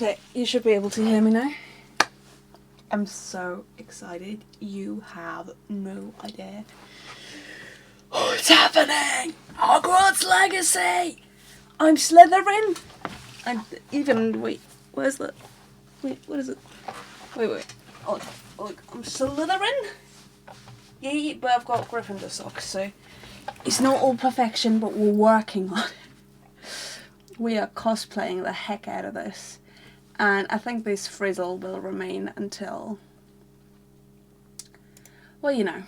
Okay, you should be able to hear me now. I'm so excited. You have no idea. Oh, it's happening! Hogwarts Legacy! I'm Slytherin! And even, wait, where's the, wait, what is it? Wait. Oh, look, I'm Slytherin? Yeah, but I've got Gryffindor socks, so it's not all perfection, but we're working on it. We are cosplaying the heck out of this. And I think this frizzle will remain until, well, you know.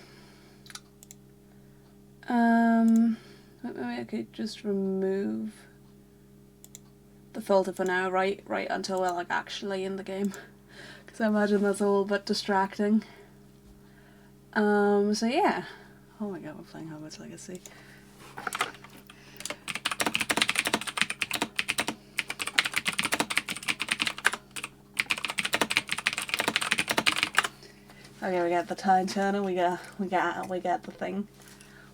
Maybe I could just remove the filter for now, right until we're like actually in the game. Because I imagine that's a little bit distracting. So yeah. Oh my god, we're playing Hogwarts Legacy. Okay, we got the time turner, we got the thing.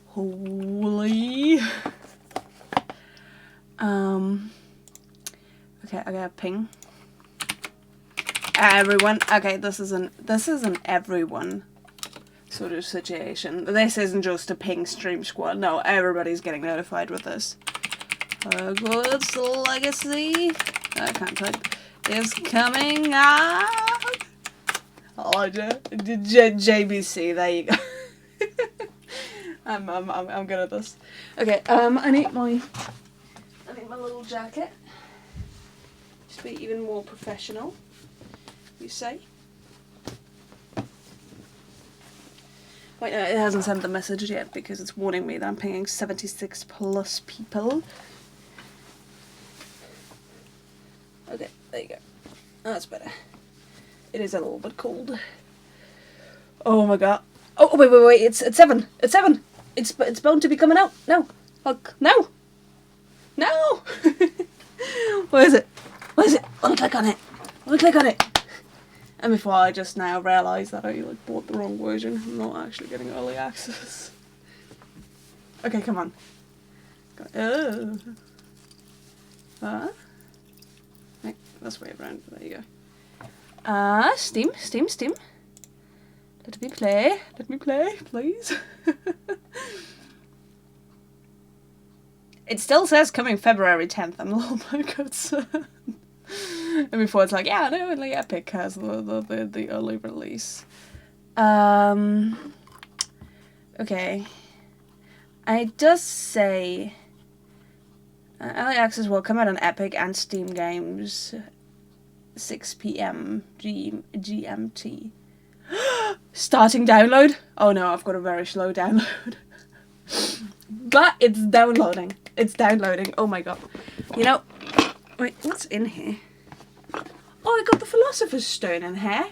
Holy. Okay, I got a ping. Everyone, okay, this is an everyone sort of situation. This isn't just a ping stream squad. No, everybody's getting notified with this. Hogwarts Legacy. I can't type. Is coming out. Oh, JBC. There you go. I'm good at this. Okay. I need my little jacket. Just be even more professional. You say? Wait, no, it hasn't sent the message yet because it's warning me that I'm pinging 76 plus people. Okay, there you go. That's better. It is a little bit cold. Oh my god. Oh, wait, it's 7. It's 7. It's bound to be coming out. No. Look, no. No. Where is it? Where is it? Let me click on it. Let me click on it. And before I just now realise that I like bought the wrong version. I'm not actually getting early access. Okay, come on. Oh. Right, that's way around. There you go. Steam. Let me play, please. It still says coming February 10th. I'm a little bit concerned. And before it's like, yeah, no, only Epic has the early release. Okay. It does say early access will come out on Epic and Steam Games 6 PM GMT. Starting download? Oh no, I've got a very slow download. But it's downloading. It's downloading. Oh my god. You know, wait, what's in here? Oh, I got the Philosopher's Stone in here.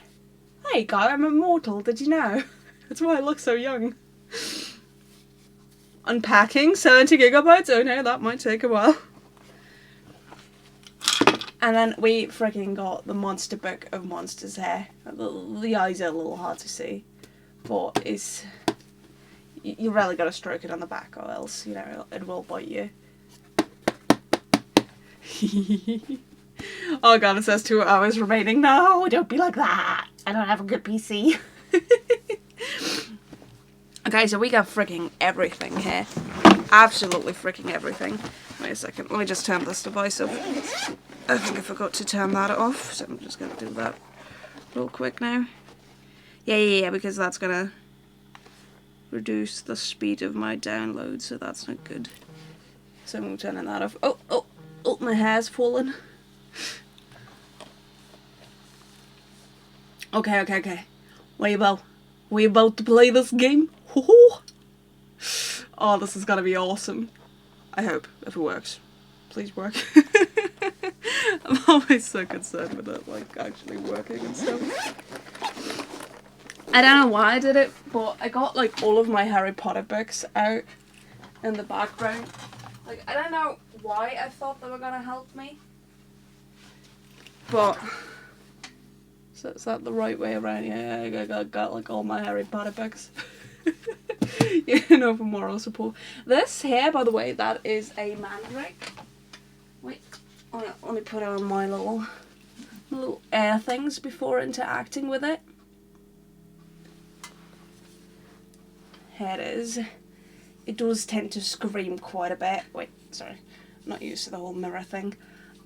Hey guy, I'm immortal, did you know? That's why I look so young. Unpacking 70 gigabytes? Oh no, that might take a while. And then we freaking got the monster book of monsters here. The eyes are a little hard to see, but it's, you really gotta stroke it on the back or else, you know, it will bite you. Oh god, it says 2 hours remaining. No, don't be like that. I don't have a good PC. Okay, so we got freaking everything here. Absolutely freaking everything. Wait a second, let me just turn this device off. I think I forgot to turn that off, so I'm just gonna do that real quick now. Yeah, because that's gonna reduce the speed of my download, so that's not good. So I'm turning that off. Oh, my hair's fallen. Okay. We about to play this game? Oh, this is gonna be awesome. I hope, if it works. Please work. I'm always so concerned with it, like, actually working and stuff. I don't know why I did it, but I got, like, all of my Harry Potter books out in the background. Like, I don't know why I thought they were gonna help me. But, so is that the right way around? Yeah, I got like, all my Harry Potter books. You know, for moral support. This here, by the way, that is a mandrake. Wait, let me put it on my little little air things before interacting with it. Here it is. It does tend to scream quite a bit. Wait, sorry. I'm not used to the whole mirror thing.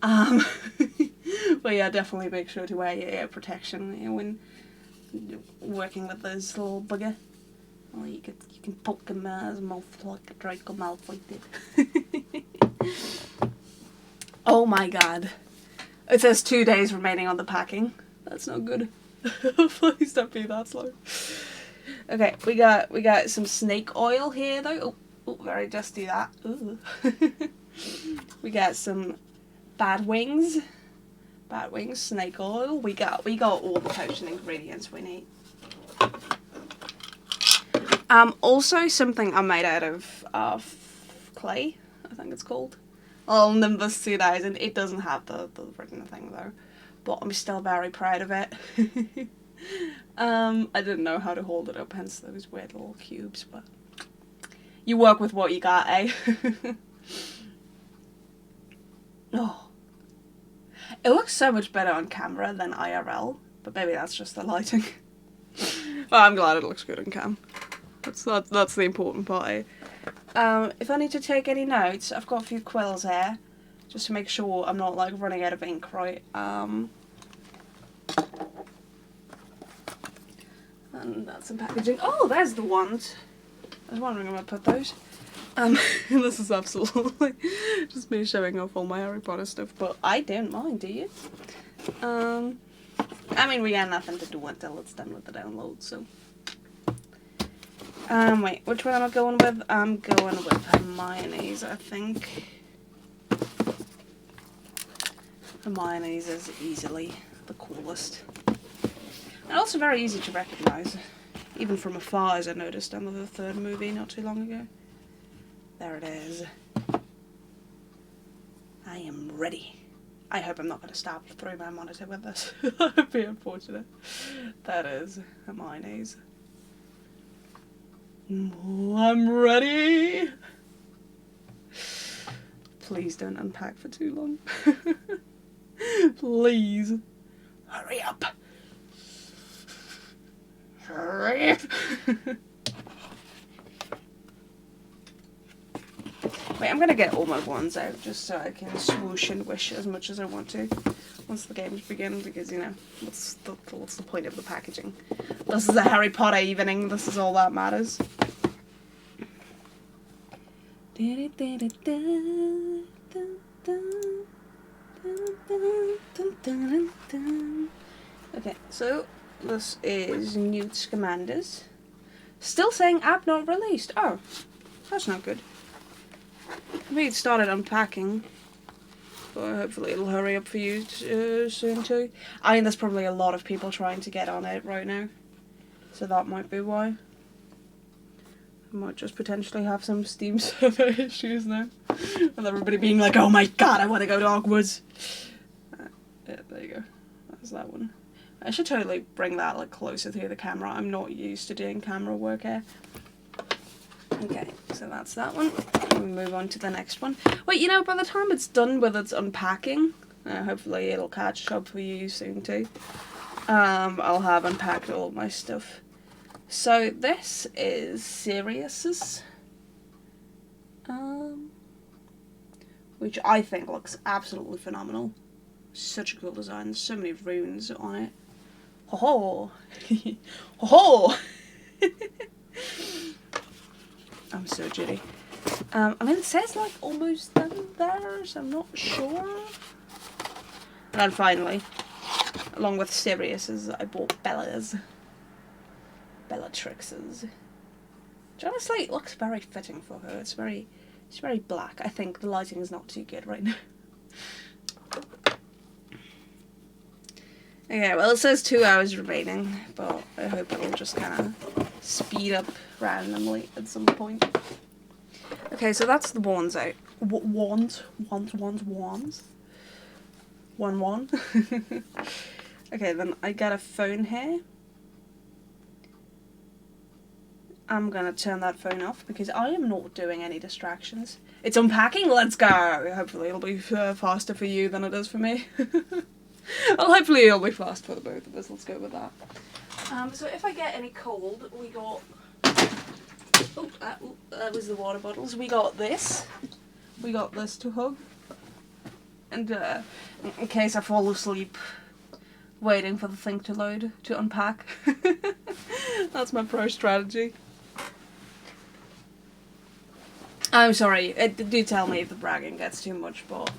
But yeah, definitely make sure to wear your ear protection when working with this little bugger. Well, you can poke him his mouth like a Draco Malfoy did. Oh my god. It says 2 days remaining on the packing. That's not good. Please don't be that slow. Okay, we got some snake oil here though. Oh, very dusty that. Ooh. We got some bad wings snake oil. We got all the potion ingredients we need. Also something I made out of clay, I think it's called. Well, Nimbus 2000. It doesn't have the written thing though, but I'm still very proud of it. I didn't know how to hold it up, hence those weird little cubes, but you work with what you got, eh? Oh. It looks so much better on camera than IRL, but maybe that's just the lighting. Well, I'm glad it looks good on cam. That's the important part, eh? If I need to take any notes, I've got a few quills here, just to make sure I'm not like running out of ink, right? And that's some packaging. Oh, there's the ones. I was wondering where I put those. This is absolutely just me showing off all my Harry Potter stuff, but I don't mind, do you? I mean, we got nothing to do until it's done with the download, so. Wait, which one am I going with? I'm going with Hermione's, I think. Hermione's is easily the coolest. And also very easy to recognise, even from afar, as I noticed on the third movie not too long ago. There it is. I am ready. I hope I'm not going to stab through my monitor with this. That would be unfortunate. That is Hermione's. I'm ready! Please don't unpack for too long. Please. Hurry up! Hurry up! Wait, I'm gonna get all my wands out just so I can swoosh and wish as much as I want to once the games begin, because, you know, what's the point of the packaging? This is a Harry Potter evening, this is all that matters. Okay, so this is Newt Scamander's. Still saying app not released. Oh, that's not good. I think it started unpacking, but hopefully it'll hurry up for you soon too. I mean, there's probably a lot of people trying to get on it right now, so that might be why. I might just potentially have some Steam server issues now, with everybody being like, oh my god, I want to go to Hogwarts. Yeah, there you go. That's that one. I should totally bring that like closer to the camera. I'm not used to doing camera work here. Okay, so that's that one. We'll move on to the next one. Wait, you know, by the time it's done with its unpacking, hopefully it'll catch up for you soon too, I'll have unpacked all my stuff. So this is Sirius's, which I think looks absolutely phenomenal. Such a cool design, there's so many runes on it. Ho ho! Ho ho! I'm so jitty. I mean, it says like almost done there, so I'm not sure. And then finally, along with Sirius's, I bought Bella's. Bellatrix's. Which honestly looks very fitting for her. It's very black. I think the lighting is not too good right now. Okay, well, it says 2 hours remaining, but I hope it'll just kind of speed up randomly at some point. Okay, so that's the wands out. Wands. One. Okay, then I got a phone here. I'm gonna turn that phone off because I am not doing any distractions. It's unpacking, let's go! Hopefully it'll be faster for you than it is for me. Well, hopefully it'll be fast for the both of us. Let's go with that. So if I get any cold, we got... Oh, that was the water bottles. We got this. We got this to hug. And in case I fall asleep waiting for the thing to load, to unpack. That's my pro strategy. I'm sorry, do tell me if the bragging gets too much, but...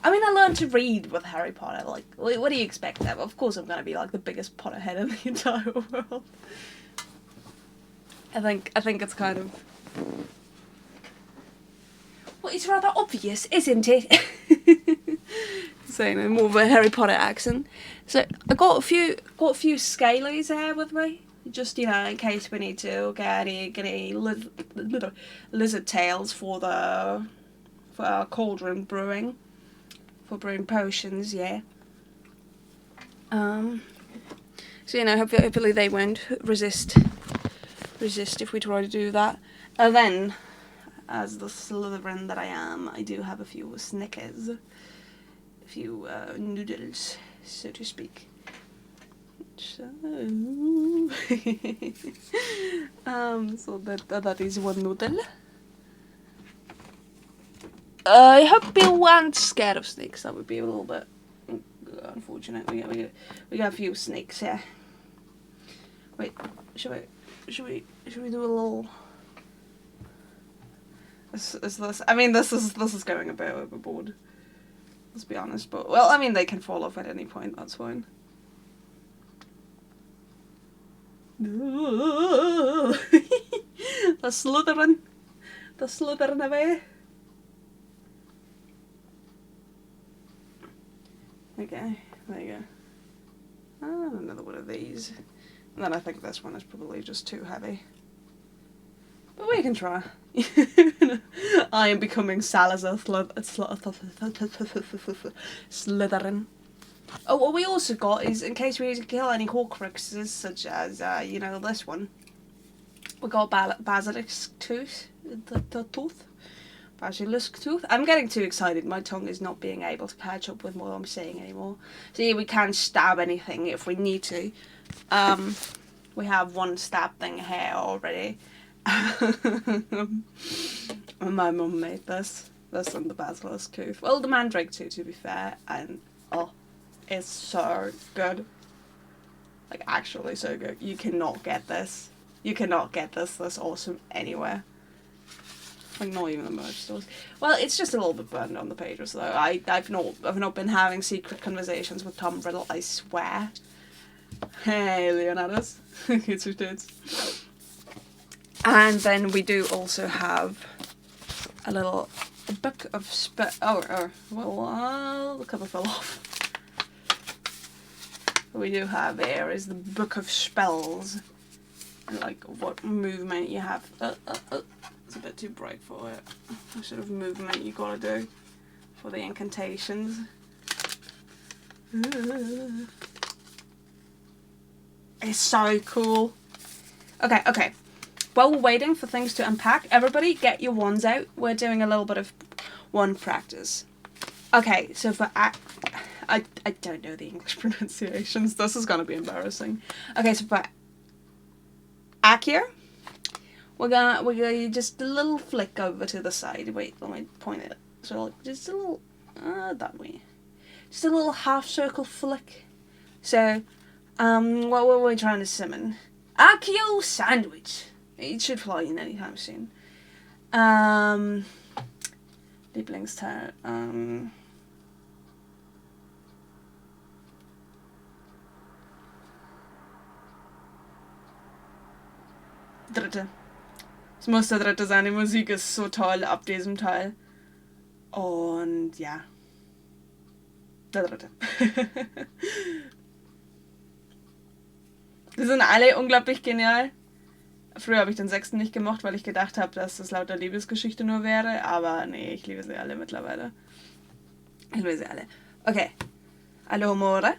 I mean, I learned to read with Harry Potter, like, what do you expect? Of course I'm gonna be, like, the biggest Potterhead in the entire world. I think it's kind of... Well, it's rather obvious, isn't it? Saying in more of a Harry Potter accent. So, I got a few scalies here with me. Just, you know, in case we need to get any lizard tails for our cauldron brewing. For brewing potions, yeah. So, you know, hopefully they won't resist if we try to do that. And then, as the Slytherin that I am, I do have a few Snickers. A few noodles, so to speak. So, so that is one noodle. I hope you weren't scared of snakes. That would be a little bit unfortunate. We got a few snakes here. Wait, should we do a little? Is this? I mean, this is going a bit overboard. Let's be honest, but well, I mean, they can fall off at any point. That's fine. The Slytherin away. Okay, there you go. Another one of these. And then I think this one is probably just too heavy. But we can try. I am becoming Salazar Slytherin. Oh, what we also got is, in case we need to kill any Horcruxes, such as, you know, this one. We got Basilisk Tooth. Basilisk Tooth. I'm getting too excited. My tongue is not being able to catch up with what I'm saying anymore. So yeah, we can stab anything if we need to. We have one stab thing here already. My mum made this. This and the Basilisk Tooth. Well, the Mandrake too, to be fair. And, oh, it's so good. Like, actually so good. You cannot get this. You cannot get this awesome anywhere. Like, not even the merch stores. Well, it's just a little bit burned on the pages, though. I've not been having secret conversations with Tom Riddle, I swear. Hey, Leonidas. Kids who did. And then we do also have a book of well, the cover fell off. What we do have here is the Book of Spells. And, like, what movement you have. It's a bit too bright for it. What sort of movement you gotta do for the incantations. It's so cool. Okay. While we're waiting for things to unpack, everybody get your wands out. We're doing a little bit of wand practice. Okay, so for I don't know the English pronunciations. This is gonna be embarrassing. Okay, so for Accio, we're gonna just a little flick over to the side. Wait, let me point it. So like, just a little that way. Just a little half circle flick. So what were we trying to summon? Accio sandwich. It should fly in anytime soon. Lieblingsteil. Dritte. Es muss der dritte sein. Die Musik ist so toll ab diesem Teil. Und ja. Der dritte. Die sind alle unglaublich genial. Früher habe ich den 6. nicht gemocht, weil ich gedacht habe, dass das lauter Liebesgeschichte nur wäre. Aber nee, ich liebe sie alle mittlerweile. Ich liebe sie alle. Okay. Alohomora.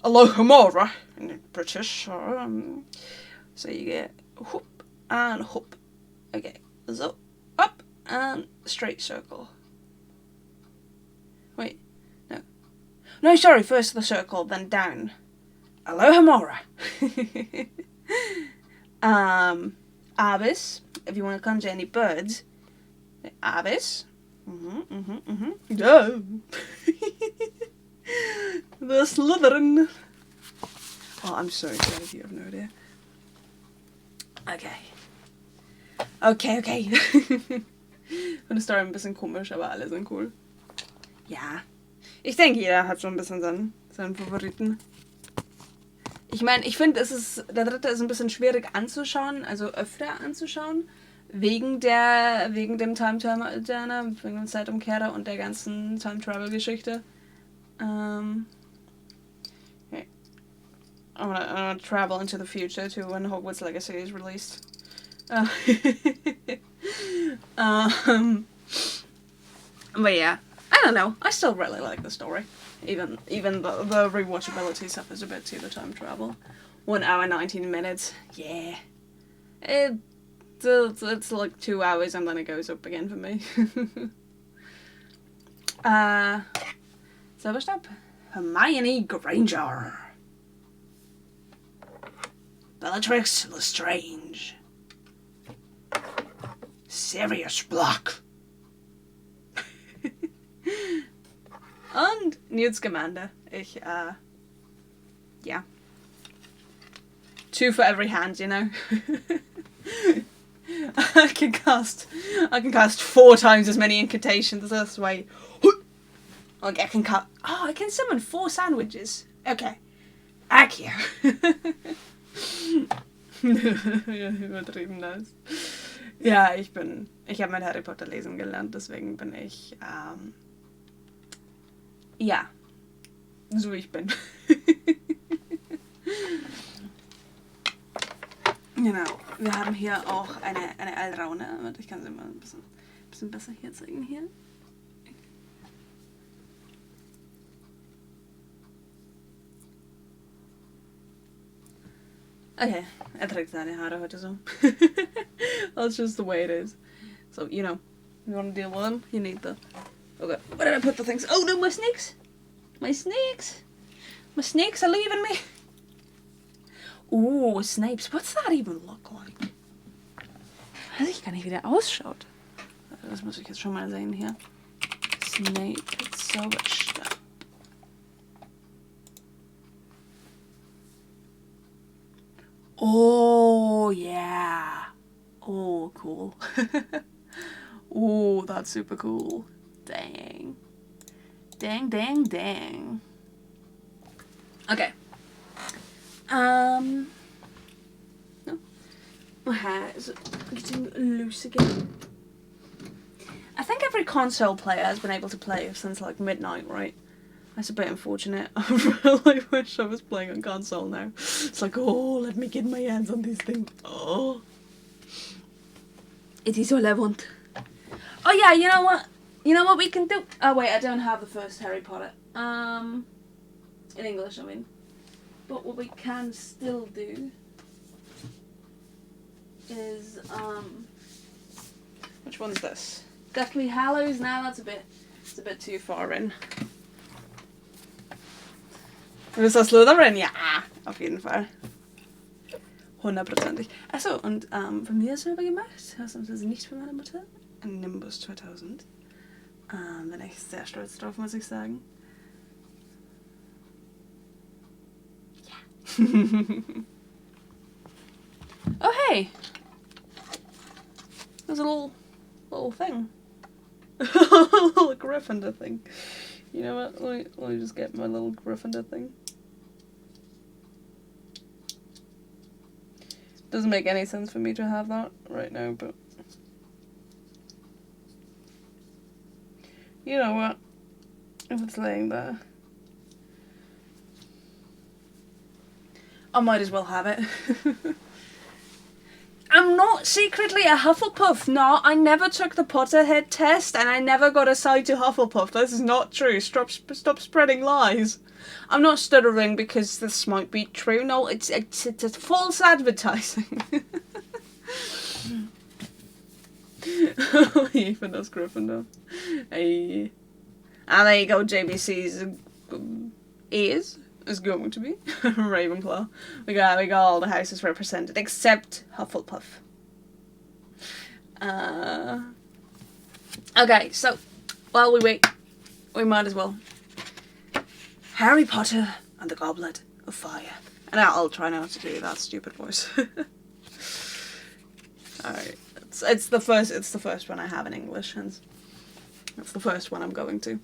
Alohomora. In British. So you get whoop and whoop. Okay. So up and straight circle. Wait. No. No, sorry, first the circle, then down. Alohomora. Avis, if you want to conjure any birds. Avis. Duh. The Slytherin. Oh, I'm so excited, you have no idea. Okay. Meine Story ein bisschen komisch, aber alle sind cool. Ja. Ich denke, jeder hat schon ein bisschen seinen Favoriten. Ich meine, ich finde, der dritte ist ein bisschen schwierig anzuschauen, also öfter anzuschauen, wegen dem Time-Turner, wegen dem Zeitumkehrer und der ganzen Time-Travel-Geschichte. Okay. I'm gonna travel into the future to when Hogwarts Legacy is released. But yeah, I don't know. I still really like the story. Even the rewatchability suffers a bit to the time travel. 1 hour 19 minutes. Yeah. It's like 2 hours and then it goes up again for me. Zauberstab. Hermione Granger. Bellatrix Lestrange. Sirius Black. Und Newt Scamander. Yeah. 2 for every hand, you know. I can cast 4 times as many incantations this way. Okay, I can summon 4 sandwiches. Okay. Accio. Übertrieben das. Ja, ich habe mein Harry Potter lesen gelernt, deswegen bin ich, ja, so wie ich bin. Genau, wir haben hier auch eine Alraune, ich kann sie mal ein bisschen besser hier zeigen, hier. Okay, trägt seine Haare heute so. That's just the way it is. So, you know, you want to deal with them, you need the... Okay, where did I put the things? Oh no, my snakes! My snakes! My snakes are leaving me! Ooh, Snapes. What's that even look like? Weiß ich gar nicht, wie der ausschaut. Das muss ich jetzt schon mal sehen hier. Snape Zauberstab. Oh, yeah. Oh, cool. Oh, that's super cool. Dang. Dang. Okay. No. My hair is getting loose again. I think every console player has been able to play since like midnight, right? That's a bit unfortunate. I really wish I was playing on console now. It's like, oh, let me get my hands on this thing. Oh. It is all I want. Oh yeah, you know what? You know what we can do? Oh wait, I don't have the first Harry Potter. In English, I mean. But what we can still do is, which one's this? Deathly Hallows? Now that's it's a bit too far in. Ist das Slytherin? Ja, auf jeden Fall. 100%. Achso, und von mir ist selber gemacht. Ausnahmsweise nicht von meiner Mutter. Ein Nimbus 2000. Bin echt sehr stolz drauf, muss ich sagen. Ja. Oh hey! There's a little thing. A little Gryffindor thing. You know what? Let me just get my little Gryffindor thing. Doesn't make any sense for me to have that right now, but you know what? If it's laying there, I might as well have it. I'm not secretly a Hufflepuff. No, I never took the Potterhead test and I never got assigned to Hufflepuff. This is not true. Stop spreading lies. I'm not stuttering because this might be true. No, it's false advertising. Even as Gryffindor. Hey. And there you go, JBC's is going to be Ravenclaw. We got all the houses represented except Hufflepuff. Okay, so while we wait, we might as well. Harry Potter and the Goblet of Fire. And I'll try not to do that stupid voice. Alright, it's the first one I have in English, and it's the first one I'm going to.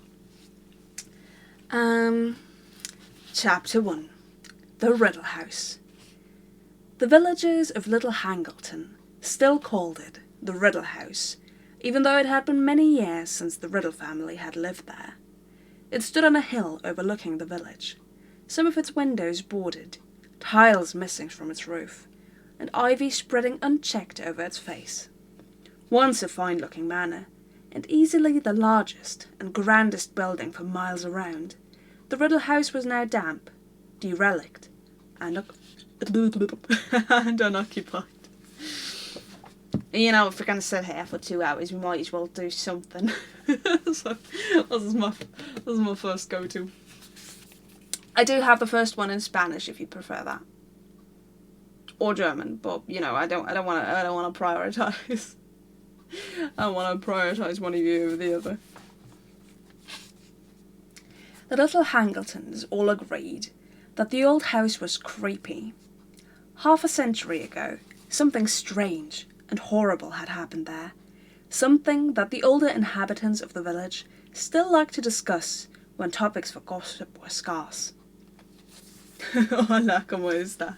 Chapter 1. The Riddle House. The villagers of Little Hangleton still called it the Riddle House, even though it had been many years since the Riddle family had lived there. It stood on a hill overlooking the village, some of its windows boarded, tiles missing from its roof, and ivy spreading unchecked over its face. Once a fine-looking manor, and easily the largest and grandest building for miles around, the Riddle House was now damp, derelict, and unoccupied. You know, if we're going to sit here for 2 hours, we might as well do something. So, this is my first go-to. I do have the first one in Spanish, if you prefer that, or German. But you know, I don't want to prioritize. I want to prioritize one of you over the other. The little Hangletons all agreed that the old house was creepy. Half a century ago, something strange and horrible had happened there. Something that the older inhabitants of the village still liked to discuss when topics for gossip were scarce. Hola, ¿cómo está?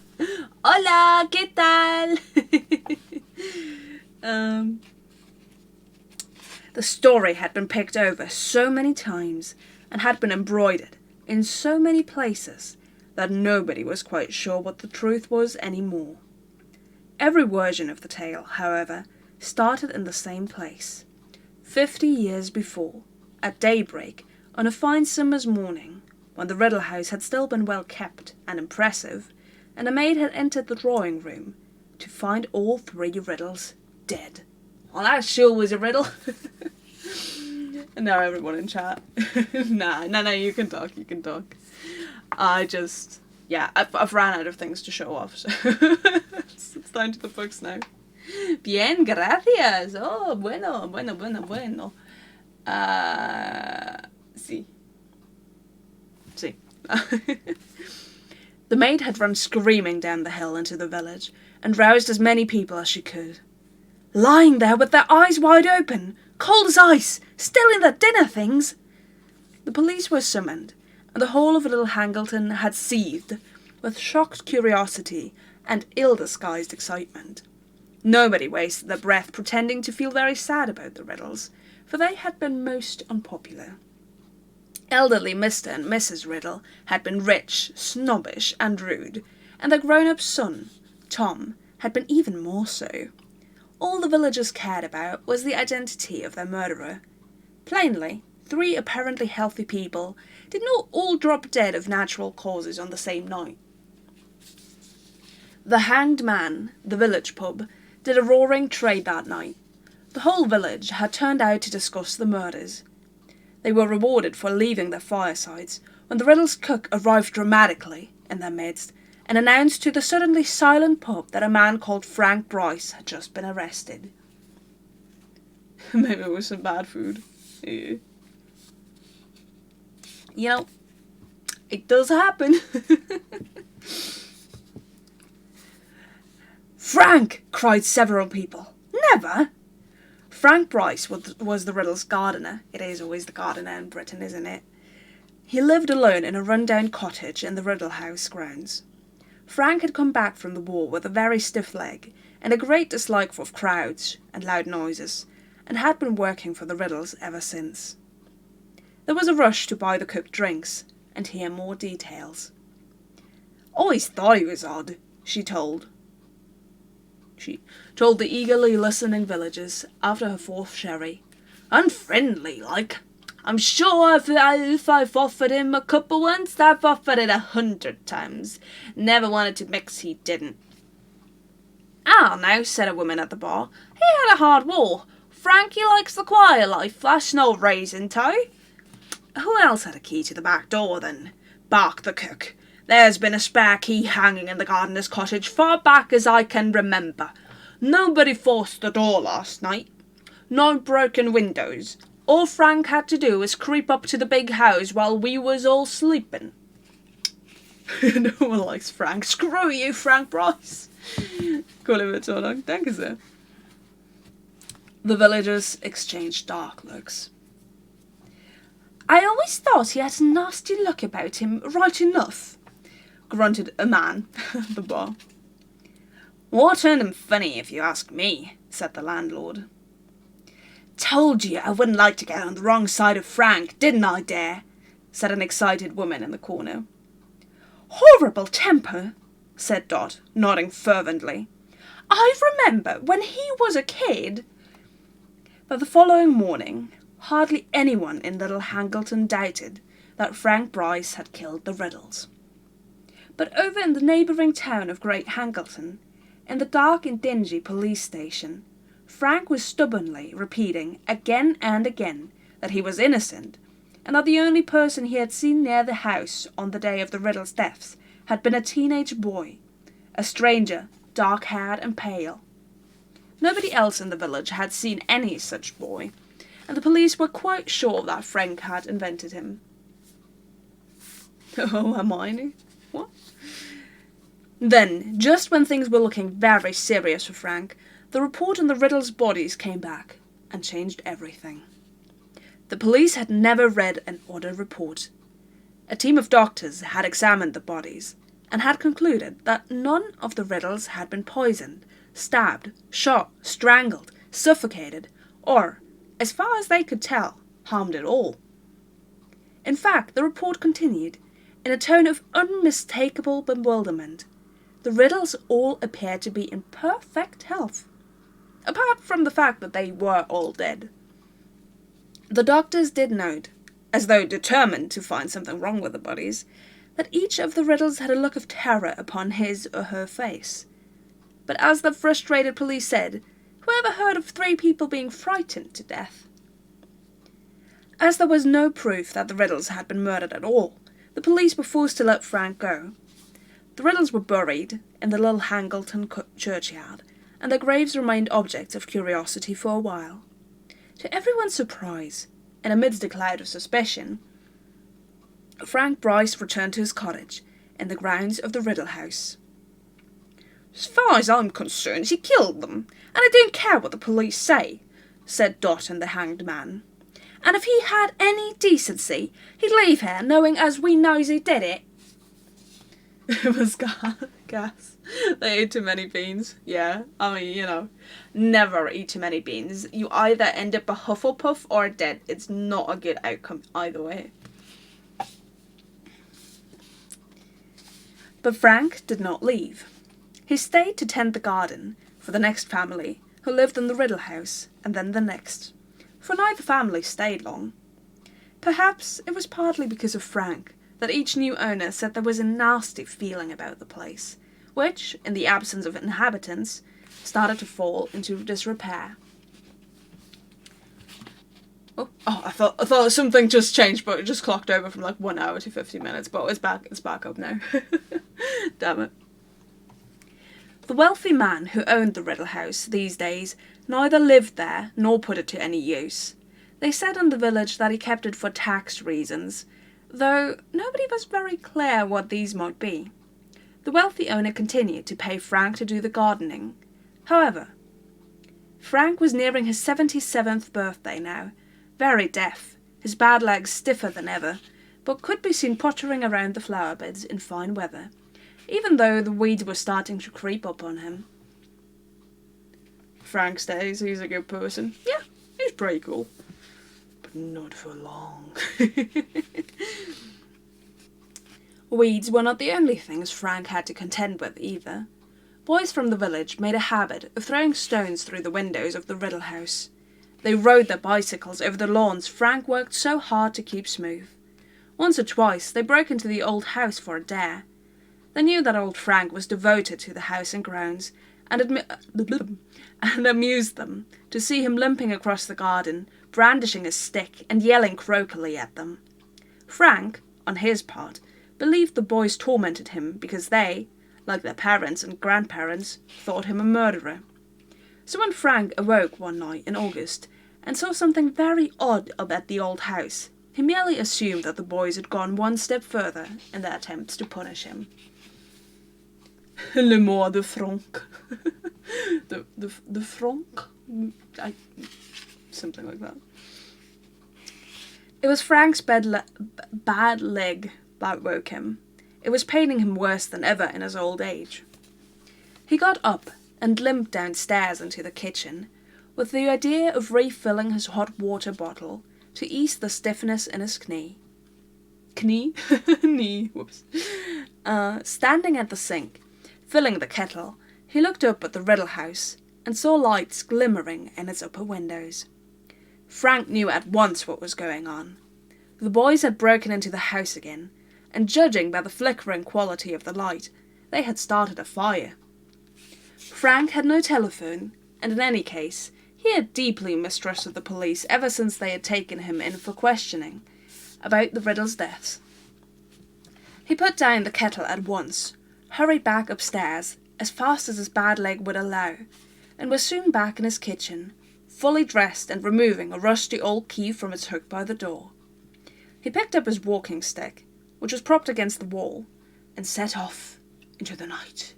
Hola, ¿qué tal? The story had been picked over so many times and had been embroidered in so many places that nobody was quite sure what the truth was anymore. Every version of the tale, however, started in the same place. 50 years before, at daybreak, on a fine summer's morning, when the Riddle House had still been well kept and impressive, and a maid had entered the drawing room to find all 3 riddles dead. Well, that sure was a riddle. And now everyone in chat. No, you can talk. I've ran out of things to show off, so it's down to the books now. Bien, gracias. Oh, bueno. Sí. The maid had run screaming down the hill into the village and roused as many people as she could. Lying there with their eyes wide open, cold as ice, still in their dinner things. The police were summoned, and the whole of Little Hangleton had seethed with shocked curiosity and ill-disguised excitement. Nobody wasted their breath pretending to feel very sad about the riddles, for they had been most unpopular. Elderly Mr. and Mrs. Riddle had been rich, snobbish, and rude, and their grown-up son, Tom, had been even more so. All the villagers cared about was the identity of their murderer. Plainly, 3 apparently healthy people did not all drop dead of natural causes on the same night. The Hanged Man, the village pub, did a roaring trade that night. The whole village had turned out to discuss the murders. They were rewarded for leaving their firesides when the riddle's cook arrived dramatically in their midst and announced to the suddenly silent pub that a man called Frank Bryce had just been arrested. Maybe it was some bad food. Yeah. You know, it does happen. Frank! Cried several people. Never! Frank Bryce was the riddle's gardener. It is always the gardener in Britain, isn't it? He lived alone in a run-down cottage in the Riddle House grounds. Frank had come back from the war with a very stiff leg and a great dislike for crowds and loud noises, and had been working for the riddles ever since. There was a rush to buy the cook drinks and hear more details. Always thought he was odd, she told the eagerly listening villagers after her 4th sherry. Unfriendly, like. I'm sure if I've offered him a cuppa once, I've offered it 100 times. Never wanted to mix, he didn't. Ah, now, said a woman at the bar. He had a hard war. Frankie likes the quiet life, that's no raising toe. Who else had a key to the back door, then? Barked the cook. There's been a spare key hanging in the gardener's cottage far back as I can remember. Nobody forced the door last night. No broken windows. All Frank had to do was creep up to the big house while we was all sleeping. No one likes Frank. Screw you, Frank Bryce. Call him a tongue. Thank you, sir. The villagers exchanged dark looks. I always thought he had a nasty look about him, right enough, grunted a man at the bar. What turned him funny, if you ask me, said the landlord. Told you I wouldn't like to get on the wrong side of Frank, didn't I, dear? Said an excited woman in the corner. Horrible temper, said Dot, nodding fervently. I remember when he was a kid. But the following morning, hardly anyone in Little Hangleton doubted that Frank Bryce had killed the Riddles. But over in the neighbouring town of Great Hangleton, in the dark and dingy police station, Frank was stubbornly repeating again and again that he was innocent, and that the only person he had seen near the house on the day of the Riddles' deaths had been a teenage boy, a stranger, dark-haired and pale. Nobody else in the village had seen any such boy, and the police were quite sure that Frank had invented him. Oh, Hermione? What? Then, just when things were looking very serious for Frank, the report on the Riddles' bodies came back and changed everything. The police had never read an odder report. A team of doctors had examined the bodies and had concluded that none of the Riddles had been poisoned, stabbed, shot, strangled, suffocated, or, as far as they could tell, harmed at all. In fact, the report continued, in a tone of unmistakable bewilderment. The Riddles all appeared to be in perfect health, apart from the fact that they were all dead. The doctors did note, as though determined to find something wrong with the bodies, that each of the Riddles had a look of terror upon his or her face. But as the frustrated police said, who ever heard of 3 people being frightened to death? As there was no proof that the Riddles had been murdered at all, the police were forced to let Frank go. The Riddles were buried in the Little Hangleton churchyard, and their graves remained objects of curiosity for a while. To everyone's surprise, and amidst a cloud of suspicion, Frank Bryce returned to his cottage in the grounds of the Riddle house. As far as I'm concerned, he killed them, and I don't care what the police say, said Dot and the hanged man. And if he had any decency, he'd leave here knowing as we knows he did it. It was gas. They ate too many beans. Yeah, I mean, you know, never eat too many beans. You either end up a Hufflepuff or dead. It's not a good outcome either way. But Frank did not leave. He stayed to tend the garden for the next family, who lived in the Riddle house, and then the next, for neither family stayed long. Perhaps it was partly because of Frank that each new owner said there was a nasty feeling about the place, which, in the absence of inhabitants, started to fall into disrepair. Oh, I thought something just changed, but it just clocked over from like 1 hour to 50 minutes, but it's back up now. Damn it. The wealthy man who owned the Riddle house these days neither lived there nor put it to any use. They said in the village that he kept it for tax reasons, though nobody was very clear what these might be. The wealthy owner continued to pay Frank to do the gardening. However, Frank was nearing his 77th birthday now, very deaf, his bad legs stiffer than ever, but could be seen pottering around the flower beds in fine weather, even though the weeds were starting to creep up on him. Frank stays, he's a good person. Yeah, he's pretty cool. But not for long. Weeds were not the only things Frank had to contend with either. Boys from the village made a habit of throwing stones through the windows of the Riddle house. They rode their bicycles over the lawns Frank worked so hard to keep smooth. Once or twice they broke into the old house for a dare. They knew that old Frank was devoted to the house and grounds, and amused them to see him limping across the garden, brandishing a stick and yelling croakily at them. Frank, on his part, believed the boys tormented him because they, like their parents and grandparents, thought him a murderer. So when Frank awoke one night in August and saw something very odd at the old house, he merely assumed that the boys had gone one step further in their attempts to punish him. Le mot de Franck. the Franck? Something like that. It was Frank's bad leg that woke him. It was paining him worse than ever in his old age. He got up and limped downstairs into the kitchen, with the idea of refilling his hot water bottle to ease the stiffness in his knee. Knee, whoops. Standing at the sink, filling the kettle, he looked up at the Riddle House and saw lights glimmering in its upper windows. Frank knew at once what was going on. The boys had broken into the house again, and judging by the flickering quality of the light, they had started a fire. Frank had no telephone, and in any case, he had deeply mistrusted the police ever since they had taken him in for questioning about the Riddle's deaths. He put down the kettle at once, hurried back upstairs as fast as his bad leg would allow, and was soon back in his kitchen, fully dressed and removing a rusty old key from its hook by the door. He picked up his walking stick, which was propped against the wall, and set off into the night.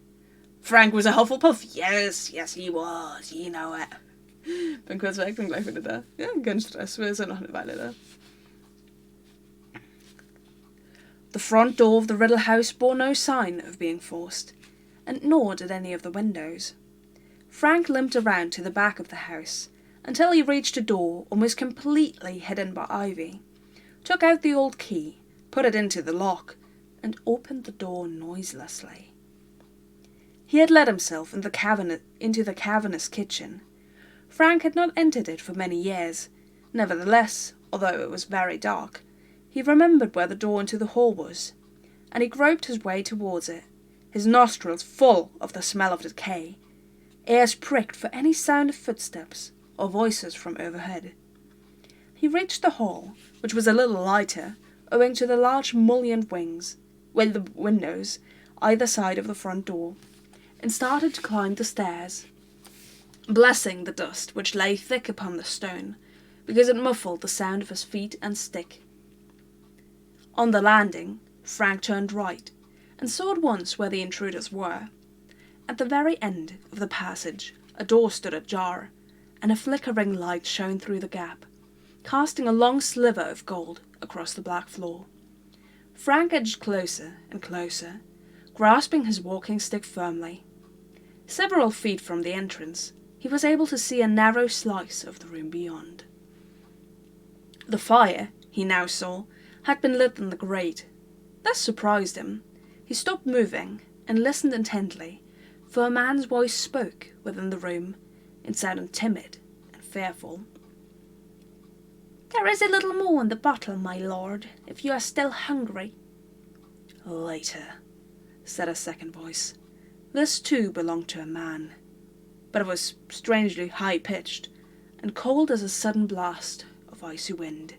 Frank was a Hufflepuff. Yes, he was. You know it. Den kurz weg, bin gleich wieder da. Ja, kein Stress, wir sind noch eine Weile da. The front door of the Riddle House bore no sign of being forced, and nor did any of the windows. Frank limped around to the back of the house until he reached a door almost completely hidden by ivy, took out the old key, put it into the lock, and opened the door noiselessly. He had let himself into the cavernous kitchen. Frank had not entered it for many years. Nevertheless, although it was very dark, he remembered where the door into the hall was, and he groped his way towards it, his nostrils full of the smell of decay, ears pricked for any sound of footsteps or voices from overhead. He reached the hall, which was a little lighter, owing to the large mullioned windows either side of the front door, and started to climb the stairs, blessing the dust which lay thick upon the stone, because it muffled the sound of his feet and stick. On the landing, Frank turned right, and saw at once where the intruders were. At the very end of the passage, a door stood ajar, and a flickering light shone through the gap, casting a long sliver of gold across the black floor. Frank edged closer and closer, grasping his walking stick firmly. Several feet from the entrance, he was able to see a narrow slice of the room beyond. The fire, he now saw, had been lit in the grate. This surprised him. He stopped moving and listened intently, for a man's voice spoke within the room, and sounded timid and fearful. "There is a little more in the bottle, my lord, if you are still hungry." "Later," said a second voice. This too belonged to a man, but it was strangely high-pitched, and cold as a sudden blast of icy wind.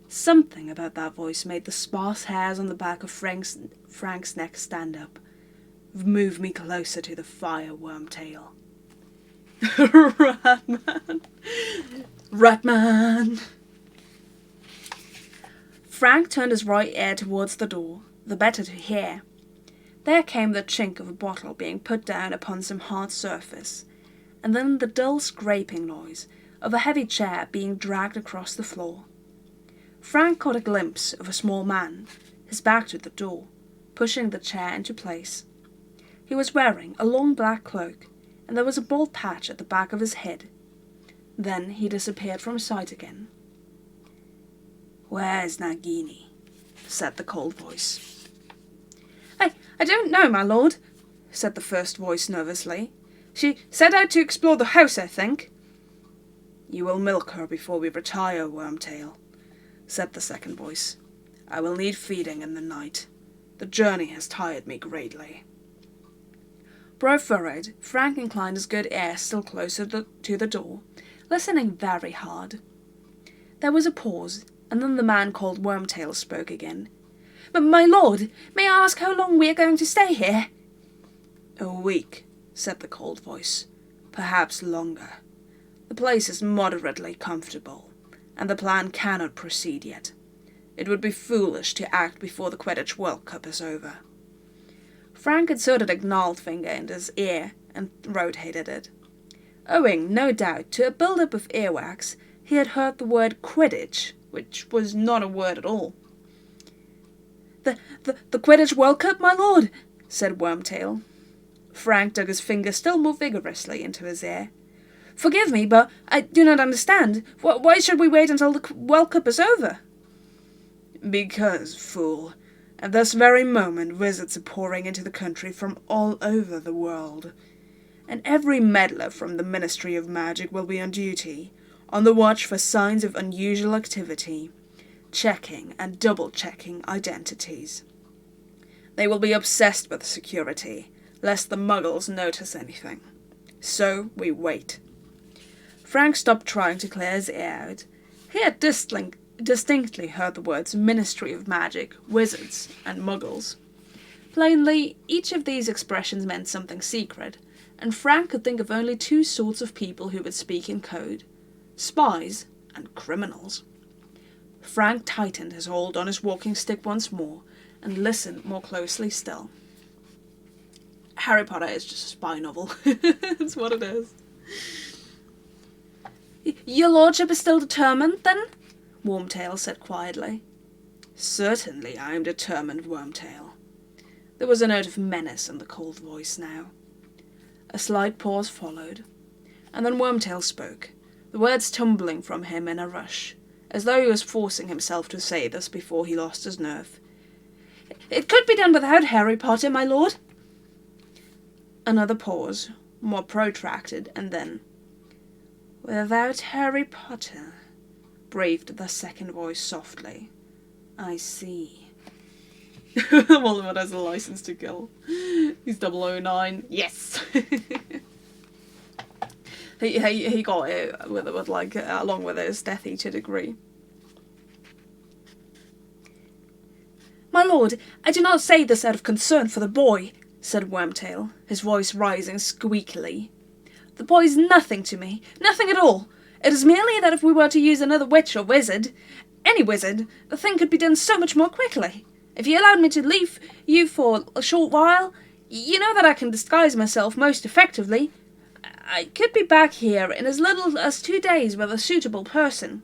Something about that voice made the sparse hairs on the back of Frank's neck stand up. "Move me closer to the fire, Wormtail." Ratman! Ratman! Frank turned his right ear towards the door, the better to hear. There came the chink of a bottle being put down upon some hard surface, and then the dull scraping noise of a heavy chair being dragged across the floor. Frank caught a glimpse of a small man, his back to the door, pushing the chair into place. He was wearing a long black cloak, and there was a bald patch at the back of his head. Then he disappeared from sight again. "Where's Nagini?" said the cold voice. I don't know, my lord," said the first voice nervously. "She set out to explore the house, I think." "You will milk her before we retire, Wormtail," said the second voice. "I will need feeding in the night. The journey has tired me greatly." Brow-furrowed, Frank inclined his good ear still closer to the door, listening very hard. There was a pause, And then the man called Wormtail spoke again. "But my lord, may I ask how long we are going to stay here?" "A week," said the cold voice. "Perhaps longer. The place is moderately comfortable, and the plan cannot proceed yet. It would be foolish to act before the Quidditch World Cup is over." Frank inserted a gnarled finger into his ear and rotated it. Owing, no doubt, to a build-up of earwax, he had heard the word Quidditch, which was not a word at all. The Quidditch World Cup, my lord," said Wormtail. Frank dug his finger still more vigorously into his ear. "Forgive me, but I do not understand. Why should we wait until the World Cup is over?" "Because, fool, at this very moment wizards are pouring into the country from all over the world, and every meddler from the Ministry of Magic will be on duty, on the watch for signs of unusual activity, checking and double-checking identities. They will be obsessed with security, lest the muggles notice anything. So we wait." Frank stopped trying to clear his ear out. He had distinctly heard the words Ministry of Magic, wizards, and muggles. Plainly, each of these expressions meant something secret, and Frank could think of only two sorts of people who would speak in code: spies and criminals. Frank tightened his hold on his walking stick once more, and listened more closely still. Harry Potter is just a spy novel. That's what it is. "Your lordship is still determined, then?" Wormtail said quietly. "Certainly I am determined, Wormtail." There was a note of menace in the cold voice now. A slight pause followed, and then Wormtail spoke, the words tumbling from him in a rush, as though he was forcing himself to say this before he lost his nerve. "It could be done without Harry Potter, my lord." Another pause, more protracted, and then, "Without Harry Potter," breathed the second voice softly. "I see." Voldemort has a license to kill. He's 009. Yes! he got it with like along with his Death Eater degree. "My lord, I do not say this out of concern for the boy," said Wormtail, his voice rising squeakily. "The boy is nothing to me, nothing at all. It is merely that if we were to use another witch or wizard, any wizard, the thing could be done so much more quickly. If you allowed me to leave you for a short while, you know that I can disguise myself most effectively. I could be back here in as little as 2 days with a suitable person."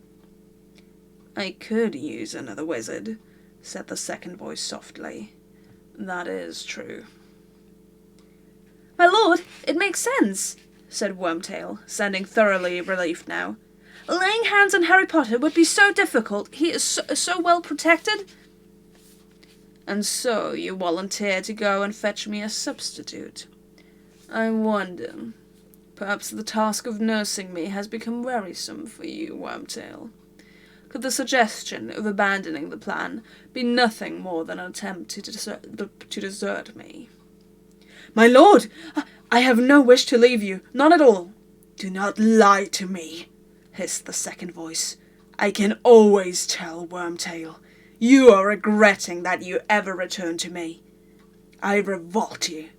"I could use another wizard," said the second voice softly. "That is true." "My lord, it makes sense," said Wormtail, sounding thoroughly relieved now. "Laying hands on Harry Potter would be so difficult. He is so well protected." "And so you volunteer to go and fetch me a substitute. I wonder, perhaps the task of nursing me has become wearisome for you, Wormtail. Could the suggestion of abandoning the plan be nothing more than an attempt to desert me?" "My lord, I have no wish to leave you, none at all." "Do not lie to me," hissed the second voice. "I can always tell, Wormtail. You are regretting that you ever returned to me. I revolt you.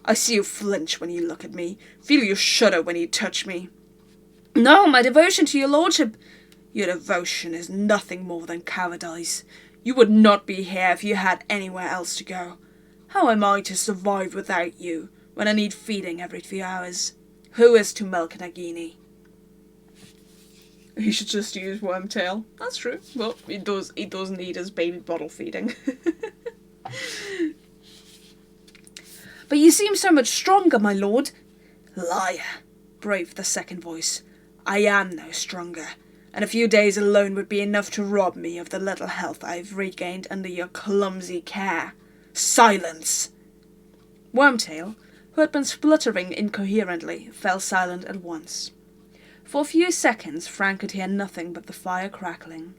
I see you flinch when you look at me, feel you shudder when you touch me." "No, my devotion to your lordship—" "Your devotion is nothing more than cowardice. You would not be here if you had anywhere else to go. How am I to survive without you, when I need feeding every 3 hours? Who is to milk Nagini?" He should just use Wormtail. That's true. Well, he does need his baby bottle feeding. "But you seem so much stronger, my lord." "Liar," breathed the second voice. "I am no stronger, and a few days alone would be enough to rob me of the little health I have regained under your clumsy care. Silence!" Wormtail, who had been spluttering incoherently, fell silent at once. For a few seconds Frank could hear nothing but the fire crackling.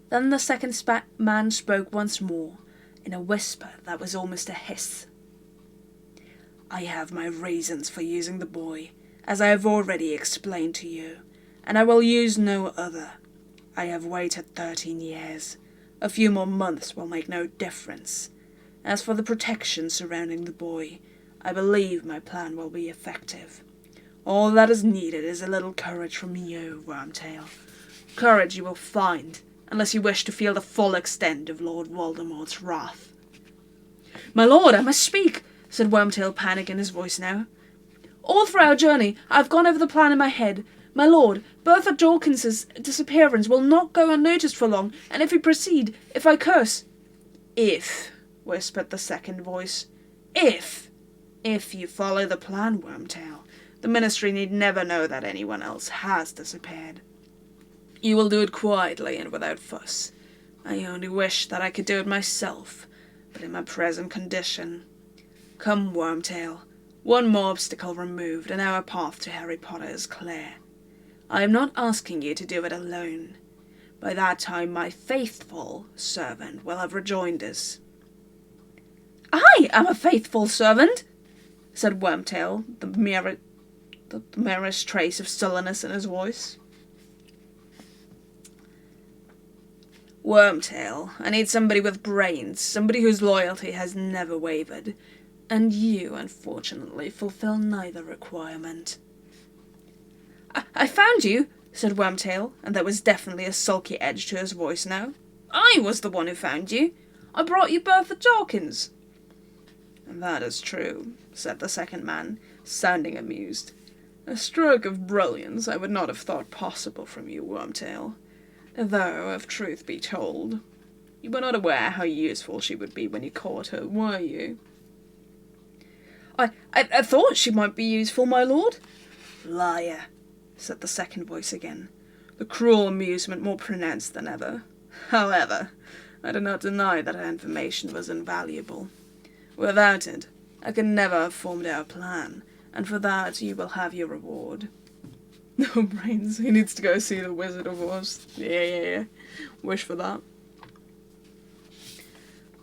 Then the second man spoke once more, in a whisper that was almost a hiss. "I have my reasons for using the boy, as I have already explained to you, and I will use no other. I have waited 13 years. A few more months will make no difference. As for the protection surrounding the boy, I believe my plan will be effective. All that is needed is a little courage from you, Wormtail. Courage you will find, unless you wish to feel the full extent of Lord Voldemort's wrath. "My lord, I must speak," said Wormtail, panic in his voice now. "All through our journey, I have gone over the plan in my head. My lord, Bertha Jorkins's disappearance will not go unnoticed for long, and if we proceed, if I curse—" "If," whispered the second voice. "If you follow the plan, Wormtail, the Ministry need never know that anyone else has disappeared. You will do it quietly and without fuss. I only wish that I could do it myself, but in my present condition. Come, Wormtail, one more obstacle removed, and our path to Harry Potter is clear. I am not asking you to do it alone. By that time my faithful servant will have rejoined us." "I am a faithful servant," said Wormtail, the merest trace of sullenness in his voice. "Wormtail, I need somebody with brains, somebody whose loyalty has never wavered, and you, unfortunately, fulfill neither requirement." I found you," said Wormtail, and there was definitely a sulky edge to his voice now. "I was the one who found you. I brought you Bertha Jorkins." "That is true," said the second man, sounding amused. "A stroke of brilliance I would not have thought possible from you, Wormtail. Though, if truth be told, you were not aware how useful she would be when you caught her, were you?" I thought she might be useful, my lord." "Liar," said the second voice again, the cruel amusement more pronounced than ever. "However, I do not deny that her information was invaluable. Without it, I could never have formed our plan, and for that you will have your reward." No brains, he needs to go see the Wizard of Oz. Yeah. Wish for that.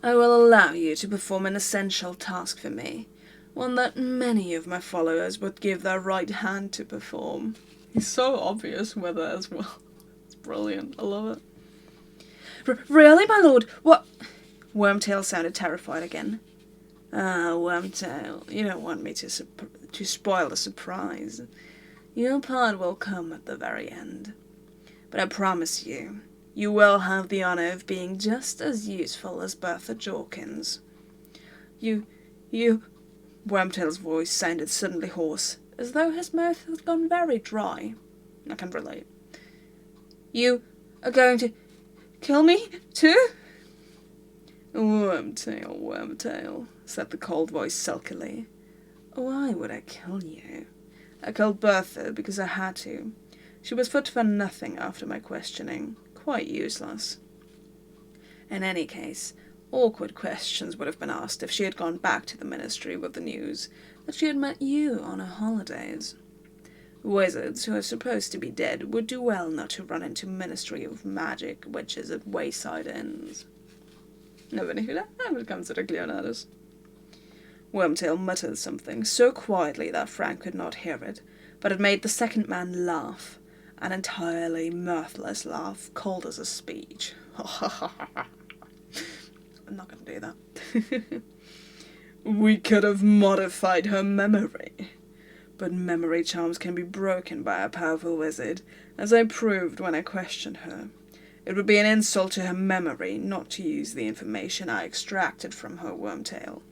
"I will allow you to perform an essential task for me, one that many of my followers would give their right hand to perform." He's so obvious with it as well. It's brilliant. I love it. Really, my lord? What?" Wormtail sounded terrified again. "Ah, Wormtail, you don't want me to spoil the surprise. Your part will come at the very end. But I promise you, you will have the honour of being just as useful as Bertha Jorkins. You... Wormtail's voice sounded suddenly hoarse, as though his mouth had gone very dry. I can relate. "You are going to kill me, too?" Wormtail, said the cold voice sulkily. "Why would I kill you? I killed Bertha because I had to. She was fit for nothing after my questioning. Quite useless. In any case, awkward questions would have been asked if she had gone back to the Ministry with the news that she had met you on her holidays. Wizards who are supposed to be dead would do well not to run into Ministry of Magic witches at wayside inns." Never knew that. I would consider Leonidas. Wormtail muttered something so quietly that Frank could not hear it, but it made the second man laugh, an entirely mirthless laugh, cold as a speech. I'm not going to do that. "We could have modified her memory. But memory charms can be broken by a powerful wizard, as I proved when I questioned her. It would be an insult to her memory not to use the information I extracted from her, Wormtail."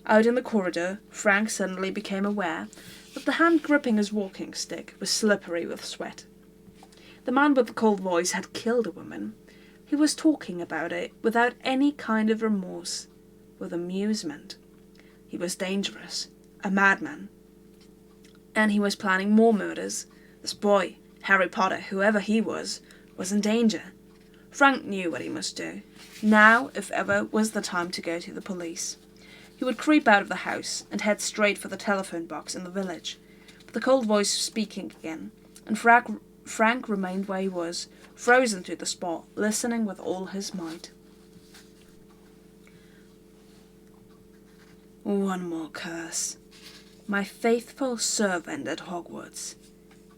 Out in the corridor, Frank suddenly became aware that the hand gripping his walking stick was slippery with sweat. The man with the cold voice had killed a woman. He was talking about it without any kind of remorse, with amusement. He was dangerous, a madman. And he was planning more murders. This boy, Harry Potter, whoever he was in danger. Frank knew what he must do. Now, if ever, was the time to go to the police. He would creep out of the house and head straight for the telephone box in the village. But the cold voice was speaking again, and Frank remained where he was, frozen to the spot, listening with all his might. "One more curse. My faithful servant at Hogwarts.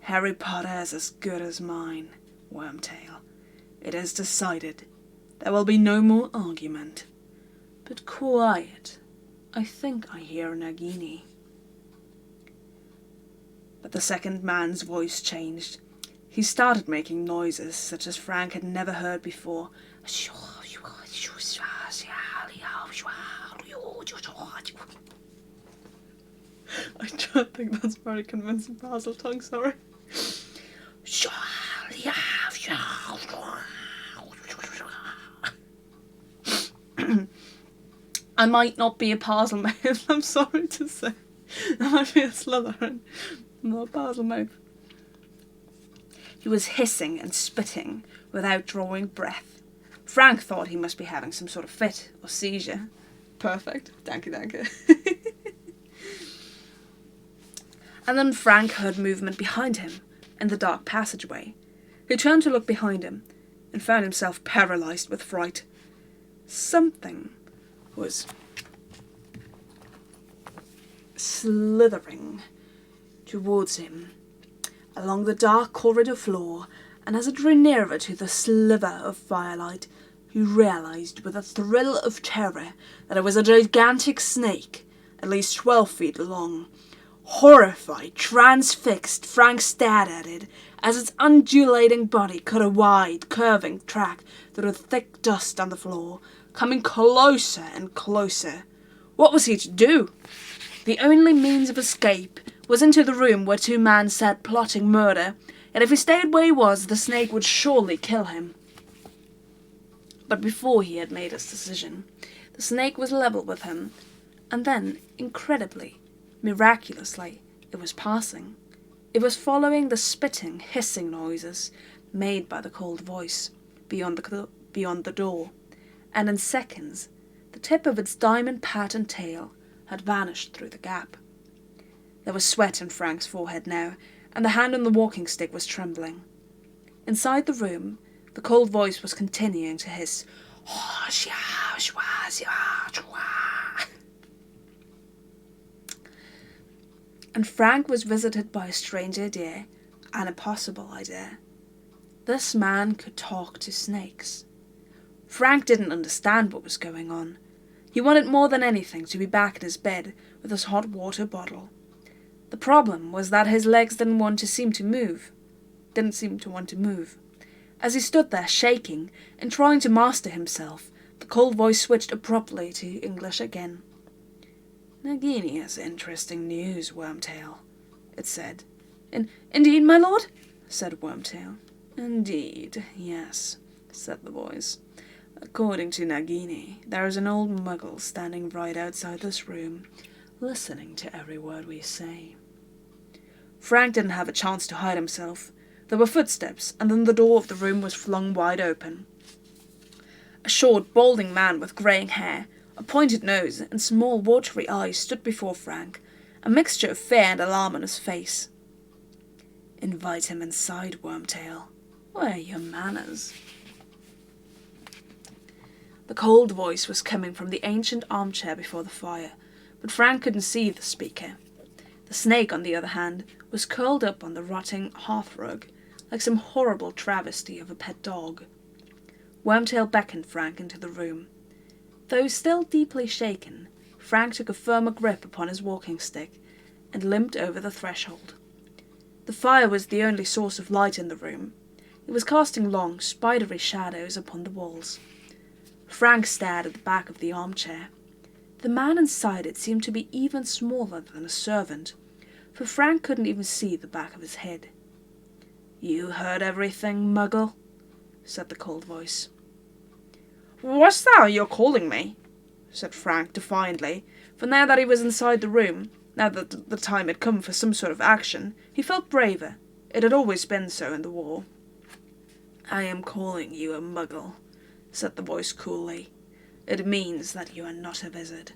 Harry Potter is as good as mine. Wormtail. It is decided. There will be no more argument. But quiet. I think I hear Nagini. But the second man's voice changed. He started making noises such as Frank had never heard before. I don't think that's very convincing Basel tongue, sorry. I might not be a Parselmouth, I'm sorry to say. I might be a Slytherin, not a Parselmouth. He was hissing and spitting without drawing breath. Frank thought he must be having some sort of fit or seizure. Perfect. Danke. And then Frank heard movement behind him in the dark passageway. He turned to look behind him and found himself paralysed with fright. Something was slithering towards him along the dark corridor floor, and as it drew nearer to the sliver of firelight, he realised with a thrill of terror that it was a gigantic snake, at least 12 feet long. Horrified, transfixed, Frank stared at it as its undulating body cut a wide, curving track through the thick dust on the floor, coming closer and closer. What was he to do? The only means of escape was into the room where two men sat plotting murder, and if he stayed where he was, the snake would surely kill him. But before he had made his decision, the snake was level with him, and then, incredibly, miraculously, it was passing. It was following the spitting, hissing noises made by the cold voice beyond the door, and in seconds, the tip of its diamond-patterned tail had vanished through the gap. There was sweat on Frank's forehead now, and the hand on the walking stick was trembling. Inside the room, the cold voice was continuing to hiss, and Frank was visited by a strange idea, an impossible idea. This man could talk to snakes. Frank didn't understand what was going on. He wanted more than anything to be back in his bed with his hot water bottle. The problem was that his legs didn't seem to want to move. As he stood there shaking and trying to master himself, the cold voice switched abruptly to English again. "Nagini has interesting news, Wormtail," it said. Indeed, my lord?" said Wormtail. "Indeed, yes," said the voice. "According to Nagini, there is an old muggle standing right outside this room, listening to every word we say." Frank didn't have a chance to hide himself. There were footsteps, and then the door of the room was flung wide open. A short, balding man with greying hair, a pointed nose, and small, watery eyes stood before Frank, a mixture of fear and alarm on his face. "Invite him inside, Wormtail. Where are your manners?" The cold voice was coming from the ancient armchair before the fire, but Frank couldn't see the speaker. The snake, on the other hand, was curled up on the rotting hearthrug, like some horrible travesty of a pet dog. Wormtail beckoned Frank into the room. Though still deeply shaken, Frank took a firmer grip upon his walking stick and limped over the threshold. The fire was the only source of light in the room. It was casting long, spidery shadows upon the walls. Frank stared at the back of the armchair. The man inside it seemed to be even smaller than a servant, for Frank couldn't even see the back of his head. "You heard everything, Muggle?" said the cold voice. "What's that you're calling me?" said Frank defiantly, for now that he was inside the room, now that the time had come for some sort of action, he felt braver. It had always been so in the war. "I am calling you a Muggle," said the voice coolly. "It means that you are not a wizard."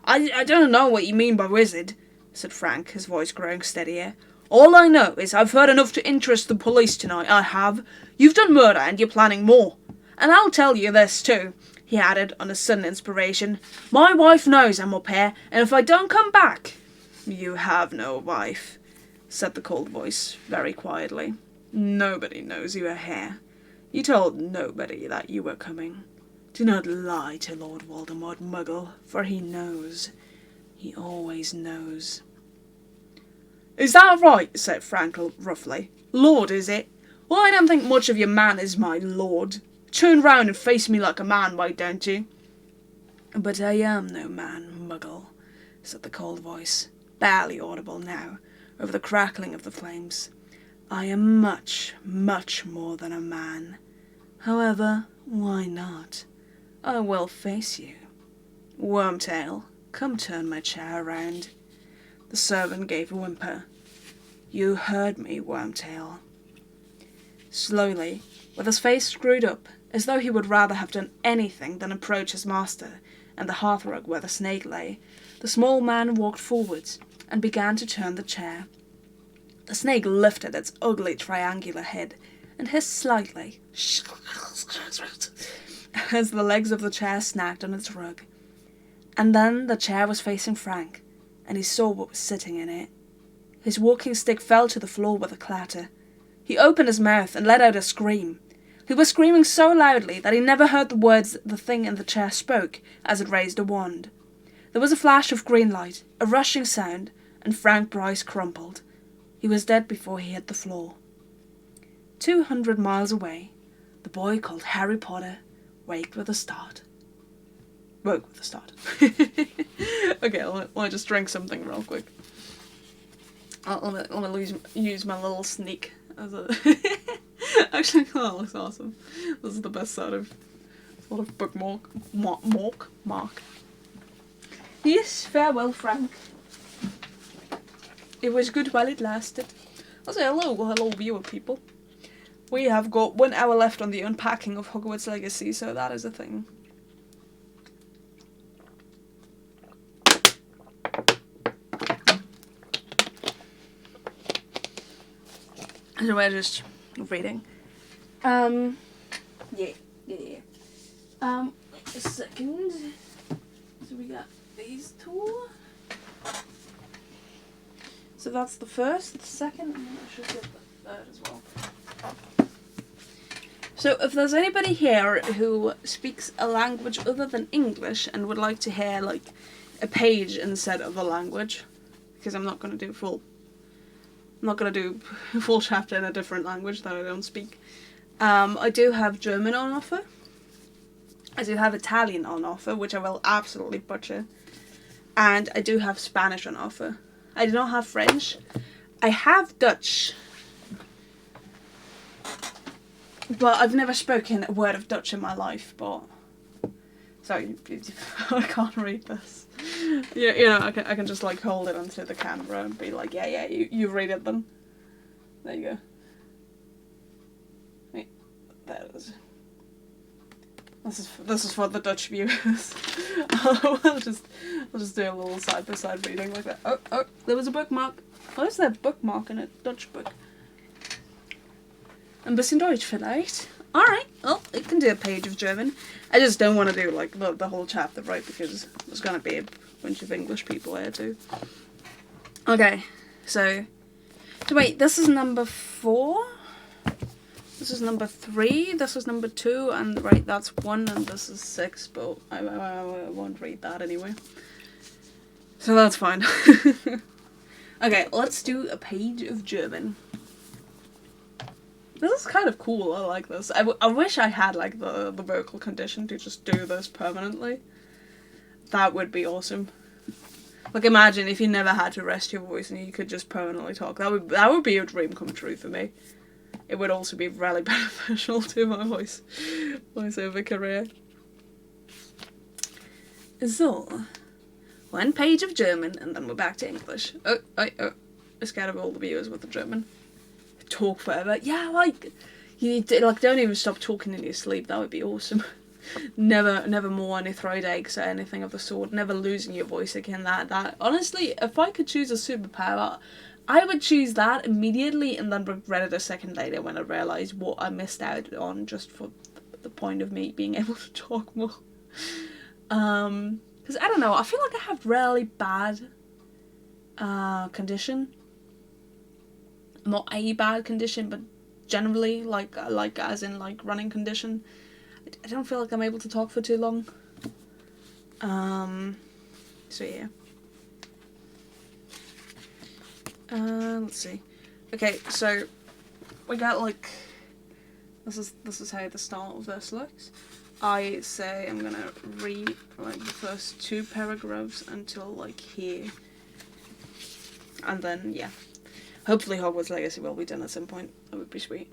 I don't know what you mean by wizard," said Frank, his voice growing steadier. "All I know is I've heard enough to interest the police tonight, I have. You've done murder and you're planning more. And I'll tell you this too," he added on a sudden inspiration. "My wife knows I'm up here, and if I don't come back—" "You have no wife," said the cold voice, very quietly. Nobody knows you are here. You told nobody that you were coming. Do not lie to Lord Voldemort, Muggle, for he knows. He always knows. Is that right? Said Frank roughly. Lord, is it? Well, I don't think much of your manners, my lord. Turn round and face me like a man, why don't you? But I am no man, Muggle, said the cold voice, barely audible now, over the crackling of the flames. I am much, much more than a man. However, why not? I will face you. Wormtail, come turn my chair around. The servant gave a whimper. You heard me, Wormtail. Slowly, with his face screwed up, as though he would rather have done anything than approach his master and the hearthrug where the snake lay, the small man walked forwards and began to turn the chair. The snake lifted its ugly triangular head and hissed slightly as the legs of the chair snagged on its rug. And then the chair was facing Frank, and he saw what was sitting in it. His walking stick fell to the floor with a clatter. He opened his mouth and let out a scream. He was screaming so loudly that he never heard the words the thing in the chair spoke as it raised a wand. There was a flash of green light, a rushing sound, and Frank Bryce crumpled. He was dead before he hit the floor. 200 miles away, the boy called Harry Potter woke with a start. Okay, let me just drink something real quick. Let me use my little sneak as a... Actually, that looks awesome. This is the best sort of bookmark. Mark. Yes, farewell, Frank. It was good while it lasted. I'll say hello viewer people. We have got 1 hour left on the unpacking of Hogwarts Legacy, so that is a thing. So we're just reading. Yeah. Wait a second. So we got these two. So that's the first, the second, and I should get the third as well. So if there's anybody here who speaks a language other than English and would like to hear like a page instead of a language, because I'm not going to do a full chapter in a different language that I don't speak. I do have German on offer. I do have Italian on offer, which I will absolutely butcher. And I do have Spanish on offer. I do not have French. I have Dutch. But I've never spoken a word of Dutch in my life, but... Sorry, I can't read this. You know, I can just like hold it onto the camera and be like, yeah, you read it then. There you go. Wait, there it is. This is for the Dutch viewers. I'll just do a little side by side reading like that. Oh, there was a bookmark. Why is there a bookmark in a Dutch book? Ein bisschen Deutsch vielleicht. Alright, well, it can do a page of German. I just don't want to do like the whole chapter, right? Because there's gonna be a bunch of English people here too. Okay, so wait, this is number 4. This is number 3. This is number 2, and right, that's 1, and this is 6. But I won't read that anyway. So that's fine. Okay, let's do a page of German. This is kind of cool, I like this. I wish I had like the vocal condition to just do this permanently. That would be awesome. Like imagine if you never had to rest your voice and you could just permanently talk. That would be a dream come true for me. It would also be really beneficial to my voiceover career. So, 1 page of German and then we're back to English. Oh, I'm scared of all the viewers with the German. Talk forever. Yeah, like you don't even stop talking in your sleep. That would be awesome. Never more any throat aches or anything of the sort. Never losing your voice again. That honestly, if I could choose a superpower, I would choose that immediately and then regret it a second later when I realise what I missed out on just for the point of me being able to talk more. Because I don't know. I feel like I have really bad condition. Not a bad condition, but generally, like as in like running condition. I don't feel like I'm able to talk for too long. So yeah. Let's see. Okay, so we got like this is how the start of this looks. I say I'm gonna read like the first 2 paragraphs until like here, and then yeah, hopefully Hogwarts Legacy will be done at some point. That would be sweet.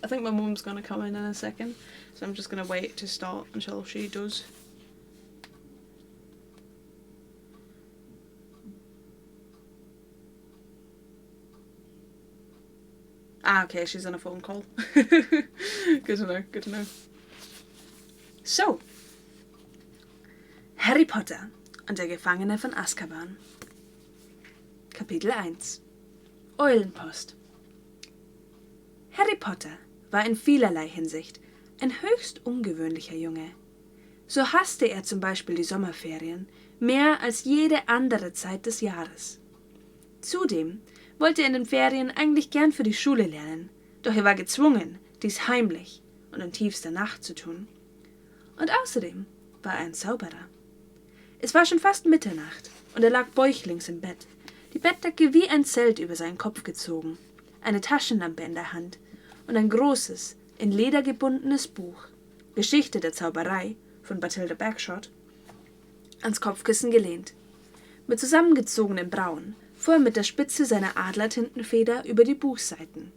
I think my mum's gonna come in a second, so I'm just gonna wait to start until she does. Ah, okay, she's on a phone call. Good to know, good to know. So, Harry Potter und der Gefangene von Azkaban. Kapitel 1. Eulenpost. Harry Potter war in vielerlei Hinsicht ein höchst ungewöhnlicher Junge. So hasste er zum Beispiel die Sommerferien mehr als jede andere Zeit des Jahres. Zudem wollte er in den Ferien eigentlich gern für die Schule lernen, doch er war gezwungen, dies heimlich und in tiefster Nacht zu tun. Und außerdem war er ein Zauberer. Es war schon fast Mitternacht und er lag bäuchlings im Bett, die Bettdecke wie ein Zelt über seinen Kopf gezogen, eine Taschenlampe in der Hand und ein großes, in Leder gebundenes Buch, Geschichte der Zauberei von Bathilda Bagshot, ans Kopfkissen gelehnt. Mit zusammengezogenen Brauen fuhr er mit der Spitze seiner Adlertintenfeder über die Buchseiten,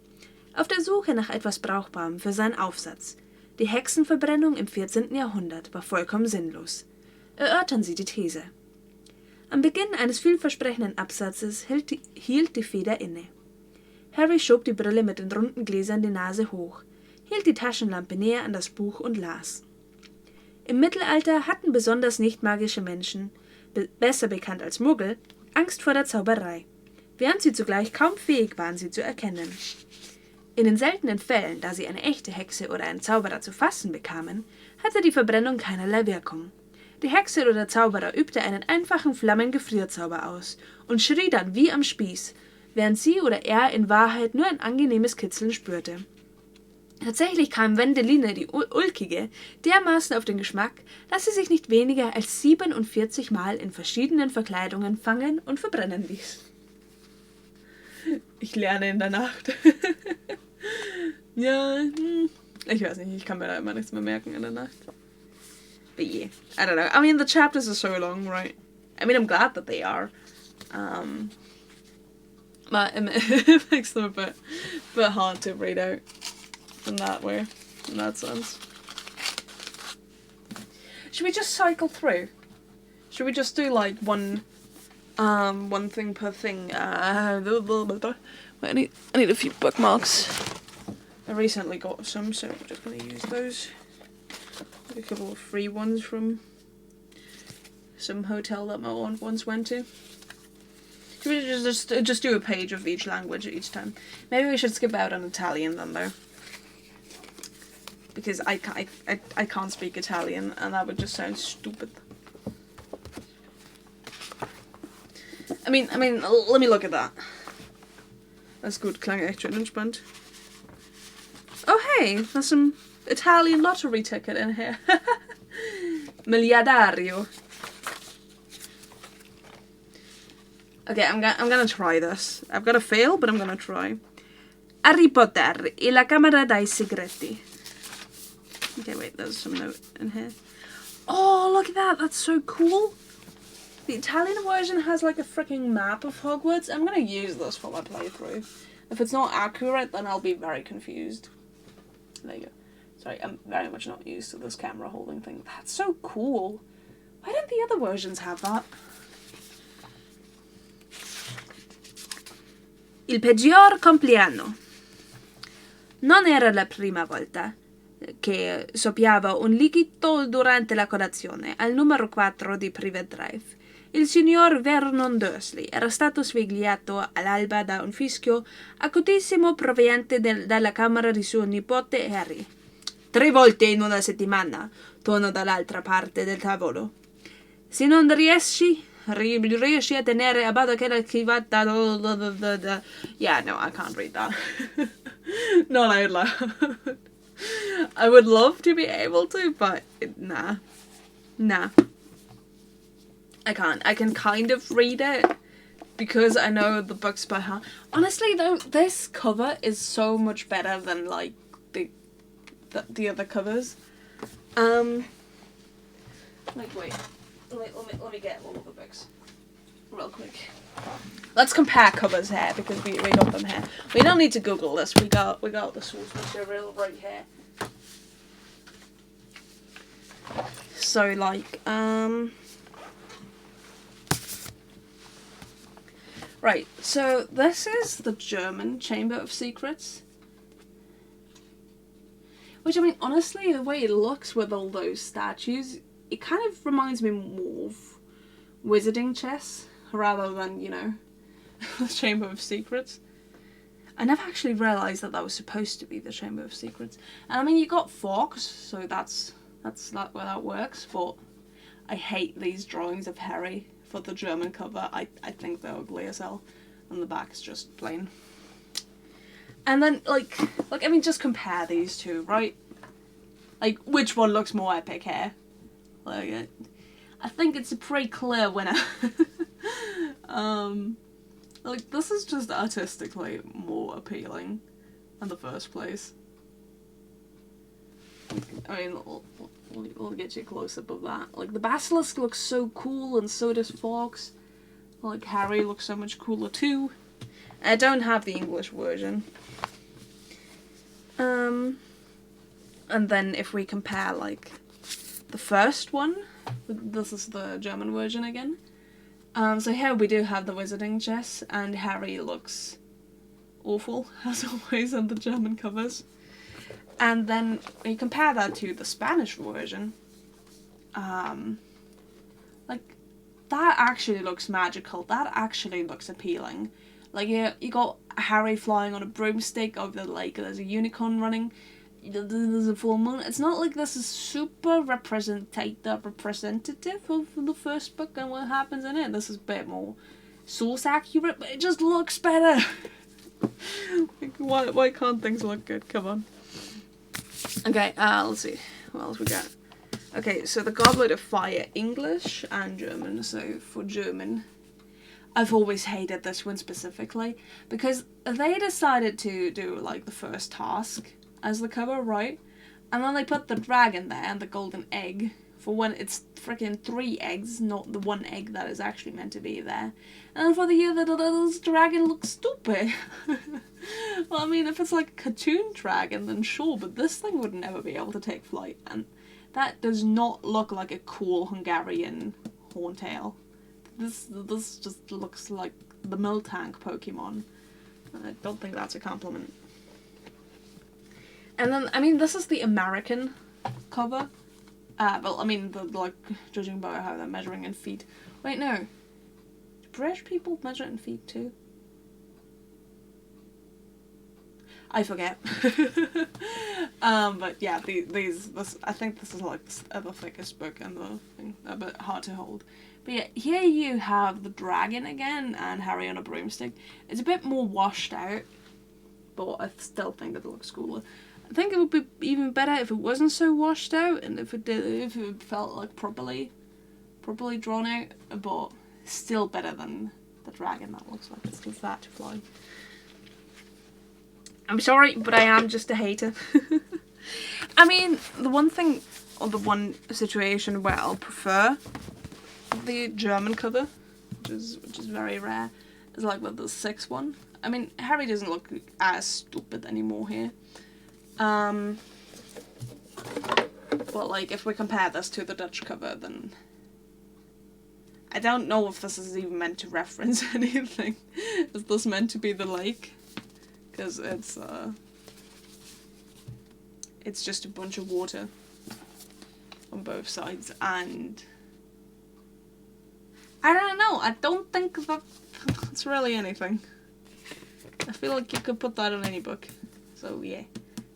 auf der Suche nach etwas Brauchbarem für seinen Aufsatz. Die Hexenverbrennung im 14. Jahrhundert war vollkommen sinnlos. Erörtern Sie die These. Am Beginn eines vielversprechenden Absatzes hielt die Feder inne. Harry schob die Brille mit den runden Gläsern die Nase hoch, hielt die Taschenlampe näher an das Buch und las. Im Mittelalter hatten besonders nicht-magische Menschen, besser bekannt als Muggel, Angst vor der Zauberei, während sie zugleich kaum fähig waren, sie zu erkennen. In den seltenen Fällen, da sie eine echte Hexe oder einen Zauberer zu fassen bekamen, hatte die Verbrennung keinerlei Wirkung. Die Hexe oder Zauberer übte einen einfachen Flammengefrierzauber aus und schrie dann wie am Spieß, während sie oder er in Wahrheit nur ein angenehmes Kitzeln spürte. Tatsächlich kam Wendeline, die Ulkige, dermaßen auf den Geschmack, dass sie sich nicht weniger als 47 Mal in verschiedenen Verkleidungen fangen und verbrennen ließ. Ich lerne in der Nacht. Ja, ich weiß nicht, ich kann mir da immer nichts mehr merken in der Nacht. But yeah, I don't know. I mean, the chapters are so long, right? I mean, I'm glad that they are. But it makes them a bit hard to read out in that way, in that sense. Should we just cycle through? Should we just do like one thing per thing? Wait, I need a few bookmarks. I recently got some, so I'm just going to use those. A couple of free ones from some hotel that my aunt once went to. Should we just do a page of each language each time? Maybe we should skip out on Italian then, though. Because I can't speak Italian, and that would just sound stupid. I mean, let me look at that. That's good, klang echt schön entspannt. Oh hey, there's some Italian lottery ticket in here. Miliardario. Okay, I'm gonna try this. I've got to fail, but I'm gonna try. Harry Potter e la Camera dei Segreti. Okay, wait, there's some note in here. Oh, look at that, that's so cool. The Italian version has like a freaking map of Hogwarts. I'm gonna use this for my playthrough. If it's not accurate, then I'll be very confused. There you go. Sorry, I'm very much not used to this camera holding thing. That's so cool. Why don't the other versions have that? Il peggior compleanno. Non era la prima volta che soffiava un liquido durante la colazione al numero 4 di Private Drive. Il signor Vernon Dursley era stato svegliato all'alba da un fischio acutissimo proveniente dalla camera di suo nipote Harry. 3 volte in una settimana, torno dall'altra parte del tavolo. Se non riesci Yeah, no, I can't read that. Not out loud. I would love to be able to, but nah. Nah. I can't. I can kind of read it because I know the books by heart. Honestly, though, this cover is so much better than, like, the other covers. Like, wait. Let me get all of the books real quick. Let's compare covers here because we got them here. We don't need to Google this. We got the source material right here. So, like, right, so this is the German Chamber of Secrets. Which, I mean, honestly, the way it looks with all those statues, it kind of reminds me more of Wizarding Chess, rather than, you know, the Chamber of Secrets. I never actually realised that was supposed to be the Chamber of Secrets. And, I mean, you got Fox, so that's not where that works, but I hate these drawings of Harry for the German cover. I think they're ugly as hell, and the back is just plain. And then, like, I mean, just compare these two, right? Like, which one looks more epic here? Like, I think it's a pretty clear winner. Like, this is just artistically more appealing in the first place. I mean, we'll get you a close-up of that. Like, the basilisk looks so cool, and so does Fox. Like, Harry looks so much cooler too. I don't have the English version. And then if we compare, like, the first one, this is the German version again. So here we do have the Wizarding Chess, and Harry looks awful, as always, on the German covers. And then when you compare that to the Spanish version, like, that actually looks magical. That actually looks appealing. Like, you got Harry flying on a broomstick over the lake, there's a unicorn running, there's a full moon. It's not like this is super representative of the first book and what happens in it. This is a bit more source accurate, but it just looks better. Like, why can't things look good? Come on. Okay, let's see. What else we got? Okay, so the Goblet of Fire, English and German. So for German, I've always hated this one specifically because they decided to do, like, the first task as the cover, right? And then they put the dragon there and the golden egg for when it's freaking 3 eggs, not the 1 egg that is actually meant to be there. And then for the other, the little dragon looks stupid. Well, I mean, if it's like a cartoon dragon, then sure, but this thing would never be able to take flight, and that does not look like a cool Hungarian horntail. This just looks like the Miltank Pokemon. I don't think that's a compliment. And then, I mean, this is the American cover. Well, I mean, like, judging by how they're measuring in feet. Wait, no. Do British people measure in feet too? I forget. But yeah, this, I think this is like the thickest book and the thing, a bit hard to hold. But yeah, here you have the dragon again and Harry on a broomstick. It's a bit more washed out, but I still think it looks cooler. I think it would be even better if it wasn't so washed out and if it felt like properly drawn out, but still better than the dragon that looks like it's too fat to fly. I'm sorry, but I am just a hater. I mean, the one thing, or the one situation where I'll prefer the German cover, which is very rare, is like with the 6th one. I mean, Harry doesn't look as stupid anymore here. But like, if we compare this to the Dutch cover, then I don't know if this is even meant to reference anything. Is this meant to be the lake? Because it's just a bunch of water on both sides, and I don't know, I don't think that's really anything. I feel like you could put that in any book. So yeah,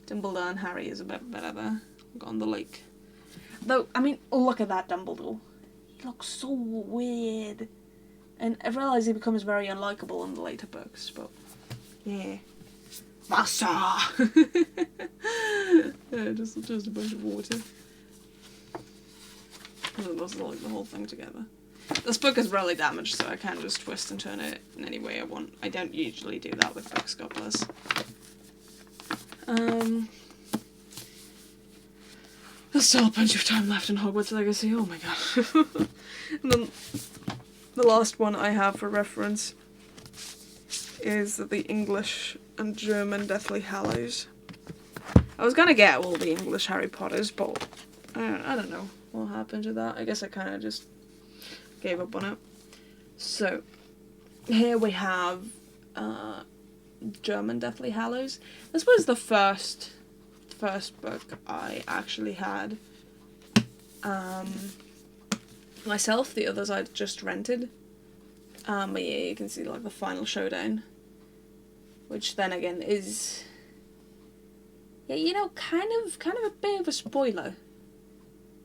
Dumbledore and Harry is a bit better there, on the lake. Though, I mean, look at that Dumbledore. He looks so weird. And I realise he becomes very unlikable in the later books, but yeah. Master! Yeah, just a bunch of water. And then that's like the whole thing together. This book is really damaged, so I can't just twist and turn it in any way I want. I don't usually do that with books, God bless. There's still a bunch of time left in Hogwarts Legacy, oh my god. And then the last one I have for reference is the English and German Deathly Hallows. I was gonna get all the English Harry Potters, but I don't know what happened to that. I guess I kind of just gave up on it. So, here we have German Deathly Hallows. This was the first book I actually had myself. The others I'd just rented. But yeah, you can see like the final showdown, which then again is, yeah, you know, kind of a bit of a spoiler,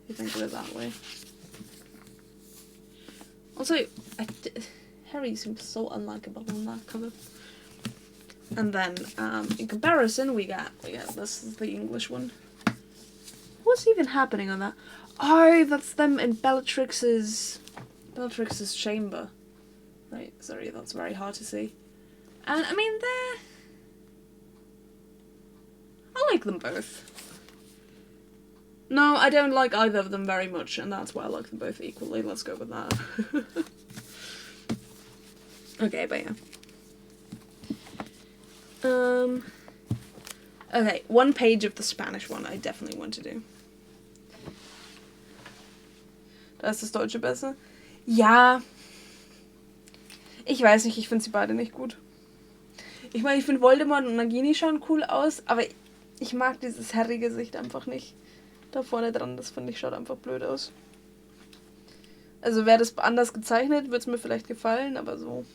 if you think of it that way. Also, Harry seems so unlikable on that cover. And then, in comparison, we got this is the English one. What's even happening on that? Oh, that's them in Bellatrix's chamber. Right, sorry, that's very hard to see. And, I mean, I like them both. No, I don't like either of them very much, and that's why I like them both equally. Let's go with that. Okay, but yeah. Okay, one page of the Spanish one I definitely want to do. Da ist das Deutsche besser? Ja. Ich weiß nicht, ich finde sie beide nicht gut. Ich meine, ich finde Voldemort und Nagini schauen cool aus, aber ich mag dieses Harry-Gesicht einfach nicht. Da vorne dran, das finde ich, schaut einfach blöd aus. Also wäre das anders gezeichnet, würde es mir vielleicht gefallen, aber so...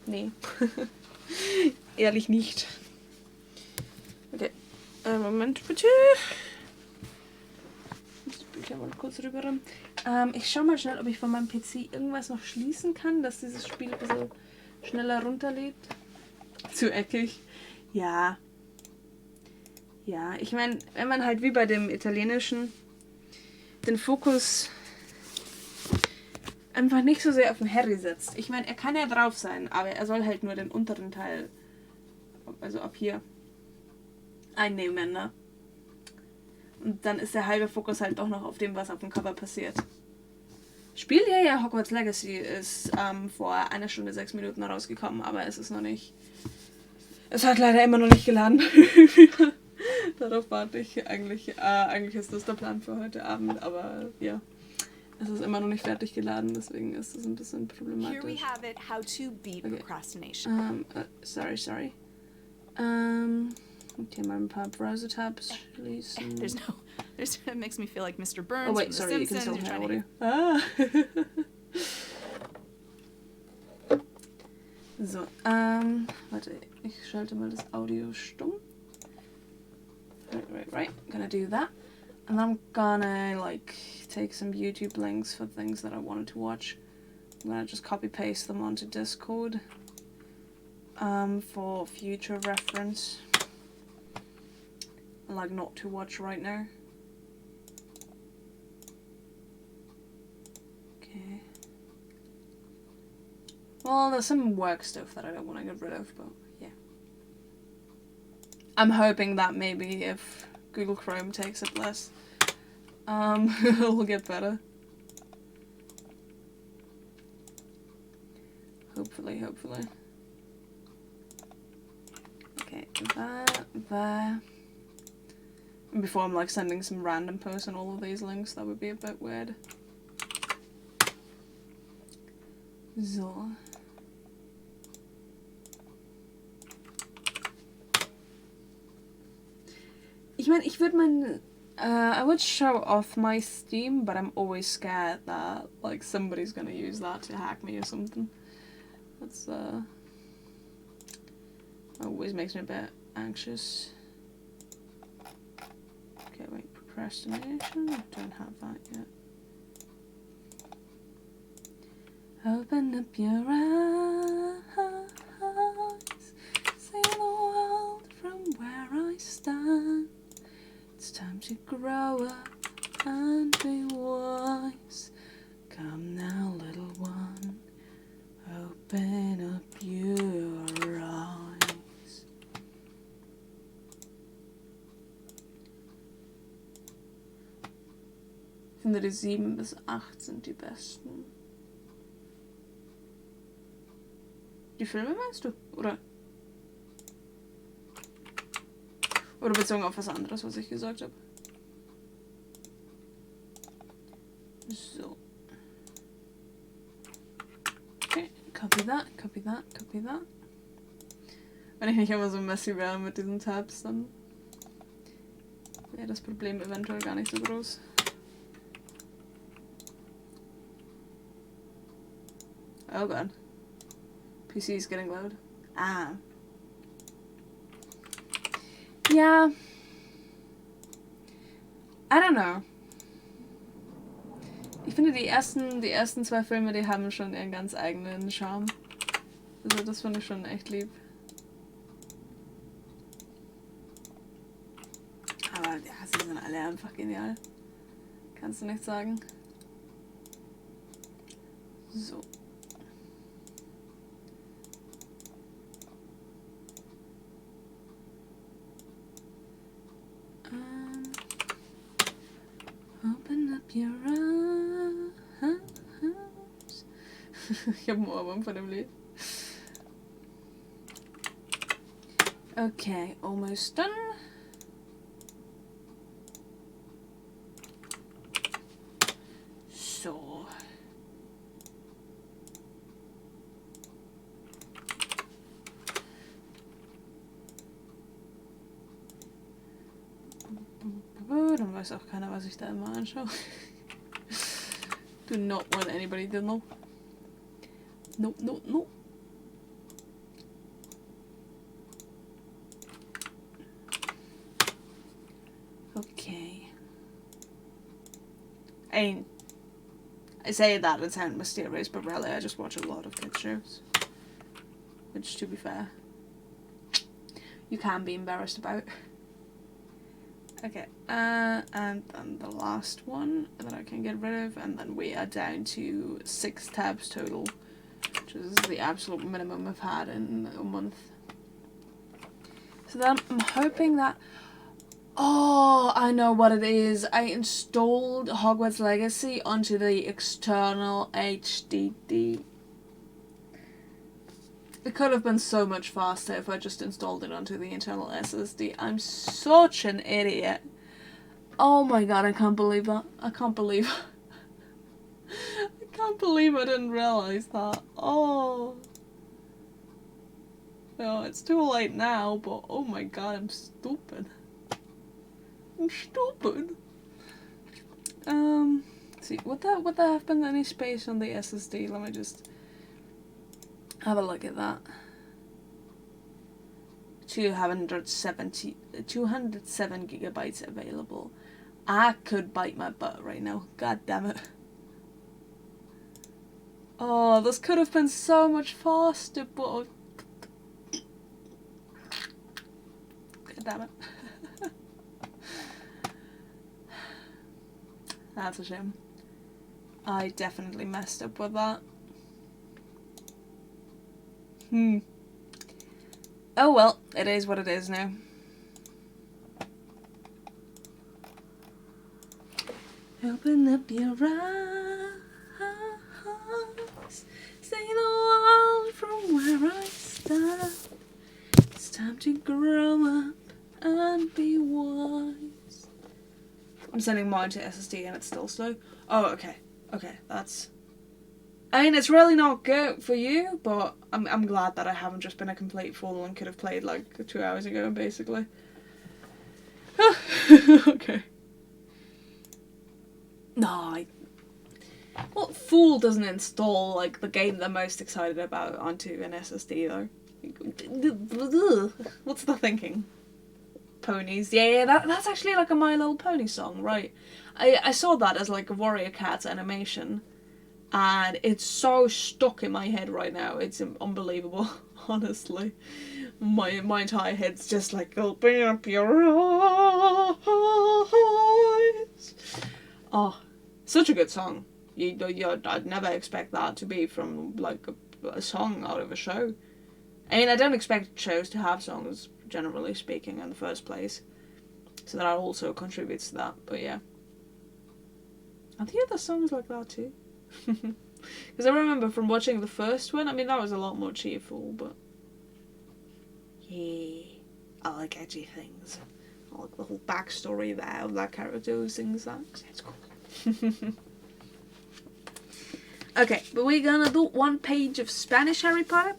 Nee. Ehrlich nicht. Okay. Moment bitte. Das Bücher mal kurz rüber. Ich schau mal schnell, ob ich von meinem PC irgendwas noch schließen kann, dass dieses Spiel ein bisschen schneller runterlädt. Zu eckig. Ja. Ja, ich meine, wenn man halt wie bei dem Italienischen den Fokus einfach nicht so sehr auf den Harry setzt. Ich meine, er kann ja drauf sein, aber er soll halt nur den unteren Teil, also ab hier, einnehmen, ne? Und dann ist der halbe Fokus halt doch noch auf dem, was auf dem Cover passiert. Spiel ja Hogwarts Legacy ist vor 1 Stunde 6 Minuten rausgekommen, aber es ist noch nicht... Es hat leider immer noch nicht geladen. Darauf warte ich eigentlich. Eigentlich ist das der Plan für heute Abend, aber ja. Es ist immer noch nicht fertig geladen, deswegen ist es ein bisschen problematisch. Here we have it, how to beat procrastination. Sorry. Okay, mal ein paar Browser-Tabs schließen. It makes me feel like Mr. Burns. Oh wait, from sorry, The you can Simpsons. still hear audio. Ah! So, warte, ich schalte mal das Audio stumm. Right, gonna do that. And I'm gonna, like, take some YouTube links for things that I wanted to watch. I'm gonna just copy-paste them onto Discord. For future reference. Like, not to watch right now. Okay. Well, there's some work stuff that I don't want to get rid of, but yeah. I'm hoping that maybe if Google Chrome takes it less, it'll get better. Hopefully. Okay, there. And before I'm like sending some random person all of these links, that would be a bit weird. So. Ich meine, I would show off my Steam, but I'm always scared that, like, somebody's gonna use that to hack me or something. That's, always makes me a bit anxious. Okay, wait, procrastination? I don't have that Open up your eyes, see the world from where I stand. It's time to grow up and be wise. Come now, little one, open up your eyes. Ich finde die 7 bis 8 sind die besten. Die Filme meinst du? Oder bezogen auf was anderes, was ich gesagt habe? So. Okay, copy that, copy that, copy that. Wenn ich nicht immer so messy wäre mit diesen Tabs, dann wäre das Problem eventuell gar nicht so groß. Oh god. PC is getting loud. Ah. Yeah. I don't know. Ich finde die ersten 2 Filme, die haben schon ihren ganz eigenen Charme. Also das finde ich schon echt lieb. Aber ja, sie sind alle einfach genial. Kannst du nicht sagen. So. Open up your eyes. Ich habe einen Ohrwurm von dem Lied. Okay, almost done. So. Dann weiß auch keiner, was ich da immer anschaue. Do not want anybody to know. No, no, no. Okay. I say that it sounds mysterious, but really I just watch a lot of kids shows. Which, to be fair, you can be embarrassed about. Okay, and then the last one that I can get rid of, and then we are down to 6 tabs total, which is the absolute minimum I've had in a month. So then I'm hoping that... Oh, I know what it is. I installed Hogwarts Legacy onto the external HDD. It could have been so much faster if I just installed it onto the internal SSD. I'm such an idiot. Oh my god, I can't believe that. I can't believe I didn't realize that. Oh. No, it's too late now, but oh my god, I'm stupid. I'm stupid. See, would there have been any space on the SSD? Let me just have a look at that. 207 gigabytes available. I could bite my butt right now. God damn it. Oh, this could have been so much faster, but... God damn it. That's a shame. I definitely messed up with that. Oh well, it is what it is now. Open up your eyes, see the world from where I stand. It's time to grow up and be wise. I'm sending mine to SSD and it's still slow. Oh, okay. Okay, that's... I mean, it's really not good for you, but I'm glad that I haven't just been a complete fool and could have played like 2 hours ago, basically. Okay. No, what fool doesn't install like the game they're most excited about onto an SSD though? What's the thinking? Ponies. Yeah, that's actually like a My Little Pony song, right? I saw that as like a Warrior Cats animation. And it's so stuck in my head right now. It's unbelievable, honestly. My entire head's just like, open up your eyes. Oh, such a good song. I'd never expect that to be from like a song out of a show. I mean, I don't expect shows to have songs, generally speaking, in the first place. So that also contributes to that, but yeah. Are the other songs like that too? Because I remember from watching the first one, I mean, that was a lot more cheerful, but... Yeah, I like edgy things. I like the whole backstory there of that character who sings that. It's cool. Okay, but we're gonna do one page of Spanish Harry Potter,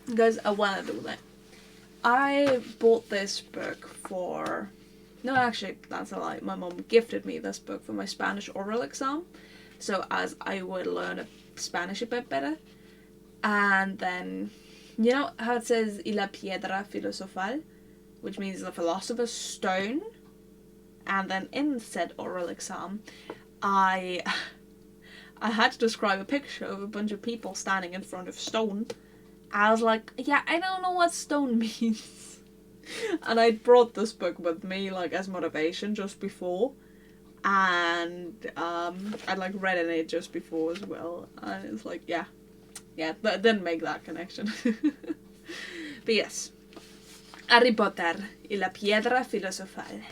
because I wanna do that. I bought this book for... No, actually, that's a lie. My mom gifted me this book for my Spanish oral exam, so as I would learn Spanish a bit better. And then, you know how it says "y la piedra filosofal," which means the philosopher's stone. And then in said oral exam, I had to describe a picture of a bunch of people standing in front of stone. I was like, yeah, I don't know what stone means. And I brought this book with me, like, as motivation just before. And I'd, like, read in it just before as well. And it's like, yeah, that didn't make that connection. But yes. Harry Potter y la piedra filosofal.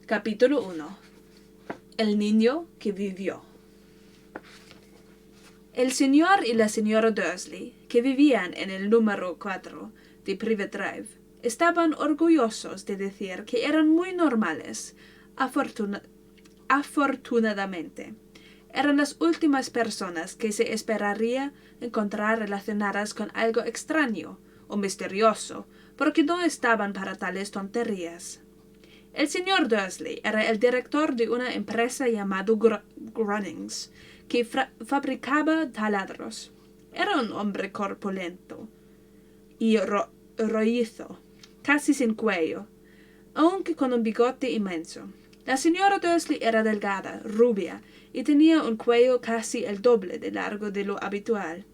Capítulo 1. El niño que vivió. El señor y la señora Dursley, que vivían en el número 4 de Privet Drive, estaban orgullosos de decir que eran muy normales. Afortunadamente, eran las últimas personas que se esperaría encontrar relacionadas con algo extraño o misterioso, porque no estaban para tales tonterías. El señor Dursley era el director de una empresa llamada Grunnings, que fabricaba taladros. Era un hombre corpulento y rollizo, casi sin cuello, aunque con un bigote inmenso. La señora Dursley era delgada, rubia, y tenía un cuello casi el doble de largo de lo habitual,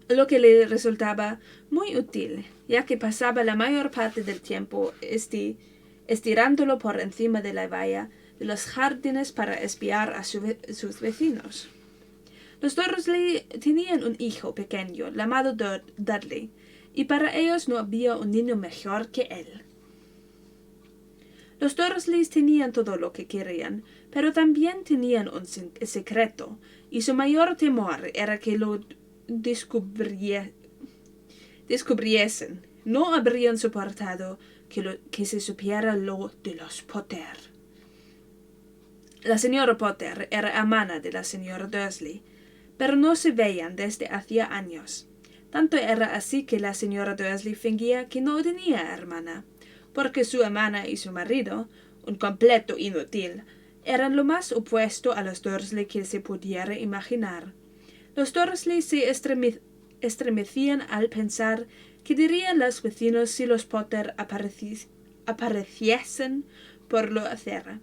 lo que le resultaba muy útil, ya que pasaba la mayor parte del tiempo estirándolo por encima de la valla de los jardines para espiar a sus vecinos. Los Dursley tenían un hijo pequeño llamado Dudley, y para ellos no había un niño mejor que él. Los Dursleys tenían todo lo que querían, pero también tenían un secreto, y su mayor temor era que lo descubriesen. No habrían soportado que se supiera lo de los Potter. La señora Potter era hermana de la señora Dursley, pero no se veían desde hacía años. Tanto era así que la señora Dursley fingía que no tenía hermana, porque su hermana y su marido, un completo inútil, eran lo más opuesto a los Dursley que se pudiera imaginar. Los Dursley se estremecían al pensar qué dirían los vecinos si los Potter apareciesen por la acera.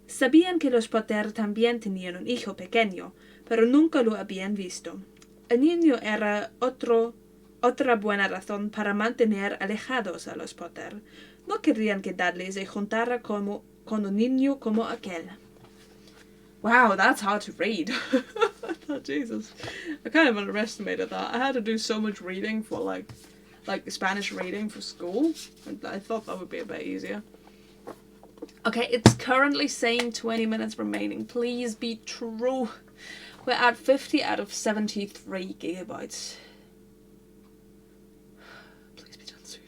Sabían que los Potter también tenían un hijo pequeño, pero nunca lo habían visto. El niño era otra buena razón para mantener alejados a los Potter. No querían que Dudley se juntara con un niño como aquel. Wow, that's hard to read. Oh, Jesus. I kind of underestimated that. I had to do so much reading for like Spanish reading for school. I thought that would be a bit easier. Okay, it's currently saying 20 minutes remaining. Please be true. We're at 50 out of 73 gigabytes. Please be done soon.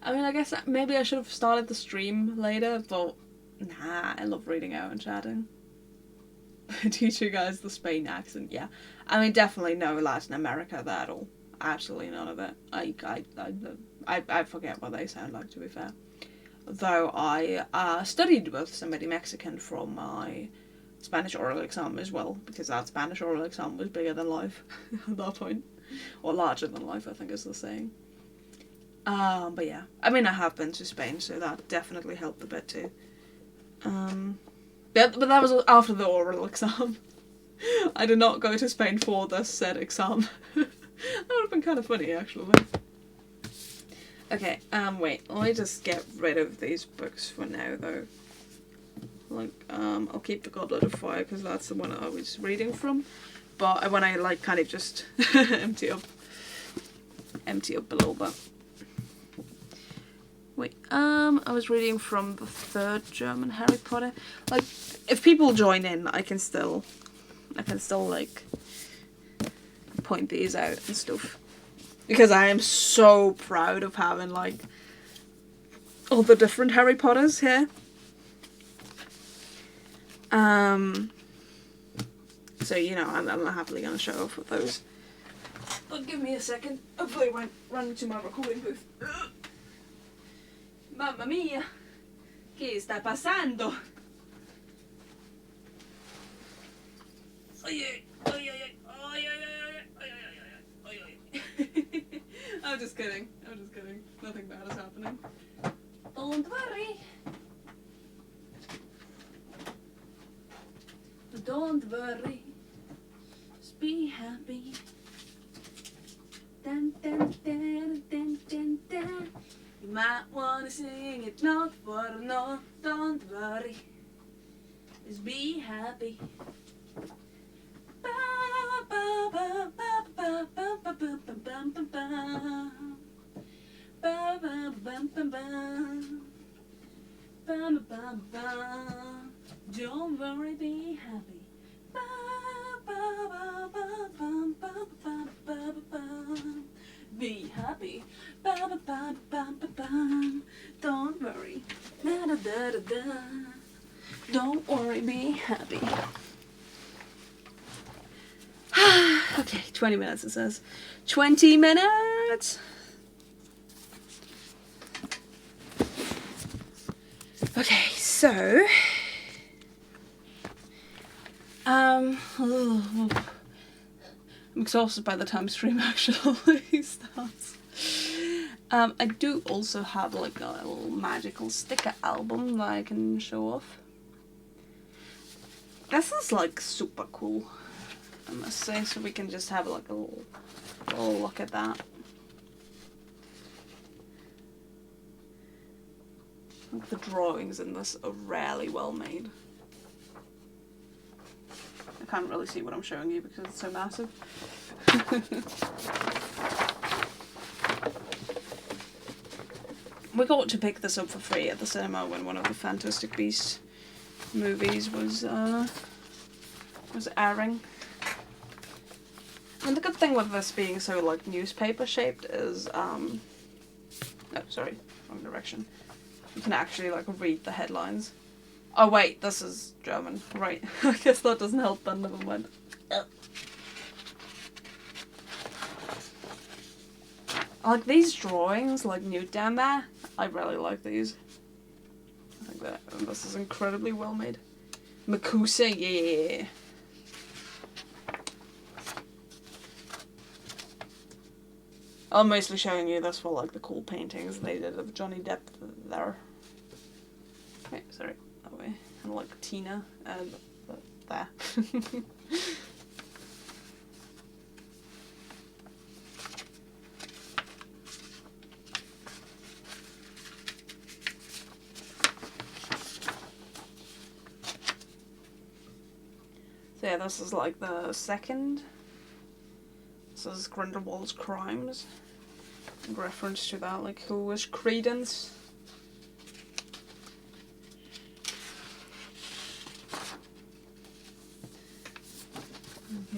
I mean, I guess maybe I should have started the stream later, but nah, I love reading out and chatting. Teach you guys the Spain accent, yeah. I mean, definitely no Latin America there at all. Absolutely none of it. I forget what they sound like, to be fair. Though I studied with somebody Mexican from my Spanish oral exam as well, because that Spanish oral exam was bigger than life at that point. Or larger than life, I think is the saying. But yeah, I mean, I have been to Spain, so that definitely helped a bit too. But that was after the oral exam. I did not go to Spain for this said exam. That would have been kind of funny, actually. Okay, wait, let me just get rid of these books for now, though. Like, I'll keep the Goblet of Fire, because that's the one I was reading from. But when I, like, kind of just empty up a little bit. Wait, I was reading from the 3rd German Harry Potter. Like, if people join in, I can still, like, point these out and stuff. Because I am so proud of having, like, all the different Harry Potters here. So, you know, I'm happily going to show off with those. But give me a second. Hopefully I won't run into my recording booth. Mamma mia! Che sta passando? I'm just kidding. Nothing bad is happening. Don't worry. Don't worry. Just be happy. Dun, dun, dun, dun, dun, dun. You might wanna sing it note for note. Don't worry. Just be happy. Ba, ba, ba, ba, ba, ba, ba, ba, ba, ba, ba, ba. Ba, ba, ba, ba, ba. Ba, ba, ba, ba. Don't worry, be happy. Ba, ba, ba, ba, ba, ba, ba, ba, ba. Be happy. Ba, ba, ba, ba, ba, ba. Don't worry. Da, da, da, da, da. Don't worry, be happy. Okay, 20 minutes it says. 20 minutes! Okay, so... I'm exhausted by the time stream actually starts. I do also have like a little magical sticker album that I can show off. This is like super cool, I must say, so we can just have like a little look at that. The drawings in this are really well made. I can't really see what I'm showing you because it's so massive. We got to pick this up for free at the cinema when one of the Fantastic Beasts movies was airing. And the good thing with this being so like newspaper shaped is no, sorry, wrong direction. You can actually like read the headlines. Oh wait, this is German, right? I guess that doesn't help then, never mind. I like these drawings, like nude down there. I really like these. I think that this is incredibly well made. Makusa, yeah. I'm mostly showing you this for like the cool paintings they did of Johnny Depp there. Wait, sorry, that way. And like Tina and there. So yeah, this is like the second. This is Grindelwald's Crimes. In reference to that, like, who was Credence?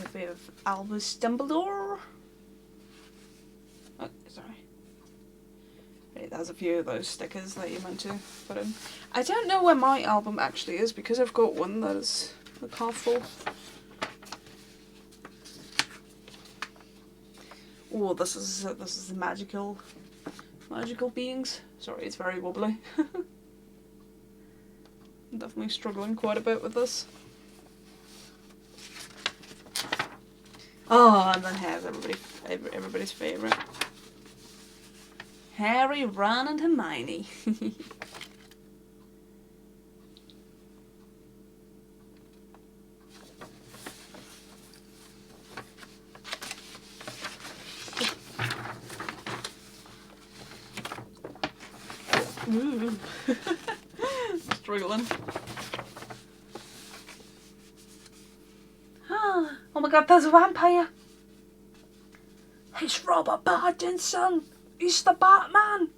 A bit of Albus Dumbledore. Oh, sorry. Right, there's a few of those stickers that you meant to put in. I don't know where my album actually is because I've got one that is like half full. Oh, this is the magical beings. Sorry, it's very wobbly. I'm definitely struggling quite a bit with this. Oh, and then here's everybody's favourite. Harry, Ron, and Hermione. Ooh. Struggling. Oh my god, there's a vampire! It's Robert Pattinson! He's the Batman!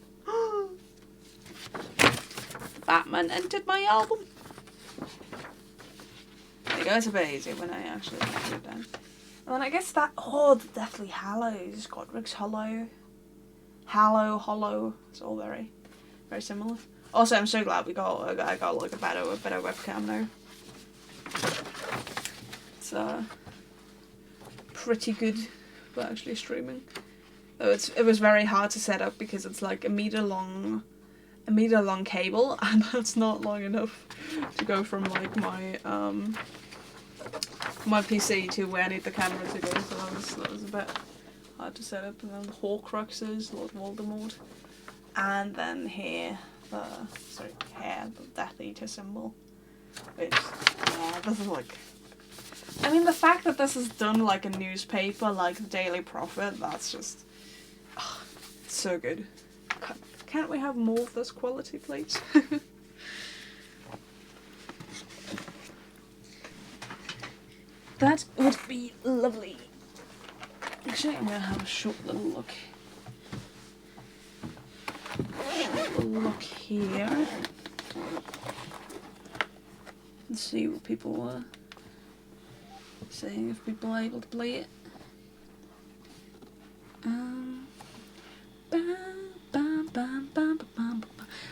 Batman entered my album. It goes a bit easier when I actually put it down. And then I guess that, the Deathly Hallows, Godric's Hollow, Hollow, it's all very similar. Also, I'm so glad I got like a better webcam now. It's pretty good for actually streaming. Though it was very hard to set up because it's like a meter long cable, and that's not long enough to go from like my my PC to where I need the camera to go. So that was a bit hard to set up. And then the Horcruxes, Lord Voldemort, and then here the Death Eater symbol. Which this is like. I mean, the fact that this is done like a newspaper, like the Daily Prophet, that's just it's so good. Can't we have more of this quality, please? That would be lovely. Actually, I'm gonna have a short little look. Here. Let's see what people were saying, if people are able to play it.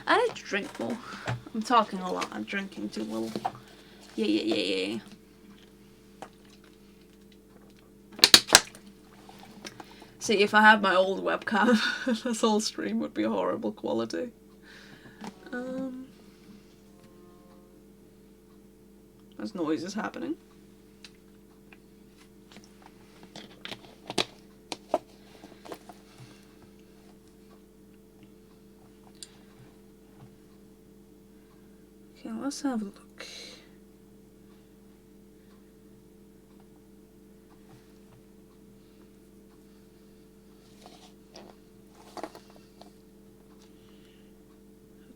I need to drink more. I'm talking a lot, I'm drinking too little. Yeah. See, if I had my old webcam, this whole stream would be horrible quality. There's noises happening. Okay, let's have a look.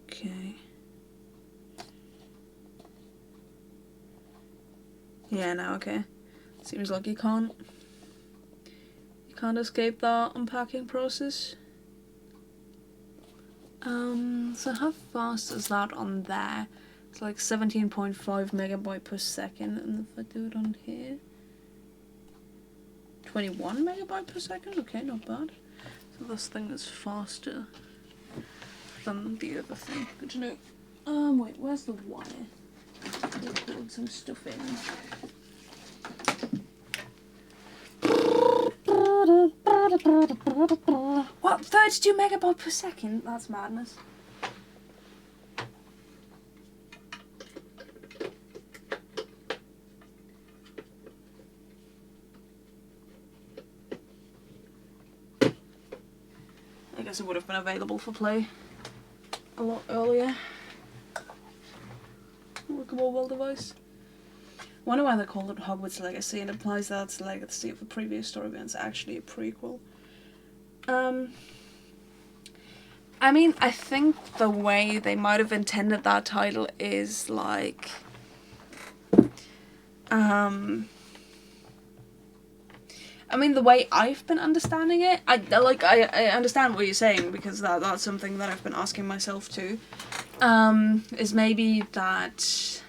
Okay. Yeah, no, okay. Seems like you can't escape that unpacking process. So how fast is that on there? It's like 17.5 megabyte per second, and if I do it on here, 21 megabyte per second? Okay, not bad. So this thing is faster than the other thing. Good to know. Wait, where's the wire? I'll plug some stuff in. What? 32 megabyte per second? That's madness. I guess it would have been available for play a lot earlier. Like a mobile device. I wonder why they call it Hogwarts Legacy, and implies that it's the legacy of the previous story, but it's actually a prequel. I mean, I think the way they might have intended that title is like, I mean, the way I've been understanding it, I understand what you're saying, because that's something that I've been asking myself too, is maybe that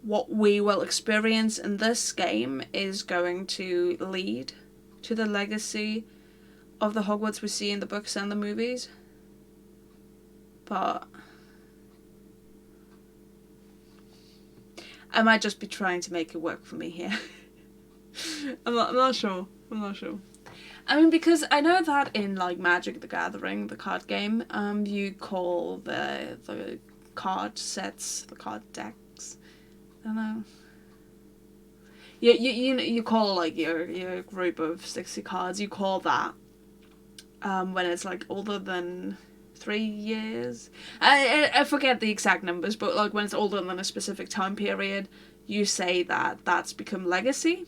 what we will experience in this game is going to lead to the legacy of the Hogwarts we see in the books and the movies. But I might just be trying to make it work for me here. I'm not sure. I mean, because I know that in like Magic the Gathering, the card game, you call the card sets, the card decks, I don't know. You call like your group of 60 cards, you call that when it's like older than 3 years. I forget the exact numbers, but like when it's older than a specific time period, you say that that's become legacy.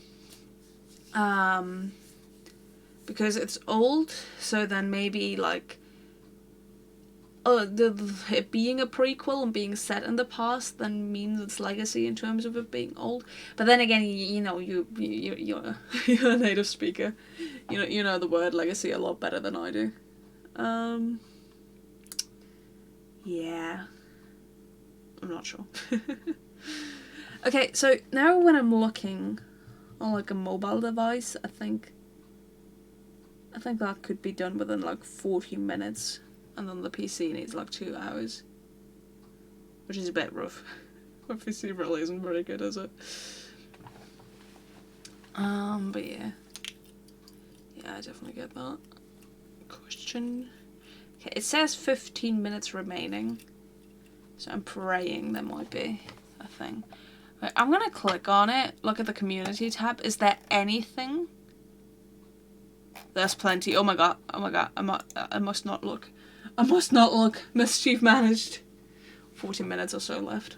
Because it's old, so then maybe like it being a prequel and being set in the past then means it's legacy in terms of it being old. But then again, you know, you're a native speaker. You know the word legacy a lot better than I do. Yeah. I'm not sure. Okay, so now when I'm looking on like a mobile device, I think that could be done within like 40 minutes, and then the PC needs like 2 hours, which is a bit rough. My PC really isn't very good, is it? But yeah, I definitely get that. Question. Okay, it says 15 minutes remaining, so I'm praying there might be a thing. Right, I'm gonna click on it. Look at the community tab. Is there anything? There's plenty. Oh my god. I must not look. Mischief managed. 40 minutes or so left.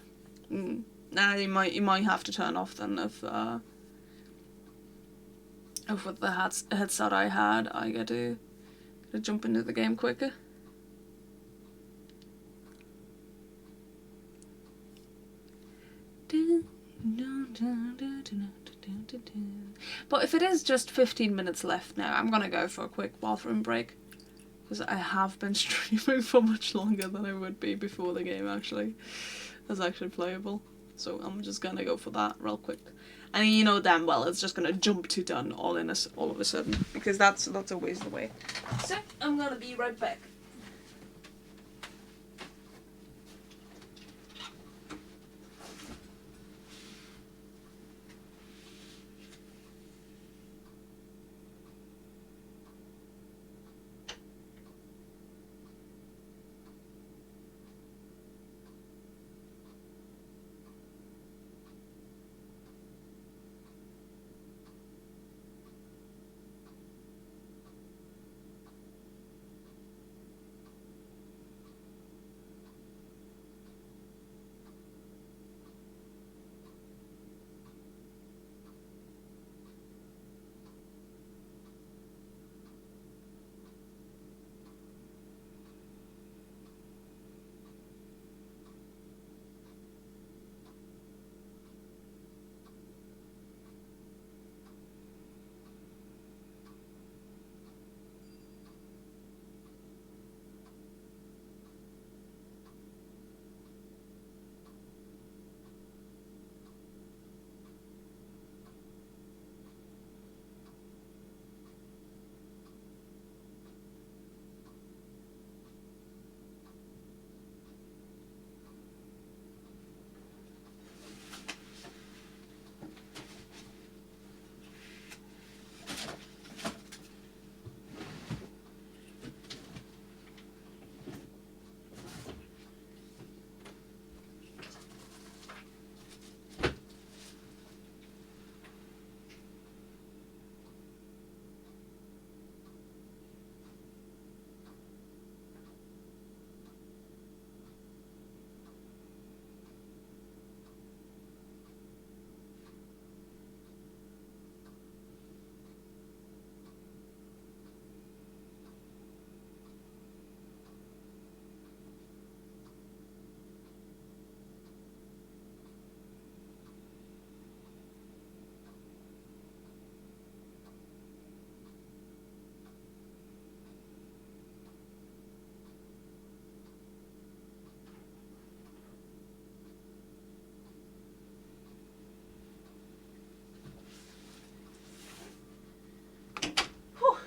Nah, you might have to turn off then if with the headset I had, I gotta jump into the game quicker. But if it is just 15 minutes left now, I'm gonna go for a quick bathroom break, because I have been streaming for much longer than I would be before the game actually is actually playable. So I'm just gonna go for that real quick. And you know damn well it's just gonna jump to done all of a sudden, because that's always the way. So I'm gonna be right back.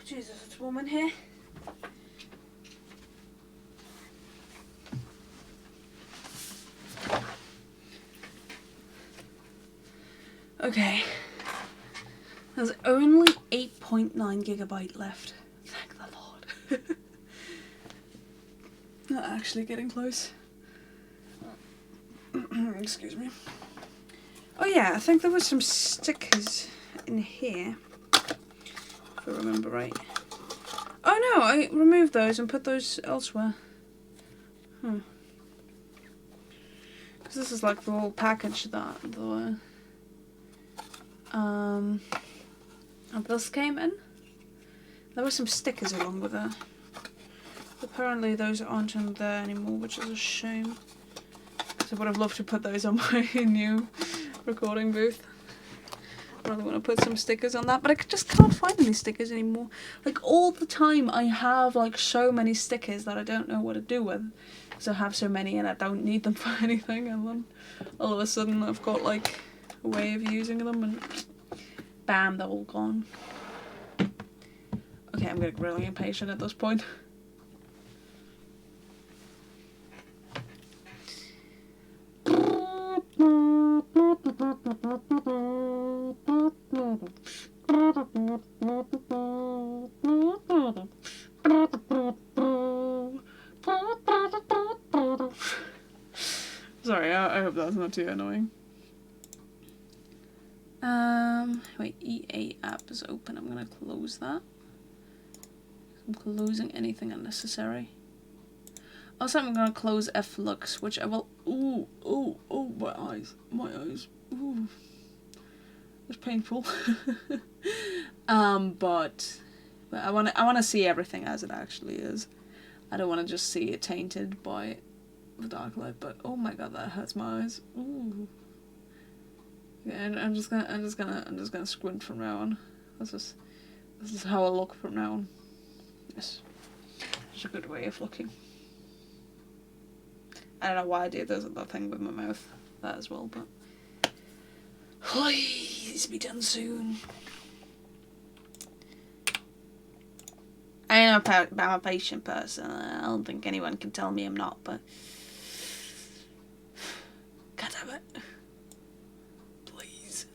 Jesus, it's warm in here. Okay. There's only 8.9 gigabyte left. Thank the Lord. Not actually getting close. Excuse me. Oh yeah, I think there was some stickers in here. If I remember right. Oh no, I removed those and put those elsewhere. Because this is like the whole package that this came in. There were some stickers along with it. Apparently those aren't in there anymore, which is a shame. Because I would have loved to put those on my new recording booth. I really want to put some stickers on that, but I just can't find any stickers anymore. Like, all the time I have like so many stickers that I don't know what to do with. Because I have so many and I don't need them for anything, and then all of a sudden I've got like a way of using them and bam, they're all gone. Okay, I'm getting really impatient at this point. Sorry, I hope that's not too annoying. Wait, EA app is open. I'm gonna close that. I'm closing anything unnecessary. Also, I'm gonna close Flux, which I will. Ooh, my eyes, ooh, it's painful. But I wanna see everything as it actually is. I don't want to just see it tainted by the dark light. But oh my god, that hurts my eyes. Ooh. Yeah, and I'm just gonna squint from now on. This is how I look from now on. Yes, it's a good way of looking. I don't know why I do that thing with my mouth, that as well, but please be done soon. I am I'm a patient person. I don't think anyone can tell me I'm not, but God damn it. Please.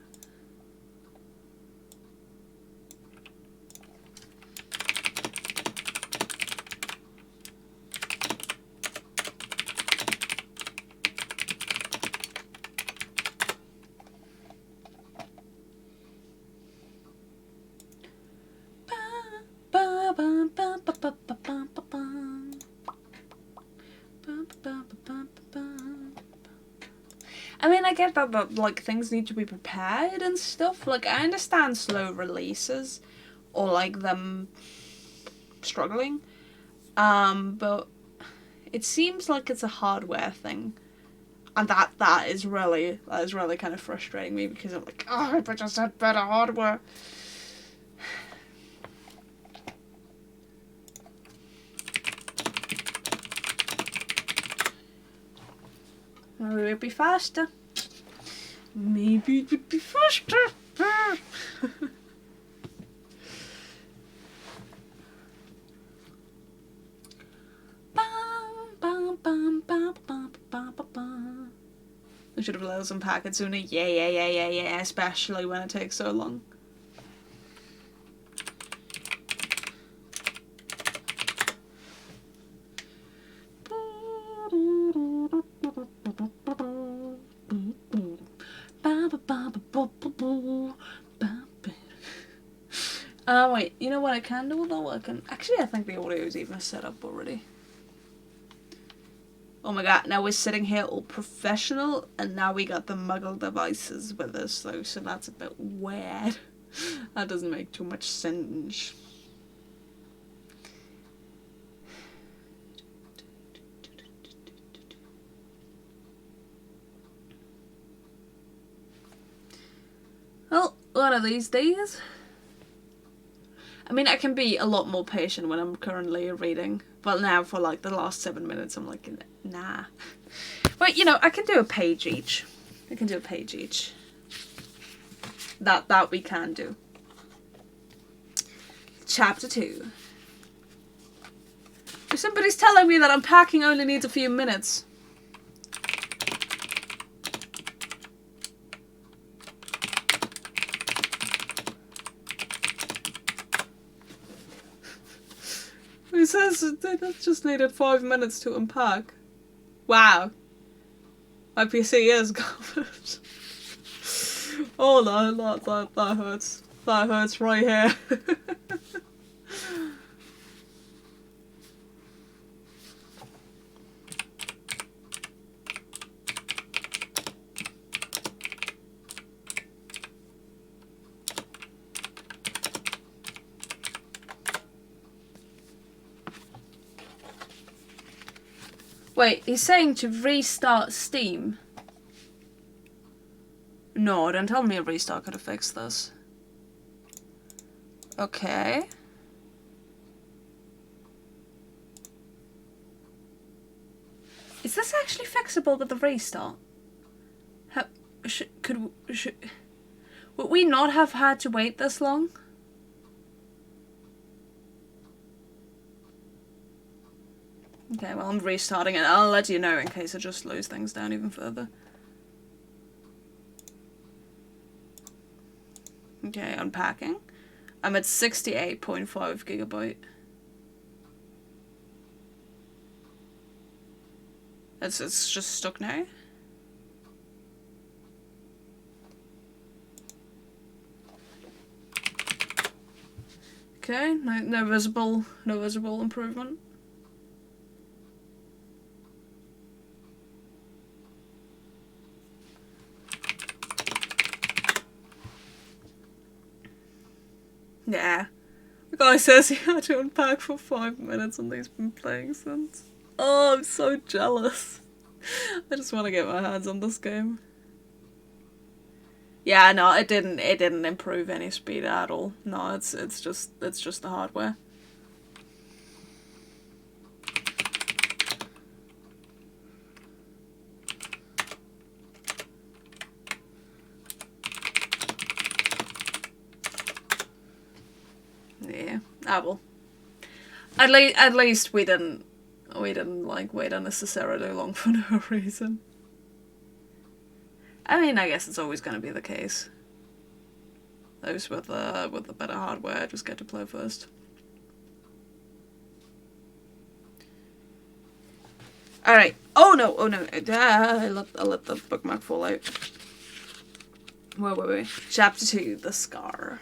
I mean, I get that like things need to be prepared and stuff. Like, I understand slow releases or like them struggling, but it seems like it's a hardware thing, and that is really kind of frustrating me, because I'm like, oh, if I just had better hardware. Maybe it would be faster. Maybe it would be faster. I should have let us unpack it sooner. Yeah. Especially when it takes so long. Wait, you know what I can do though? I think the audio is even set up already. Oh my god, now we're sitting here all professional, and now we got the muggle devices with us though, so that's a bit weird. That doesn't make too much sense. Well, one of these days. I mean, I can be a lot more patient when I'm currently reading, but now for like the last 7 minutes, I'm like, nah. But you know, I can do a page each. That we can do. Chapter 2. If somebody's telling me that unpacking only needs a few minutes. He says that just needed 5 minutes to unpack. Wow. My PC is garbage. Oh no, that hurts. That hurts right here. Wait, he's saying to restart Steam. No, don't tell me a restart could have fixed this. Okay. Is this actually fixable with the restart? Would we not have had to wait this long? Okay, well, I'm restarting it. I'll let you know in case I just slows things down even further. Okay, unpacking. I'm at 68.5 gigabyte. It's just stuck now. Okay, no visible improvement. Yeah. The guy says he had to unpack for 5 minutes and he's been playing since. Oh, I'm so jealous. I just want to get my hands on this game. Yeah, no, it didn't improve any speed at all. No, it's just the hardware. Yeah, well. At least we didn't like wait unnecessarily long for no reason. I mean, I guess it's always going to be the case. Those with the better hardware just get to play first. All right. Oh no! I let the bookmark fall out. Wait. Chapter 2: The Scar.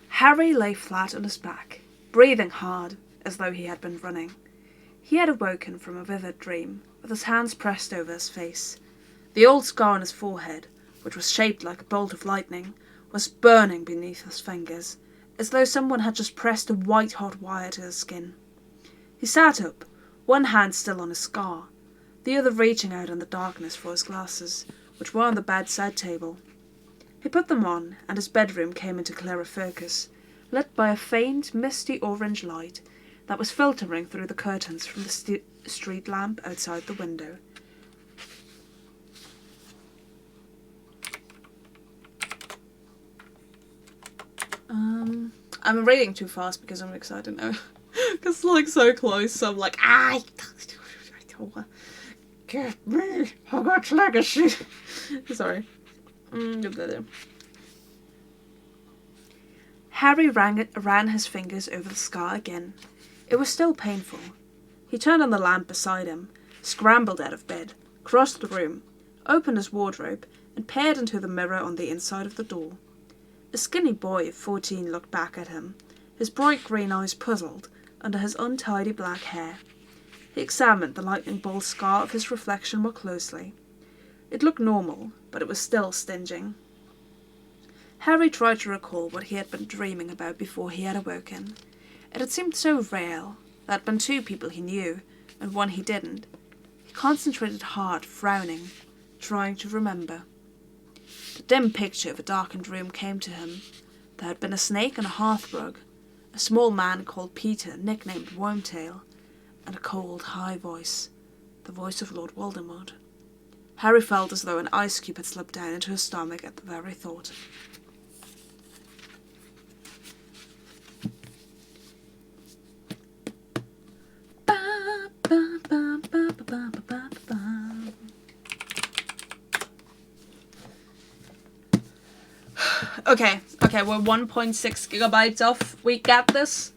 Harry lay flat on his back, breathing hard, as though he had been running. He had awoken from a vivid dream, with his hands pressed over his face. The old scar on his forehead, which was shaped like a bolt of lightning, was burning beneath his fingers, as though someone had just pressed a white-hot wire to his skin. He sat up, one hand still on his scar, the other reaching out in the darkness for his glasses, which were on the bedside table. He put them on, and his bedroom came into clearer focus, lit by a faint, misty orange light that was filtering through the curtains from the street lamp outside the window. I'm reading too fast because I'm excited now. Because it's like so close, so I'm like, get me, Hogwarts legacy. Sorry. Harry ran his fingers over the scar again. It was still painful. He turned on the lamp beside him, scrambled out of bed, crossed the room, opened his wardrobe, and peered into the mirror on the inside of the door. A skinny boy of 14 looked back at him, his bright green eyes puzzled under his untidy black hair. He examined the lightning bolt scar of his reflection more closely. It looked normal, but it was still stinging. Harry tried to recall what he had been dreaming about before he had awoken. It had seemed so real. There had been 2 people he knew, and one he didn't. He concentrated hard, frowning, trying to remember. The dim picture of a darkened room came to him. There had been a snake on a hearthrug, a small man called Peter, nicknamed Wormtail, and a cold, high voice, the voice of Lord Voldemort. Harry felt as though an ice cube had slipped down into his stomach at the very thought. Okay, we're 1.6 gigabytes off. We got this.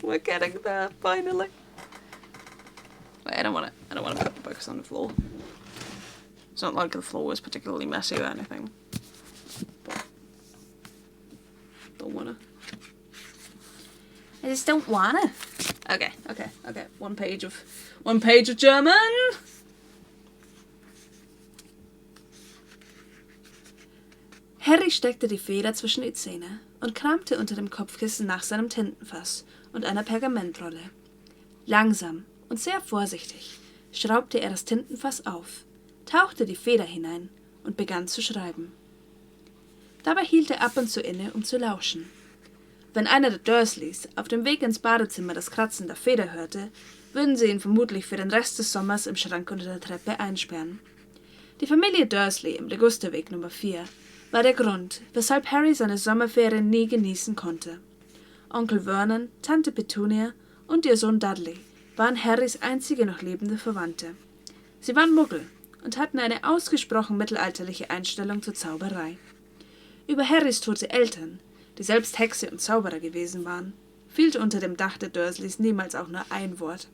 We're getting there, finally. Wait, I don't want to put the books on the floor. It's not like the floor was particularly messy or anything. But don't wanna. I just don't wanna. Okay. One page of German. Harry steckte die Feder zwischen die Zähne und kramte unter dem Kopfkissen nach seinem Tintenfass und einer Pergamentrolle. Langsam, und sehr vorsichtig schraubte er das Tintenfass auf, tauchte die Feder hinein und begann zu schreiben. Dabei hielt er ab und zu inne, um zu lauschen. Wenn einer der Dursleys auf dem Weg ins Badezimmer das Kratzen der Feder hörte, würden sie ihn vermutlich für den Rest des Sommers im Schrank unter der Treppe einsperren. Die Familie Dursley im Ligusterweg Nummer 4 war der Grund, weshalb Harry seine Sommerferien nie genießen konnte. Onkel Vernon, Tante Petunia und ihr Sohn Dudley waren Harrys einzige noch lebende Verwandte. Sie waren Muggel und hatten eine ausgesprochen mittelalterliche Einstellung zur Zauberei. Über Harrys tote Eltern, die selbst Hexe und Zauberer gewesen waren, fiel unter dem Dach der Dursleys niemals auch nur ein Wort.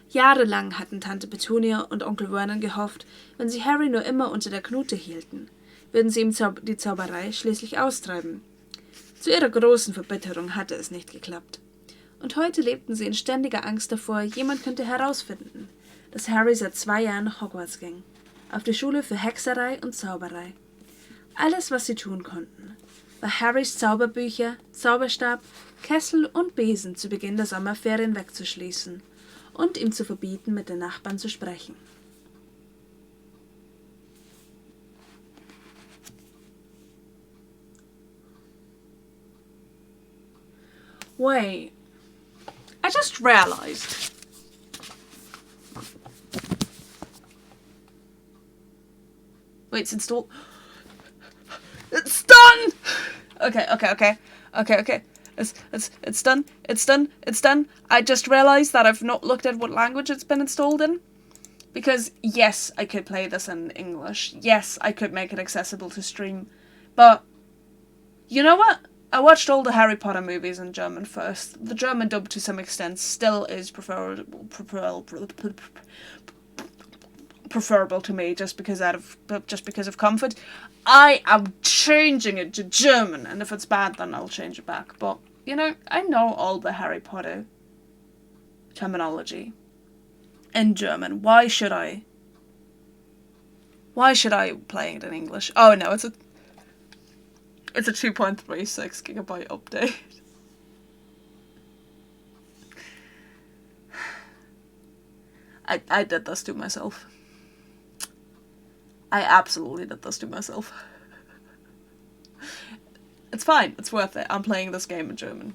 Jahrelang hatten Tante Petunia und Onkel Vernon gehofft, wenn sie Harry nur immer unter der Knute hielten, würden sie ihm die Zauberei schließlich austreiben. Zu ihrer großen Verbitterung hatte es nicht geklappt. Und heute lebten sie in ständiger Angst davor, jemand könnte herausfinden, dass Harry seit 2 Jahren nach Hogwarts ging, auf die Schule für Hexerei und Zauberei. Alles, was sie tun konnten, war Harrys Zauberbücher, Zauberstab, Kessel und Besen zu Beginn der Sommerferien wegzuschließen und ihm zu verbieten, mit den Nachbarn zu sprechen. Wait, I just realized. Wait, it's installed. It's done! Okay. It's done. I just realized that I've not looked at what language it's been installed in. Because, yes, I could play this in English. Yes, I could make it accessible to stream. But, you know what? I watched all the Harry Potter movies in German first. The German dub, to some extent, still is preferable to me, just because of comfort. I am changing it to German, and if it's bad, then I'll change it back. But, you know, I know all the Harry Potter terminology in German. Why should I play it in English? Oh no, it's a 2.36 gigabyte update. I did this to myself. I absolutely did this to myself. It's fine, it's worth it. I'm playing this game in German.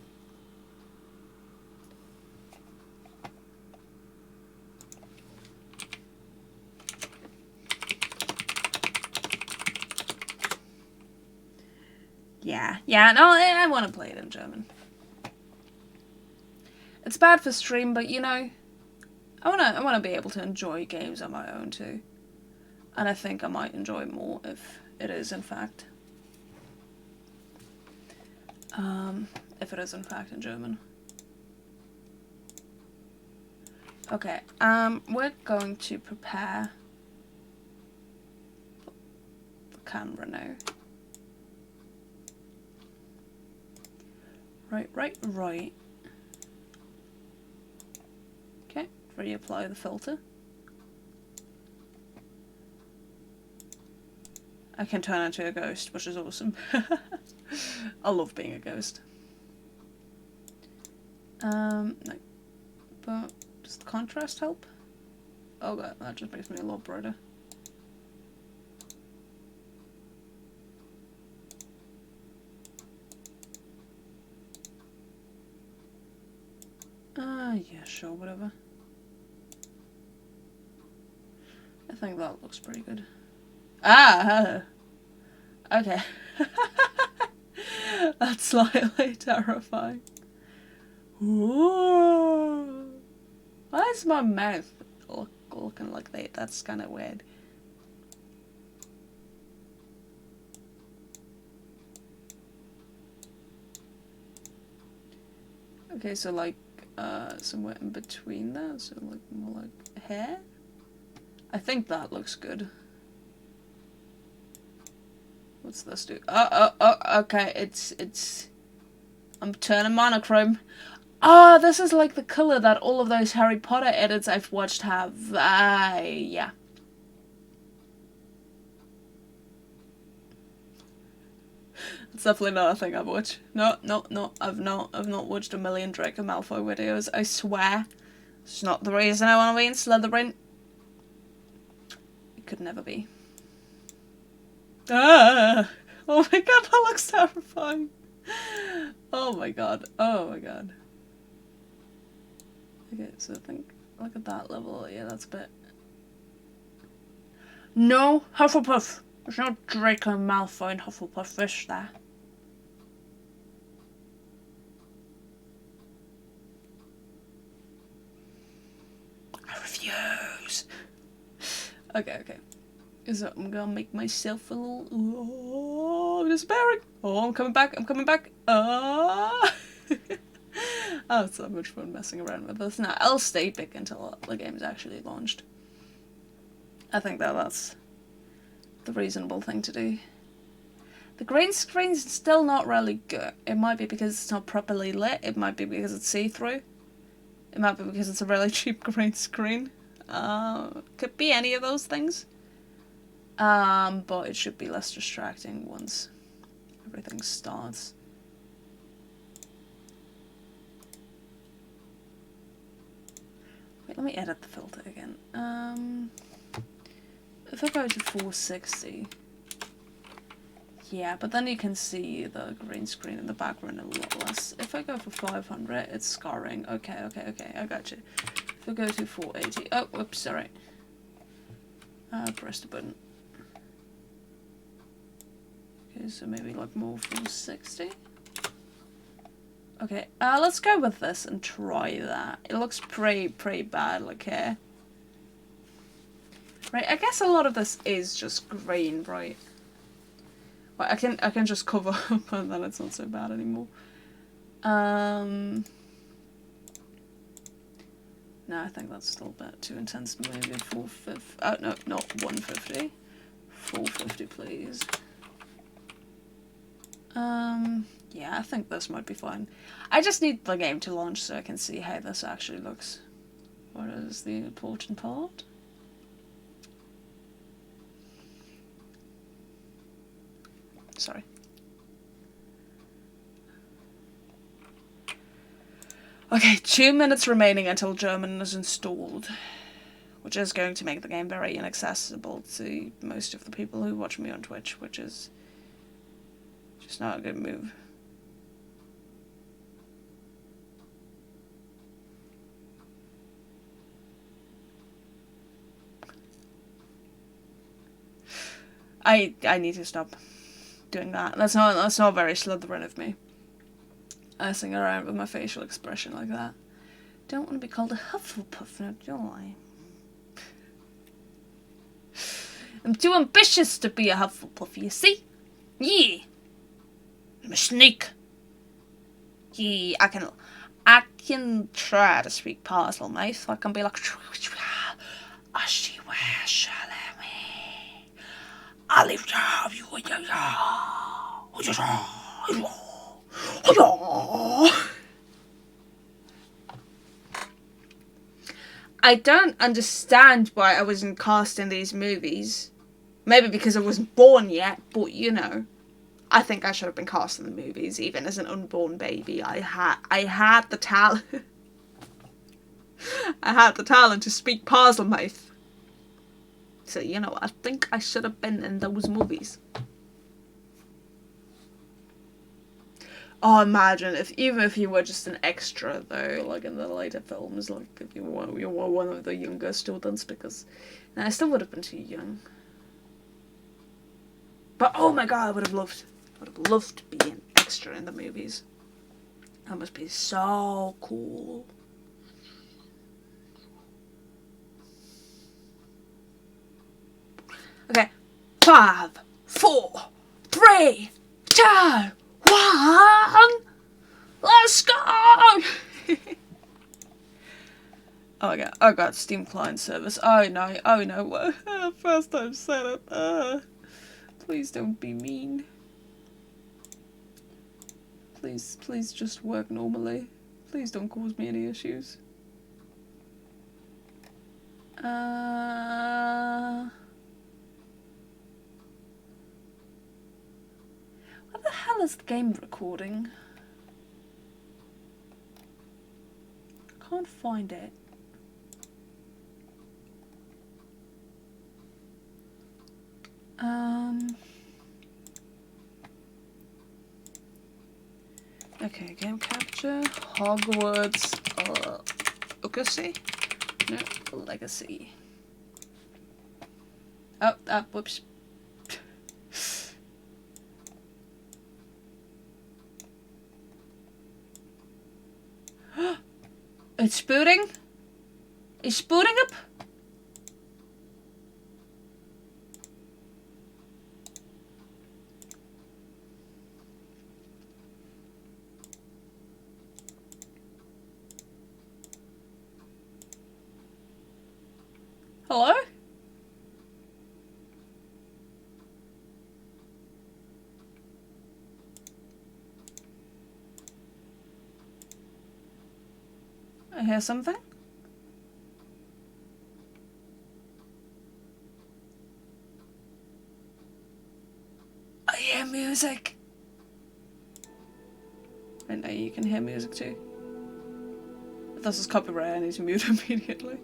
Yeah, no, I want to play it in German. It's bad for stream, but you know, I wanna be able to enjoy games on my own too. And I think I might enjoy it more if it is in fact in German. Okay, we're going to prepare the camera now. Right. Okay, reapply the filter. I can turn into a ghost, which is awesome. I love being a ghost. No. But does the contrast help? Oh god, that just makes me a lot brighter. Yeah, sure, whatever. I think that looks pretty good. Okay. That's slightly terrifying. Ooh. Why is my mouth looking like that? That's kind of weird. Okay, so like somewhere in between that, so like more like hair. I think that looks good. What's this do? Okay, it's I'm turning monochrome. This is like the colour that all of those Harry Potter edits I've watched have. Yeah. It's definitely not a thing I've watched. No, I've not watched a million Draco Malfoy videos. I swear. It's not the reason I want to be in Slytherin. It could never be. Ah! Oh my god, that looks terrifying. Oh my god. Oh my god. Okay, so I think, look at that level. Yeah, that's a bit... No, Hufflepuff. There's no Draco Malfoy and Hufflepuff fish there. I refuse. Okay. So I'm gonna make myself a little... Oh, I'm despairing. Oh, I'm coming back. Oh, it's so much fun messing around with this. Now, I'll stay big until the game's actually launched. I think that's the reasonable thing to do. The green screen's still not really good. It might be because it's not properly lit. It might be because it's see-through. It might be because it's a really cheap green screen. Could be any of those things. But it should be less distracting once everything starts. Wait, let me edit the filter again. If I go to 460, yeah, but then you can see the green screen in the background a lot less. If I go for 500, it's scarring. Okay, I got you. If I go to 480, oh, whoops, sorry. Press the button. Okay, so maybe like more 460. Okay, let's go with this and try that. It looks pretty bad, like here. Right, I guess a lot of this is just green, right? Well, I can just cover up and then it's not so bad anymore. No, I think that's still a bit too intense. Maybe 450. Oh no, not 150. 450, please. Yeah, I think this might be fine. I just need the game to launch so I can see how this actually looks. What is the important part? Sorry. Okay, 2 minutes remaining until German is installed, which is going to make the game very inaccessible to most of the people who watch me on Twitch, which is just not a good move. I need to stop doing that. That's not very Slytherin of me. Messing around with my facial expression like that. Don't want to be called a Hufflepuff now, do I? I'm too ambitious to be a Hufflepuff, you see? Yeah. I'm a snake. Yeah, I can try to speak Parselmouth. I can be like, I see where shall I live you. I don't understand why I wasn't cast in these movies. Maybe because I wasn't born yet, but you know. I think I should have been cast in the movies, even as an unborn baby. I had the talent. I had the talent to speak Parselmouth. So, you know, I think I should have been in those movies. Oh, imagine even if you were just an extra though, like in the later films, like if you were one of the younger students, because I still would have been too young. But oh my god, I would have loved to be an extra in the movies. That must be so cool. Okay, 5, 4, 3, 2, 1. Let's go! Oh god, Steam client service. Oh no. First time said it. Please don't be mean. Please just work normally. Please don't cause me any issues. What the hell is the game recording? Can't find it. Okay, game capture. Hogwarts. Legacy? No, legacy. Oh, whoops. It's spooting? It's spooting up? Hello? I hear something. I hear music. I know you can hear music too. If this is copyright, I need to mute immediately.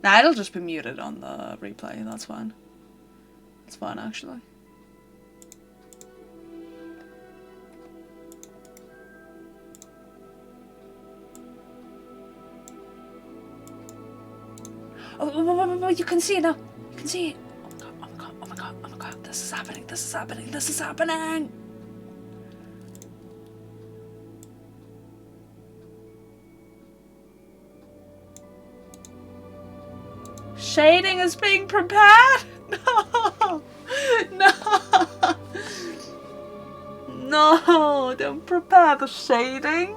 Nah, it'll just be muted on the replay, that's fine. It's fine, actually. Oh, you can see it now! You can see it! Oh my god, oh my god, oh my god, this is happening, this is happening, this is happening! Shading is being prepared? No! No! No! Don't prepare the shading!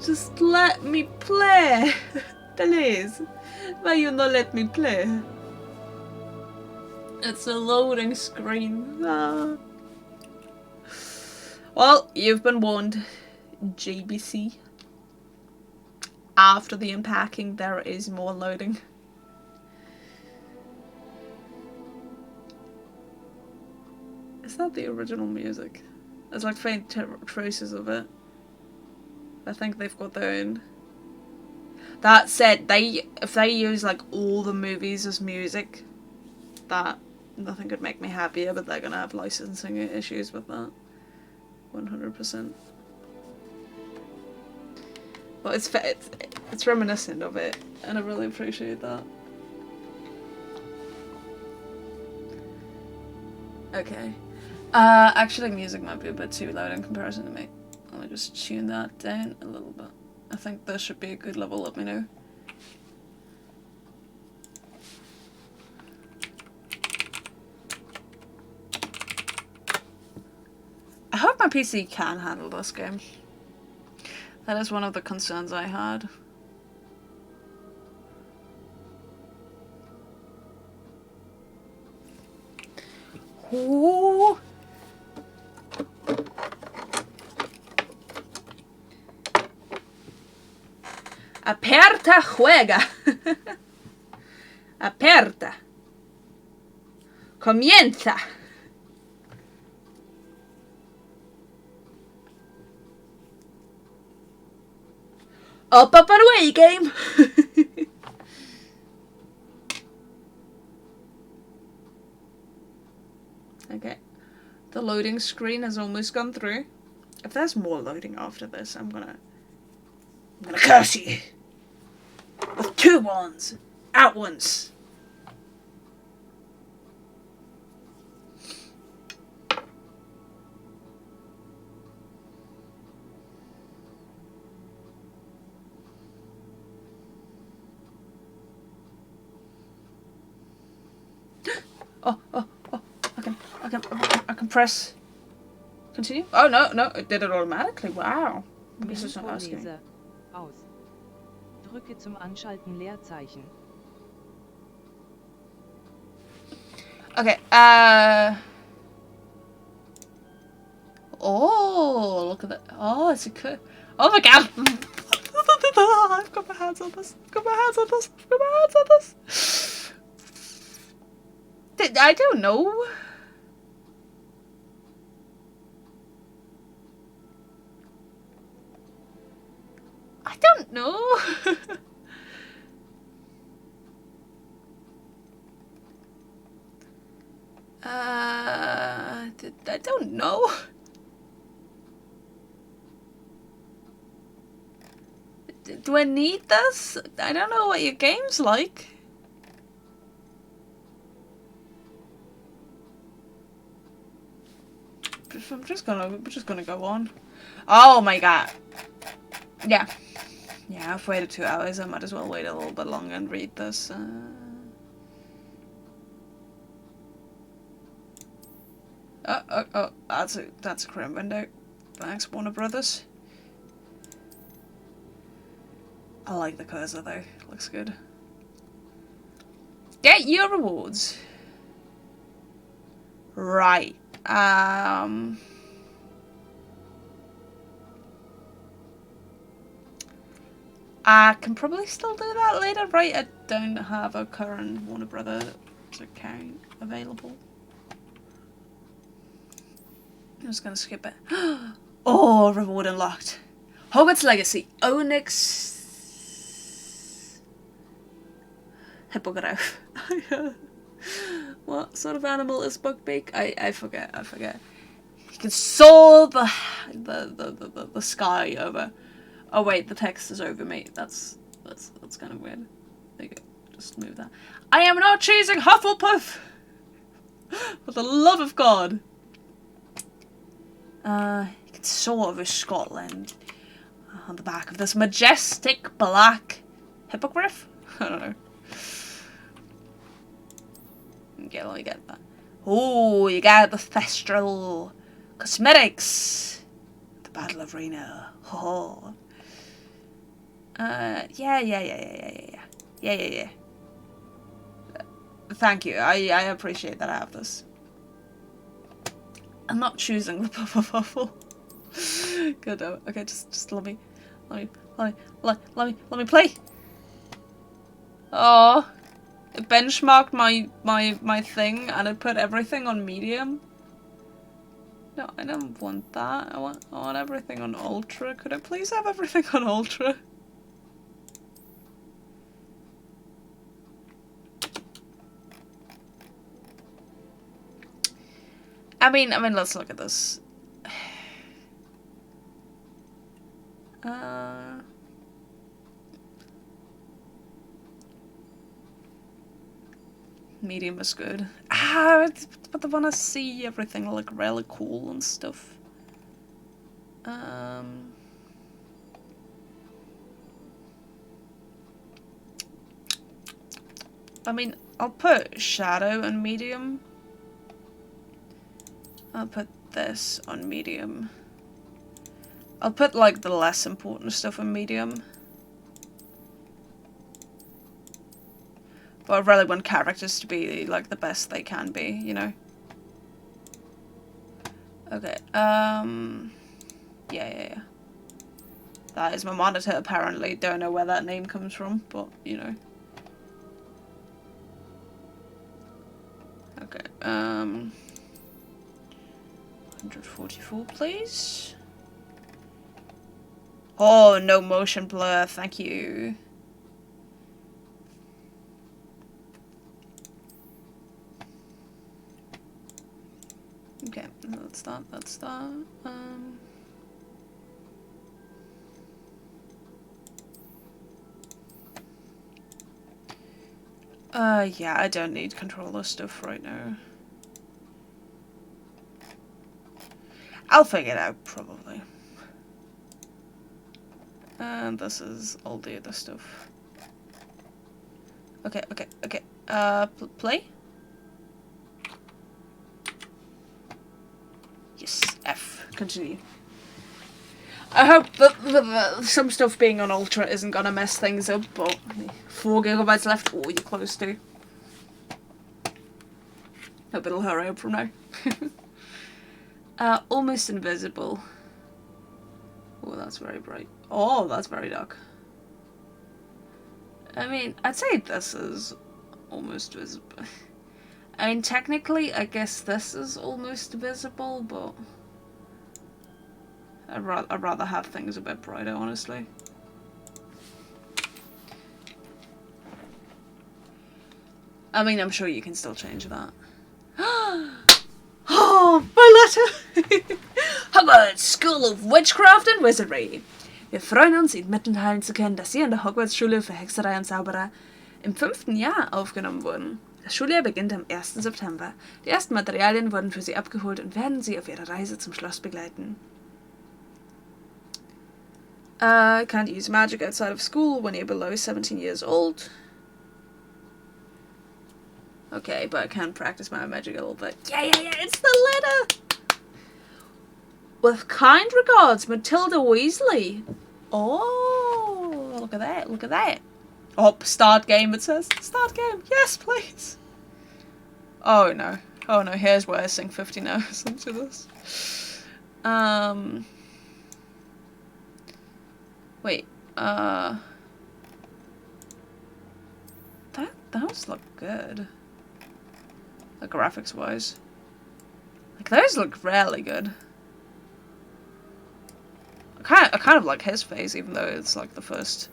Just let me play! Please! Why you not let me play? It's a loading screen. Ah. Well, you've been warned, JBC. After the unpacking, there is more loading. Is that the original music? There's like faint traces of it. I think they've got their own. That said, if they use like all the movies as music, that nothing could make me happier, but they're gonna have licensing issues with that. 100%. But it's reminiscent of it, and I really appreciate that. Okay. Actually music might be a bit too loud in comparison to me. Let me just tune that down a little bit. I think this should be a good level, let me know. I hope my PC can handle this game. That is one of the concerns I had. Ooh. Aperta, juega. Aperta. Comienza. Up and away, game. Okay. The loading screen has almost gone through. If there's more loading after this, I'm gonna curse you. With 2 ones. At once. Oh. I can press. Continue? Oh, no, it did it automatically. Wow. This is not asking. Aus. Drücke zum Anschalten Leerzeichen. Okay, oh, look at that. Oh, it's a good. Oh my god! I've got my hands on this. I don't know. I don't know. I don't know. Do I need this? I don't know what your game's like. We're just gonna go on. Oh my god. Yeah. Yeah, I've waited 2 hours. I might as well wait a little bit longer and read this. Oh, that's a Chrome window. Thanks, Warner Brothers. I like the cursor though. Looks good. Get your rewards. Right. I can probably still do that later, right? I don't have a current Warner Brothers account available. I'm just gonna skip it. Oh, reward unlocked. Hogwarts Legacy. Onyx Hippogriff. What sort of animal is Bugbeak? I forget. You can soar the sky over. Oh wait, the text is over me. That's kind of weird. There you go. Just move that. I am not choosing Hufflepuff. For the love of God. You can soar over Scotland on the back of this majestic black hippogriff. I don't know. Okay, let me get that. Oh, you got the Thestral Cosmetics. The Battle of Reno. Oh. Yeah. Thank you. I appreciate that I have this. I'm not choosing the Puffle. Good. Okay, just let me play. Oh, it benchmarked my thing and it put everything on medium. No, I don't want that. I want everything on ultra. Could I please have everything on ultra? I mean, let's look at this. Medium is good. But I wanna see everything look really cool and stuff. I mean, I'll put shadow on medium. I'll put this on medium. I'll put like the less important stuff on medium. But I really want characters to be like the best they can be, you know? Okay, yeah. That is my monitor apparently. Don't know where that name comes from, but you know. Okay, 144 please. Oh, no motion blur, thank you. Okay, that's that. Yeah, I don't need controller stuff right now. I'll figure it out, probably. And this is all the other stuff. Okay. Play? Yes, F. Continue. I hope that some stuff being on Ultra isn't gonna mess things up, but 4 GB left. Oh, you're close to. Hope it'll hurry up from now. Almost invisible. Oh, that's very bright. Oh, that's very dark. I mean, I'd say this is almost visible. I mean, technically, I guess this is almost visible, but I'd rather have things a bit brighter, honestly. I mean, I'm sure you can still change that. Oh! Oh, my letter! Hogwarts School of Witchcraft and Wizardry. Wir freuen uns, Ihnen mitteilen zu können, dass Sie an der Hogwarts-Schule für Hexerei und Zauberer im 5. Jahr aufgenommen wurden. Das Schuljahr beginnt am 1. September. Die ersten Materialien wurden für Sie abgeholt und werden Sie auf Ihrer Reise zum Schloss begleiten. Can't use magic outside of school when you're below 17 years old. Okay, but I can practice my magic a little bit. Yeah, it's the letter! With kind regards, Matilda Weasley. Oh, look at that, look at that. Oh, start game, it says. Start game. Yes, please. Oh, no. Oh, no, here's where I sing 50 notes into this. Wait, that does look good. The graphics wise. Like, those look really good. I kind of like his face, even though it's like the first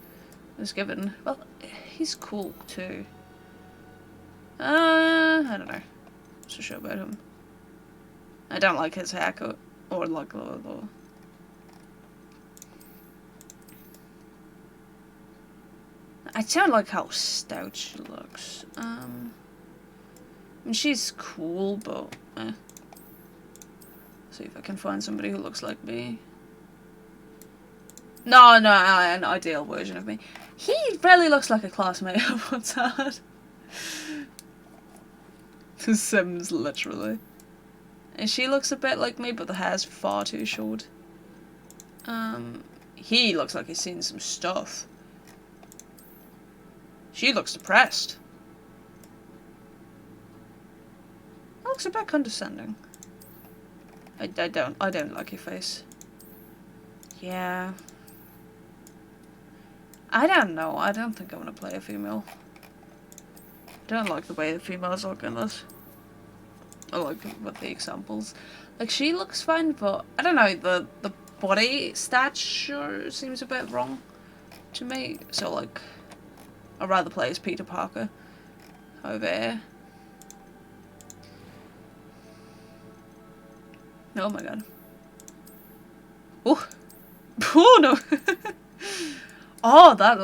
is given. Well, he's cool too. I don't know. What's so sure about him? I don't like his haircut or like the I don't like how stout she looks. I mean, she's cool, but see if I can find somebody who looks like me. No, an ideal version of me. He really looks like a classmate of what's had. The Sims, literally. And she looks a bit like me, but the hair's far too short. He looks like he's seen some stuff. She looks depressed. That looks a bit condescending. I don't like your face. Yeah. I don't know. I don't think I want to play a female. I don't like the way the females look in this. I like with the examples. Like, she looks fine, but I don't know, the body stature seems a bit wrong to me. So, like, I'd rather play as Peter Parker over here. Oh my god. Oh! Oh no! Oh, that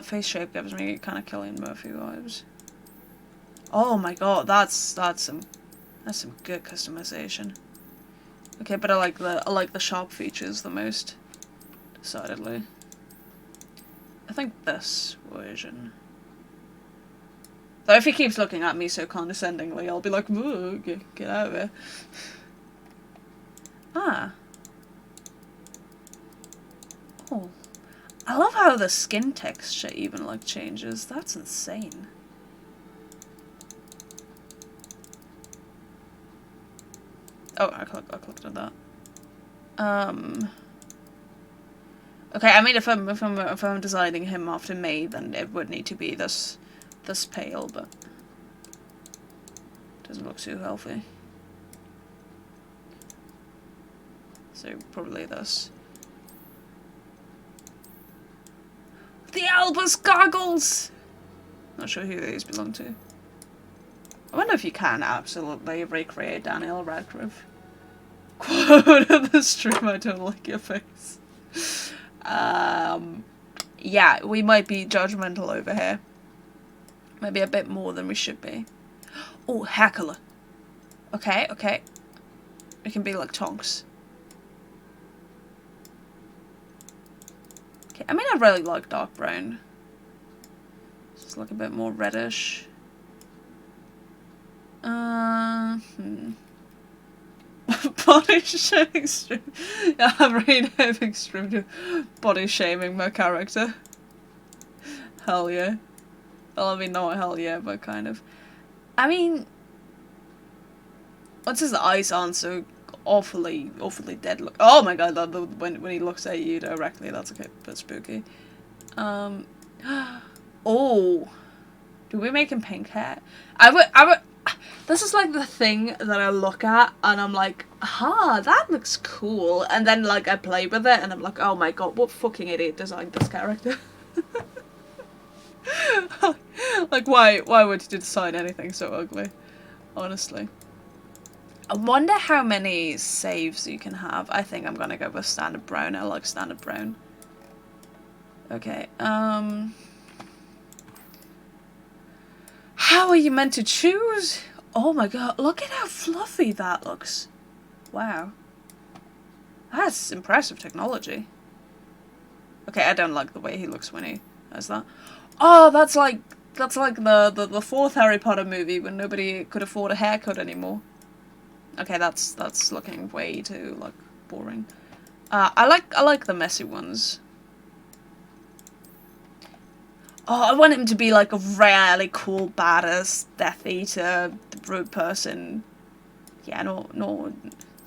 face shape gives me kind of Cillian Murphy vibes. Oh my god, that's some good customization. Okay, but I like the sharp features the most, decidedly. I think this version. Though if he keeps looking at me so condescendingly, I'll be like, "Whoa, get out of here." Ah. Oh. I love how the skin texture even, like, changes. That's insane. Oh, I clicked on that. Okay, I mean, if I'm designing him after me, then it would need to be this pale, but doesn't look too healthy. So probably this. The Albus goggles! Not sure who these belong to. I wonder if you can absolutely recreate Daniel Radcliffe. Quote of the stream, I don't like your face. Yeah, we might be judgmental over here. Maybe a bit more than we should be. Oh, hair. Okay. It can be like Tonks. Okay, I mean, I really like dark brown. Just like a bit more reddish. Body shaming stream. Yeah, I'm renamed stream to body shaming my character. Hell yeah. Well, I mean, not hell yeah, but kind of. I mean, once his eyes aren't so awfully dead look. Oh my god, when he looks at you directly, that's a bit spooky. Oh, do we make him pink hair? I would. This is like the thing that I look at and I'm like, aha, that looks cool. And then like I play with it and I'm like, oh my god, what fucking idiot designed this character? Like, why would you decide anything so ugly? Honestly. I wonder how many saves you can have. I think I'm gonna go with standard brown. I like standard brown. Okay, how are you meant to choose? Oh my god, look at how fluffy that looks. Wow. That's impressive technology. Okay, I don't like the way he looks when he has that. Oh, that's like the fourth Harry Potter movie when nobody could afford a haircut anymore. Okay, that's looking way too like boring. I like the messy ones. Oh, I want him to be like a really cool, badass Death Eater, rude person. Yeah, no.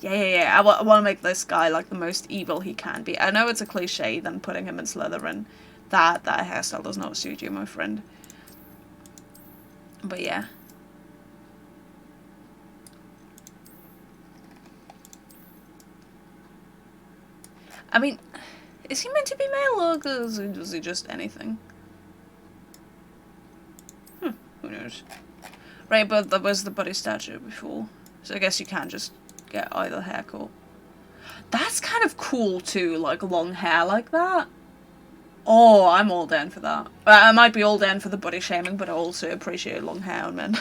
Yeah. I want to make this guy like the most evil he can be. I know it's a cliche, then putting him in Slytherin. That hairstyle does not suit you, my friend. But yeah. I mean, is he meant to be male or is he just anything? Who knows? Right, but there was the body statue before. So I guess you can't just get either haircut. That's kind of cool too, like long hair like that. Oh, I'm all down for that. I might be all down for the body shaming, but I also appreciate long hair on men.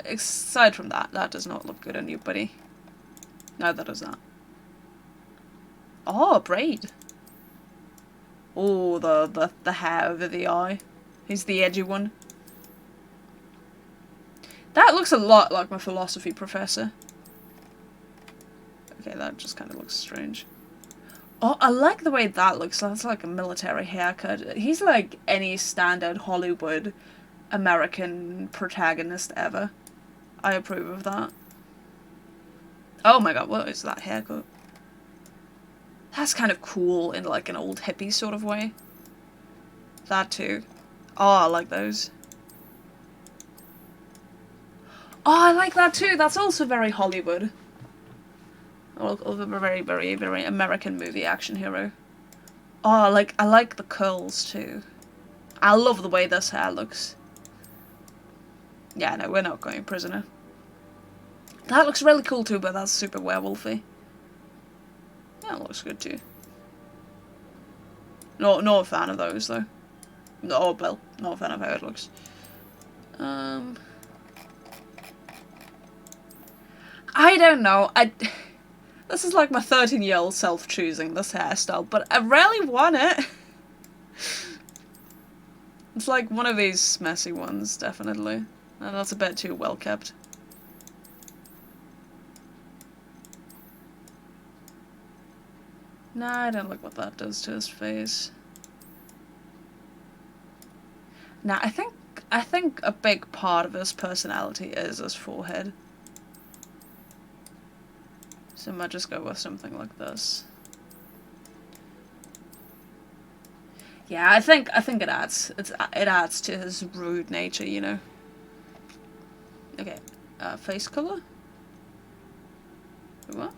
Aside from that, that does not look good on you, buddy. No, that does not. Oh, a braid. Oh, the hair over the eye. He's the edgy one. That looks a lot like my philosophy professor. Okay, that just kind of looks strange. Oh, I like the way that looks. That's like a military haircut. He's like any standard Hollywood American protagonist ever. I approve of that. Oh my god, what is that haircut? That's kind of cool in like an old hippie sort of way. That too. Oh, I like those. Oh, I like that too. That's also very Hollywood. A very, very, very American movie action hero. Oh, I like the curls too. I love the way this hair looks. Yeah, no, we're not going prisoner. That looks really cool too, but that's super werewolfy. Yeah, it looks good too. Not a fan of those though. No, well, not a fan of how it looks. I don't know. This is like my 13-year-old self choosing this hairstyle, but I really want it. It's like one of these messy ones, definitely. And that's a bit too well kept. Nah, I don't like what that does to his face. Nah, I think a big part of his personality is his forehead. So I might just go with something like this. Yeah, I think it adds to his rude nature, you know. Okay, face color. What?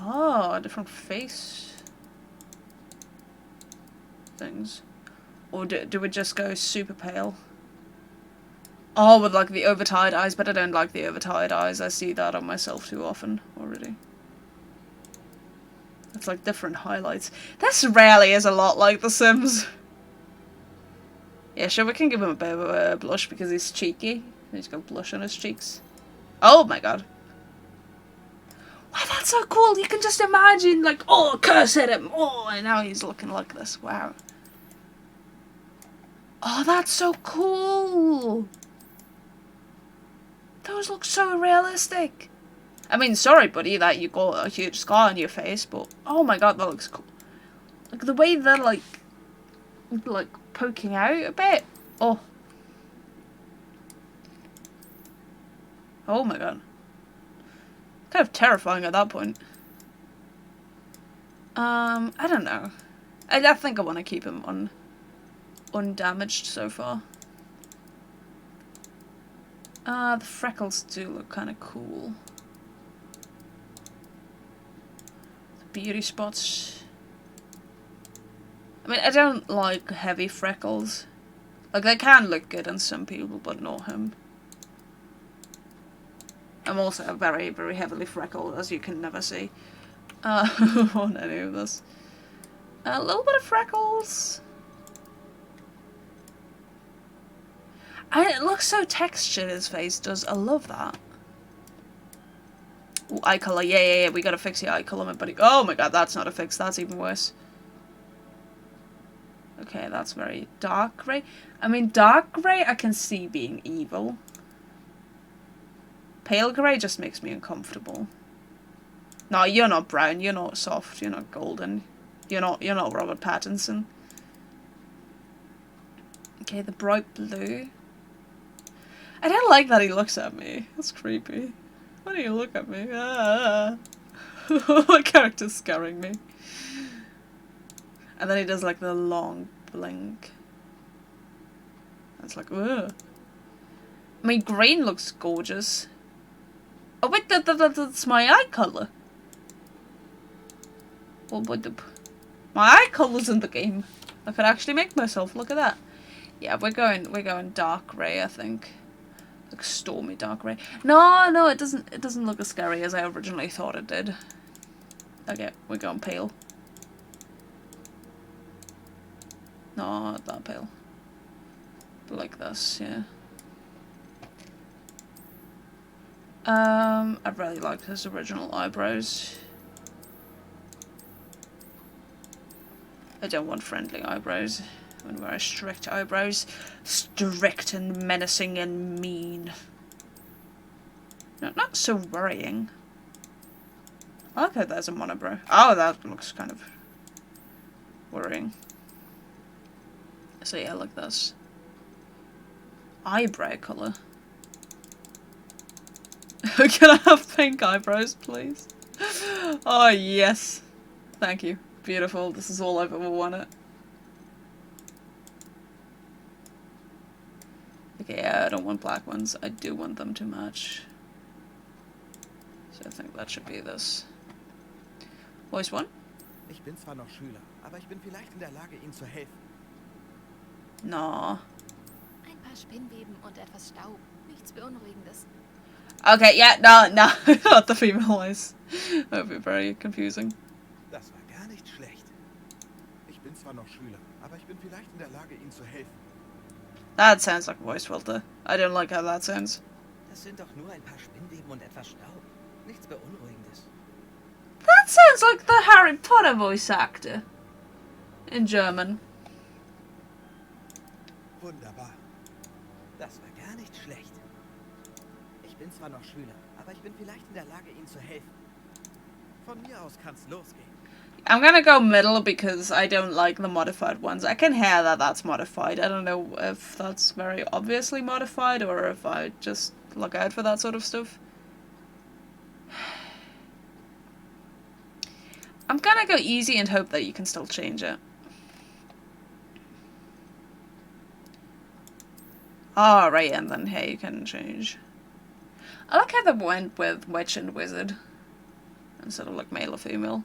Oh, different face things. Or do we just go super pale? Oh, with like the over-tired eyes, but I don't like the over-tired eyes. I see that on myself too often already. It's like different highlights. This rarely is a lot like The Sims. Yeah, sure, we can give him a bit of a blush because he's cheeky. He's got blush on his cheeks. Oh my god. Wow, that's so cool. You can just imagine, like, oh, curse at him. Oh, and now he's looking like this. Wow. Oh, that's so cool. Those look so realistic. I mean, sorry, buddy, that you got a huge scar on your face, but oh my god, that looks cool. Like, the way they're, like poking out a bit. Oh. Oh my god. Kind of terrifying at that point. I don't know. I think I want to keep him undamaged so far. The freckles do look kind of cool. The beauty spots. I mean, I don't like heavy freckles. Like, they can look good on some people, but not him. I'm also very, very heavily freckled, as you can never see. On any of this. A little bit of freckles. And it looks so textured, his face does. I love that. Ooh, eye colour. Yeah. We gotta fix the eye colour, my buddy. Oh my god, that's not a fix. That's even worse. Okay, that's very dark grey. I mean, dark grey I can see being evil. Pale grey just makes me uncomfortable. No, you're not brown. You're not soft. You're not golden. You're not Robert Pattinson. Okay, the bright blue. I don't like that he looks at me. That's creepy. Why do you look at me? Ah. My character's scaring me. And then he does like the long blink. That's like, ugh. I mean, green looks gorgeous. Oh wait, that's my eye colour. Oh, but my eye colour's in the game. I could actually make myself look at that. Yeah, we're going dark grey, I think. Like stormy dark grey. No, it doesn't look as scary as I originally thought it did. Okay, we're going pale. No, not that pale. But like this, yeah. I really like his original eyebrows. I don't want friendly eyebrows. I want very strict eyebrows. Strict and menacing and mean. No, not so worrying. I like how there's a monobrow. Oh, that looks kind of worrying. So yeah, like this. Eyebrow colour. Can I have pink eyebrows, please? Oh, yes. Thank you. Beautiful. This is all I've ever wanted. Okay, I don't want black ones. I do want them to match. So I think that should be this. Voice 1? Ich bin zwar noch Schüler, aber ich bin vielleicht in der Lage, Ihnen zu helfen. No. Ein paar Spinnweben und etwas Staub. Nichts Beunruhigendes. Okay, yeah, no, not the female voice. That would be very confusing. Das war gar nicht schlecht. Ich bin zwar noch Schüler, aber ich bin vielleicht in der Lage, Ihnen zu helfen. That sounds like a voice filter. I don't like how that sounds. Das sind doch nur ein paar Spinnweben und etwas Staub. Nichts Beunruhigendes. That sounds like the Harry Potter voice actor. In German. Wunderbar. Das war gar nicht schlecht. Ich bin zwar noch Schüler, aber ich bin vielleicht in der Lage, Ihnen zu helfen. Von mir aus kann's losgehen. I'm gonna go middle because I don't like the modified ones. I can hear that that's modified. I don't know if that's very obviously modified or if I just look out for that sort of stuff. I'm gonna go easy and hope that you can still change it. Oh, right, and then here you can change. I like how they went with witch and wizard instead of like male or female.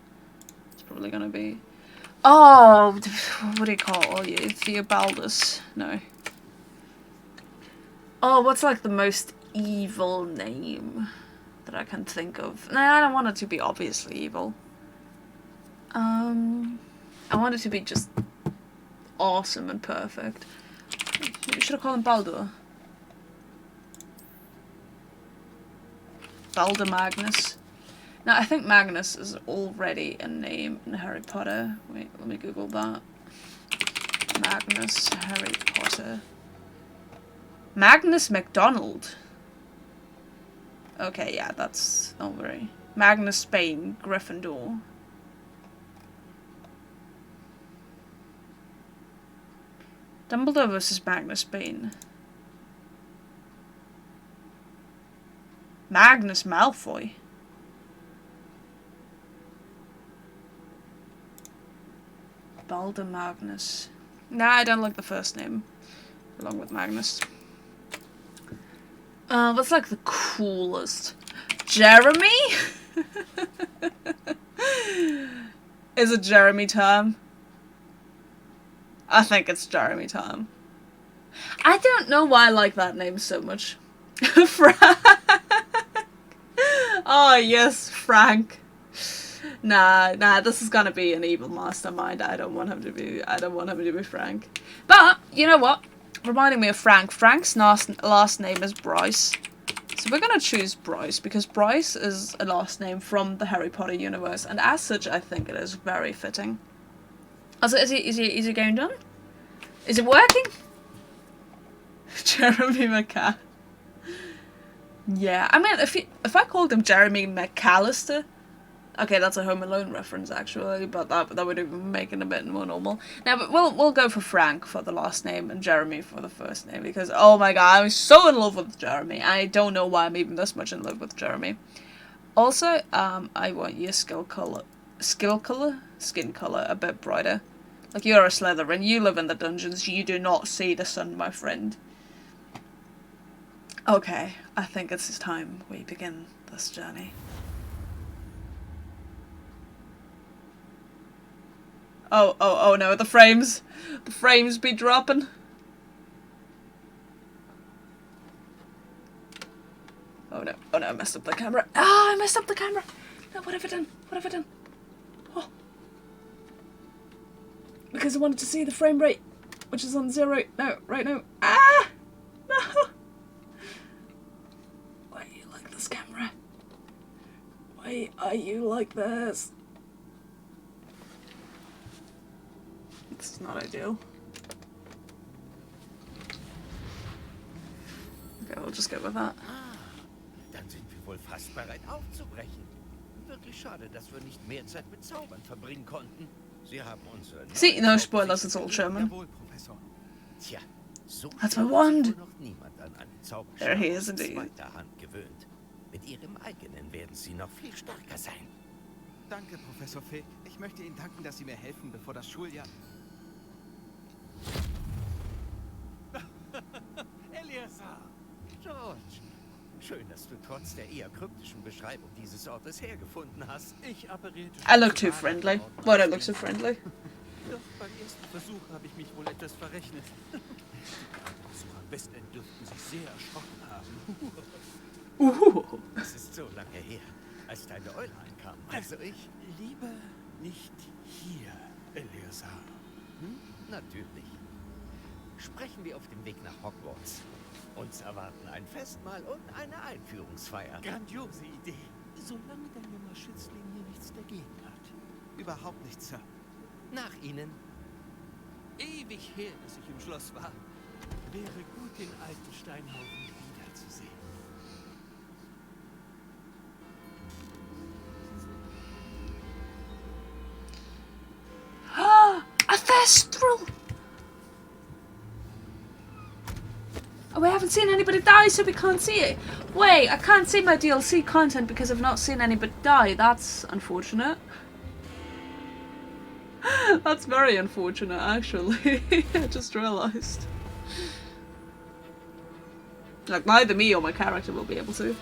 It's probably gonna be... Oh, what do you call you? Theobaldus? No. Oh, what's like the most evil name that I can think of? No, I don't want it to be obviously evil. I want it to be just awesome and perfect. You should have called him Baldur. Baldur Magnus. Now, I think Magnus is already a name in Harry Potter. Wait, let me Google that. Magnus Harry Potter. Magnus MacDonald. Okay, yeah, that's not very... Magnus Spain, Gryffindor. Dumbledore versus Magnus Spain. Magnus Malfoy. Baldur Magnus. Nah, I don't like the first name. Along with Magnus. What's like the coolest? Jeremy? Is it Jeremy term? I think it's Jeremy time. I don't know why I like that name so much. Frank. Oh yes, Frank. Nah, this is gonna be an evil mastermind. I don't want him to be Frank. But, you know what? Reminding me of Frank. Frank's last name is Bryce. So we're gonna choose Bryce, because Bryce is a last name from the Harry Potter universe, and as such I think it is very fitting. Also, is he going done? Is it working? Jeremy McCall. Yeah, I mean, if I called him Jeremy McAllister, okay, that's a Home Alone reference actually, but that would even make it a bit more normal. Now, but we'll go for Frank for the last name and Jeremy for the first name, because oh my god, I'm so in love with Jeremy. I don't know why I'm even this much in love with Jeremy. Also, I want your skin color a bit brighter. Like, you're a Slytherin, you live in the dungeons, you do not see the sun, my friend. Okay, I think it's time we begin this journey. Oh no, the frames be dropping. Oh no, I messed up the camera. Ah, I messed up the camera. No, what have I done? Oh. Because I wanted to see the frame rate, which is on 0. No, right now. Ah! No! Why are you like this, camera? Why are you like this? This is not ideal. Okay, we'll just go with that. Dann sind wir wohl fast bereit aufzubrechen. Wirklich schade, dass wir nicht mehr Zeit mit Zaubern verbringen konnten. Sie haben unsere... See, no spoilers, it's all German. Jawohl, Professor. Tja, so That's my wand. noch niemand an einen There he Zauberstab is indeed. zweiter Hand gewöhnt. Mit ihrem eigenen werden sie noch viel stärker sein. Danke, Professor Fig. Ich möchte Ihnen danken, dass Sie mir helfen, bevor das Schuljahr... Eliasar! George! Schön, dass du trotz der eher kryptischen Beschreibung dieses Ortes hergefunden hast. Ich apparierte... I look too friendly. Why do I look so friendly? Doch beim ersten Versuch habe ich mich wohl etwas verrechnet. Die Besucher am Westend dürften sich sehr erschrocken haben. Es ist so lange her, als deine Eule einkam. Also ich... Lieber nicht hier, Eliasar. Natürlich. Sprechen wir auf dem Weg nach Hogwarts. Uns erwarten ein Festmahl und eine Einführungsfeier. Grandiose Idee. Solange der junge Schützling hier nichts dagegen hat. Überhaupt nichts, Sir. Nach Ihnen. Ewig her, dass ich im Schloss war. Wäre gut, den alten Steinhaufen wiederzusehen. A Thestral! Oh, we haven't seen anybody die, so we can't see it. Wait, I can't see my DLC content because I've not seen anybody die. That's unfortunate. That's very unfortunate, actually. I just realised. Like, neither me or my character will be able to.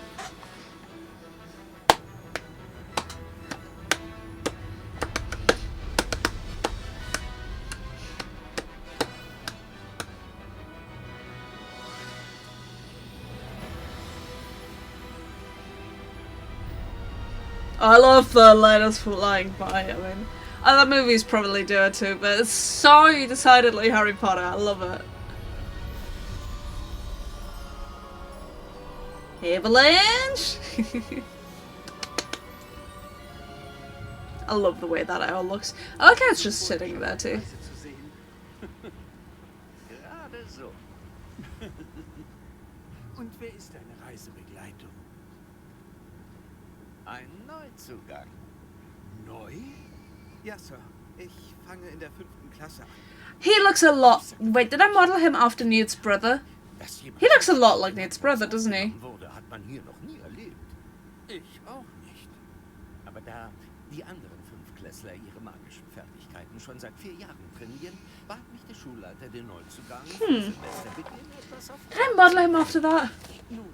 I love the letters flying by. I mean, other movies probably do it too, but it's so decidedly Harry Potter. I love it. Avalanche! I love the way that all looks. I like how it's just sitting there too. Gerade so. Und wer ist deine Reisebegleitung? Ein Neuzugang. Neu? Ja, Sir. Ich fange in der 5. Klasse an. He looks a lot. Wait, did I model him after Newt's brother? He looks a lot like Newt's brother, doesn't he? Wurde, hat man hier noch nie erlebt. Ich auch nicht. Aber da die anderen 5-Klässler ihre magischen Fertigkeiten schon seit 4 Jahren trainieren, bat mich der Schulleiter, den Neuzugang zum Semesterbeginn etwas auf... Did I model him after that? Nun,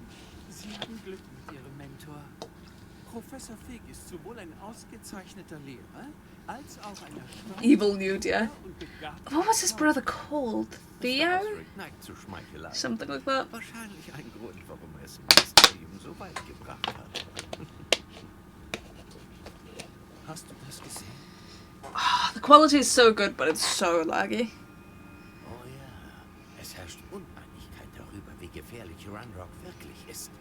Sie haben Glück mit Ihrem Mentor. Professor Fig ist sowohl ein ausgezeichneter Lehrer als auch ein erstaunt Evil nude, yeah. und begabter What was his brother called? Theo? Osric neigt zu Schmeichelei. Something like that. Wahrscheinlich ein Grund, warum er es im Ministerium so weit gebracht hat. Hast du das gesehen? The quality is so good, but it's so laggy. Oh ja, es herrscht Uneinigkeit darüber, wie gefährlich Runrock wirklich ist.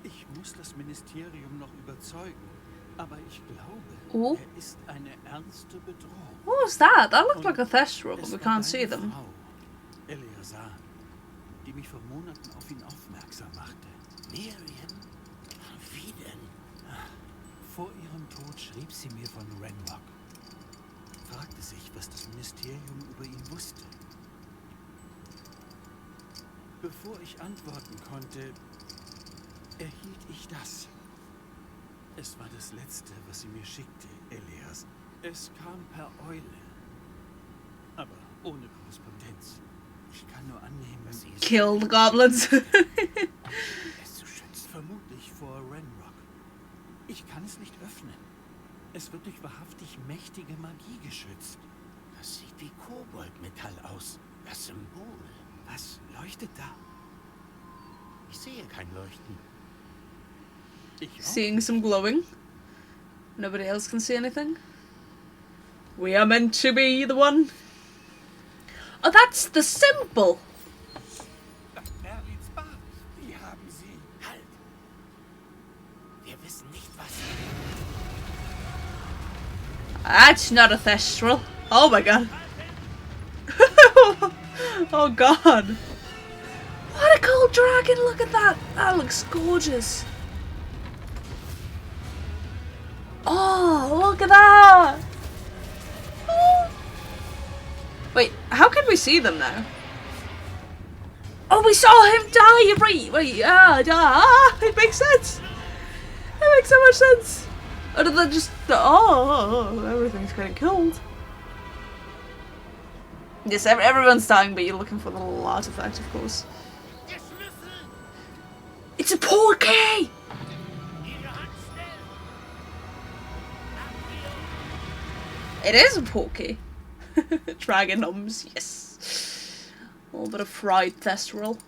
Ich muss das Ministerium noch überzeugen, aber ich glaube, Oh. er ist eine ernste Bedrohung. What was that? That looked like a Und thestral, but es we war can't see deine them. Frau, Eleazar, die mich vor Monaten auf ihn aufmerksam machte. Miriam? Wie denn? Vor ihrem Tod schrieb sie mir von Renrock. Fragte sich, was das Ministerium über ihn wusste. Bevor ich antworten konnte, erhielt ich das. Es war das Letzte, was sie mir schickte, Elias. Es kam per Eule. Aber ohne Korrespondenz. Ich kann nur annehmen, Was sie ist, Kill the goblins. es zu schützen. vermutlich vor Renrock. Ich kann es nicht öffnen. Es wird durch wahrhaftig mächtige Magie geschützt. Das sieht wie Koboldmetall aus. Das Symbol. Was leuchtet da? Ich sehe kein Leuchten. Ich auch. Seeing some glowing. Nobody else can see anything. We are meant to be the one. Oh, that's the symbol. Merlins Bart. Die haben sie. Halt! Wir wissen nicht, was... That's not a thestral. Oh my god. Oh god. What a cool dragon. Look at that. That looks gorgeous. Oh, look at that. Oh. Wait, how can we see them now? Oh, we saw him die. Wait, it makes sense. It makes so much sense. Or did they just... Oh, everything's getting killed. Yes, everyone's dying, but you're looking for the little artifact, of course. It's a portkey! It is a portkey. Dragon ums, yes. A little bit of fried thestral.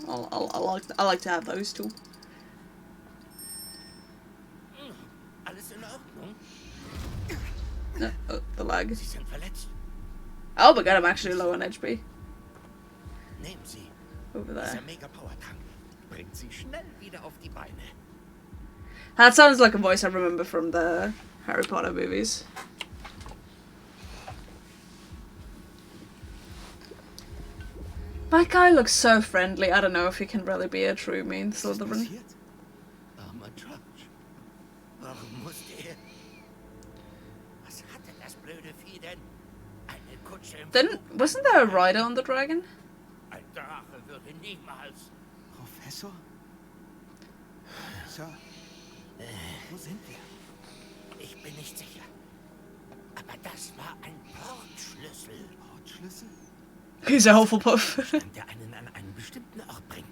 I like to have those too. Alles in Ordnung? No, oh, the lag. Sie sind verletzt. Oh my god, I'm actually low on HP. Nehmen Sie. Over Dieser there. Mega-Power-Tank bringt Sie schnell wieder auf die Beine. That sounds like a voice I remember from the Harry Potter movies. My guy looks so friendly. I don't know if he can really be a true mean Was ist Slytherin. passiert? Armer George. Warum musste er... Was hatte das blöde Vieh denn? Eine Kutsche im Then wasn't there a rider on the dragon? Ein Drache würde niemals... Professor? Sir? Wo sind wir? Ich bin nicht sicher. Aber das war ein Portschlüssel. Portschlüssel? He's a Hufflepuff. Der einen an einen bestimmten Ort bringt.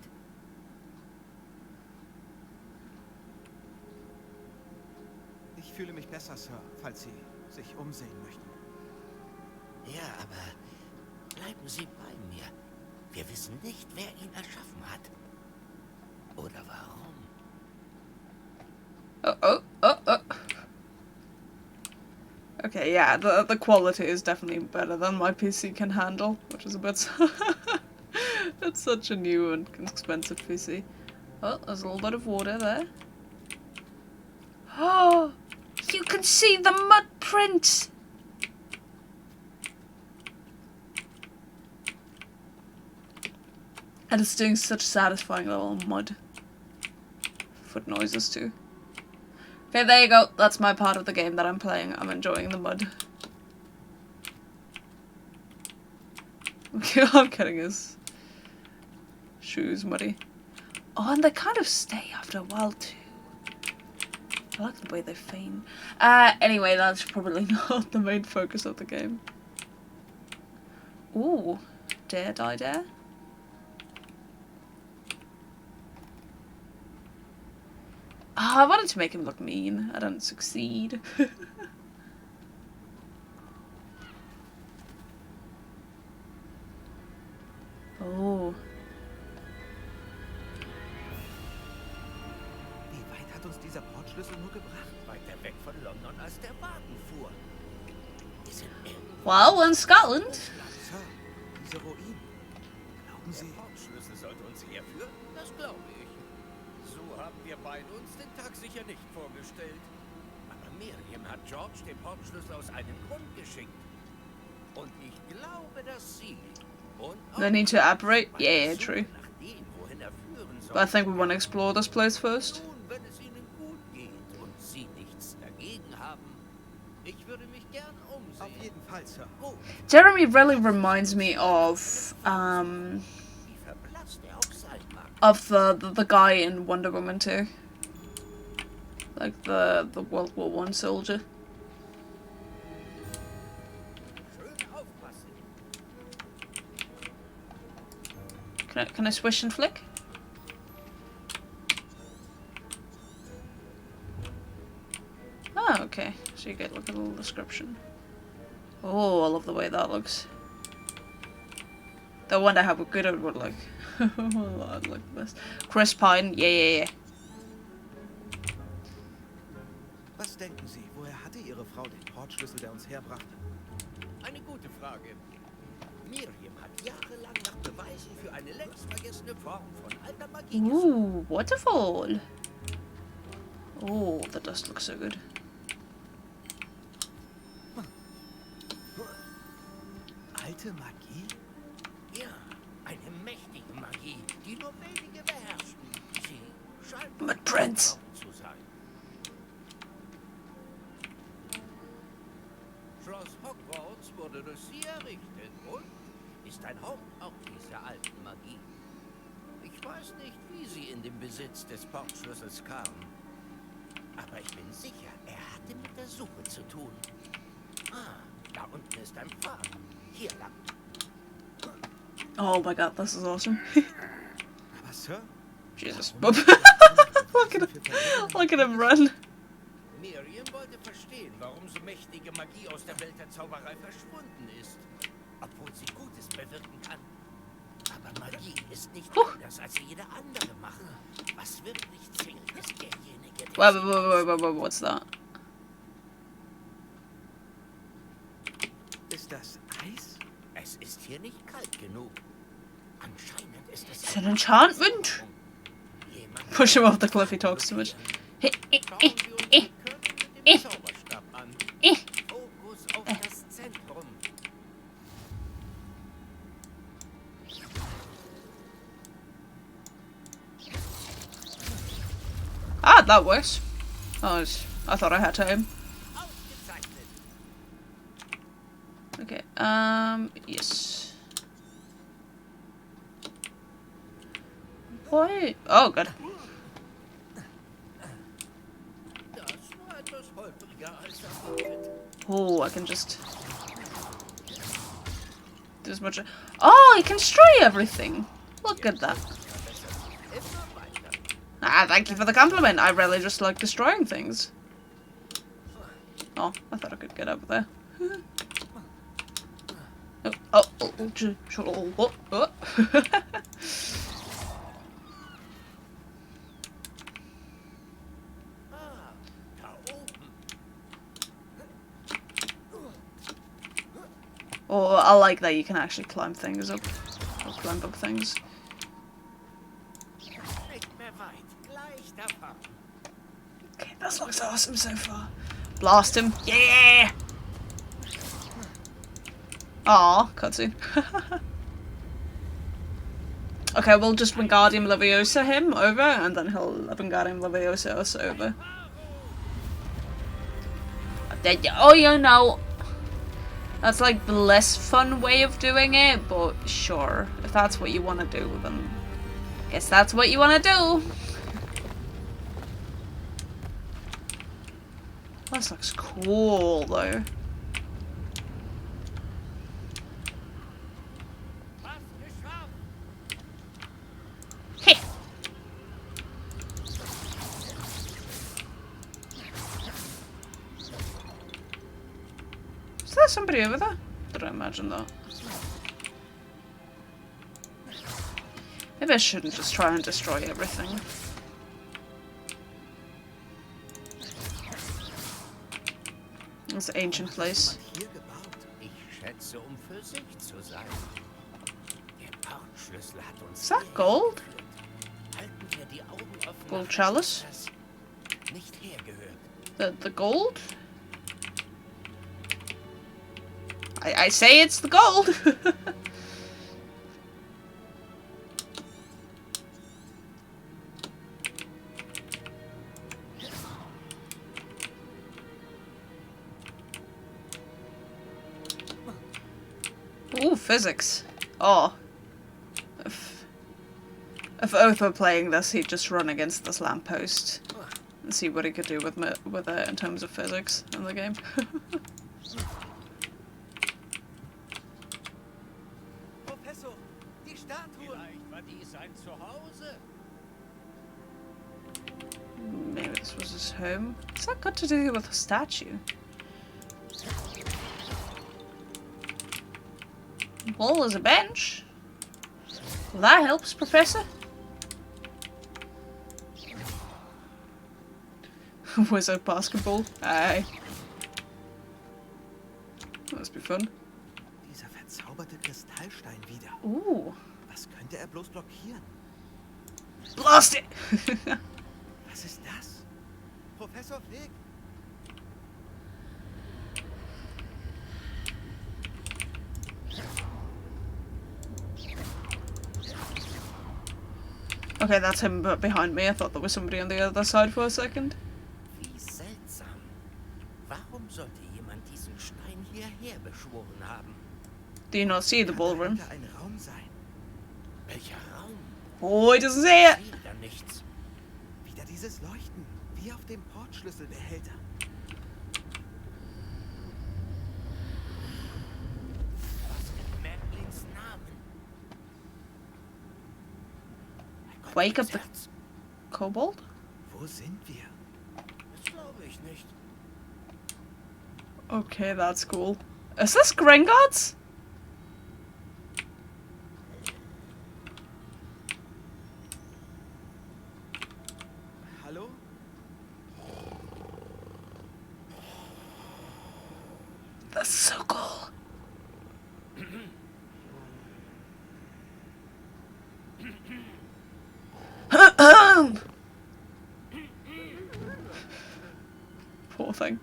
Ich fühle mich besser, Sir, falls Sie sich umsehen möchten. Ja, aber bleiben Sie bei mir. Wir wissen nicht, wer ihn erschaffen hat. Oder warum. Oh. Okay, yeah, the quality is definitely better than my PC can handle, which is a bit... It's such a new and expensive PC. Oh, there's a little bit of water there. Oh, you can see the mud prints! And it's doing such satisfying little mud foot noises too. Okay, there you go. That's my part of the game that I'm playing. I'm enjoying the mud. Okay, I'm getting his shoes muddy. Oh, and they kind of stay after a while too. I like the way they feign. Anyway, that's probably not the main focus of the game. Ooh, dare, die, dare. Oh, I wanted to make him look mean. I didn't succeed. Oh. Wie weit hat uns dieser Portschlüssel nur gebracht? Weiter weg von London, als der Wagen fuhr. Wir sind irgendwo. Well, in Scotland. Sir, diese Ruinen. Glauben Sie, der Portschlüssel sollte uns herführen? Das glaube ich. So haben wir beide uns den Tag sicher nicht vorgestellt. Aber Miriam hat George den Portschlüssel aus einem Grund geschickt. Und ich glaube, dass Sie... They need to operate? Yeah, true. But I think we want to explore this place first. Jeremy really reminds me of the guy in Wonder Woman 2. Like the World War I soldier. Can I swish and flick? Oh, okay. So you get like a little description. Oh, I love the way that looks. I wonder how good it would look. I'd like this. Chris Pine, yeah. Was denken Sie, woher hatte Ihre Frau den Portschlüssel, der uns herbrachte? Eine gute Frage. Miriam hat jahrelang nach Beweisen für eine längst vergessene Form von alter Magie gesucht. Ooh, waterfall. Oh, the dust looks so good. Alte Magie? Ja, eine mächtige Magie, die nur wenige beherrschen. Sie scheint Mit Prince zu sein. Schloss Hogwarts wurde durch sie errichtet und ist ein Hauptort dieser alten Magie. Ich weiß nicht, wie sie in den Besitz des Portschlüssels kam. Aber ich bin sicher, er hatte mit der Suche zu tun. Ah, da unten ist ein Pfad. Hier lang. Oh my god, this is awesome. Aber Sir? Jesus. look at him run. Miriam wollte verstehen, warum so mächtige Magie aus der Welt der Zauberei verschwunden ist. Obwohl sie Gutes bewirken kann. Aber Magie ist nicht anders als jede andere Macht. Was wirklich zählt, ist derjenige, der... Wait, what's that? Ist das Eis? Es ist hier nicht kalt genug. Anscheinend ist es... It's an enchantment! Push him off the cliff, he talks too much. Zauberstab an. Fokus auf das Zentrum. Ah, that works. Oh, I thought I had time. Okay, yes. What? Oh, good. Oh, I can just do as much. Oh, I can destroy everything. Look at that. Ah, thank you for the compliment. I really just like destroying things. Oh, I thought I could get over there. Oh. Oh, I like that you can actually climb things up. Or climb up things. Okay, this looks awesome so far. Blast him. Yeah! Aw, cutscene. Okay, we'll just Wingardium Leviosa him over, and then he'll Wingardium Leviosa us over. Oh, you know, that's like the less fun way of doing it, but sure, if that's what you want to do, then I guess that's what you want to do. This looks cool, though. somebody over there? Did I imagine that? Maybe I shouldn't just try and destroy everything. It's an ancient place. Hier gebaut. Ich schätze, für sich zu sein. Der Portschlüssel hat uns Is that gold? halten wir die Augen offen. Gold chalice? Nicht hergehört. The gold? I say it's the gold! Ooh, physics. Oh. If Oath were playing this, he'd just run against this lamppost and see what he could do with it in terms of physics in the game. Professor, die Statue. Vielleicht war dies sein Zuhause. Maybe this was his home. What's that got to do with a statue? Well, there's a bench. Well, that helps, Professor. Wizard basketball. Aye. Must be fun. Dieser verzauberte Kristallstein wieder. Ooh. Was könnte er bloß blockieren? Blast it! Was ist das? Professor Flick? Okay, that's him behind me. I thought there was somebody on the other side for a second. Wie seltsam. Warum sollte jemand diesen Stein hierher beschworen haben? Do you not see the ballroom? Könnte ein Raum sein. Welcher Raum? Oh, he doesn't see it! Ich sehe da nichts. Wieder dieses Leuchten, wie auf dem Portschlüsselbehälter. Was mit Merlins Namen? Wake up the Herz. kobold? Wo sind wir? Das glaube ich nicht. Okay, that's cool. Is this Gringotts? Hallo? That's so cool. Poor thing.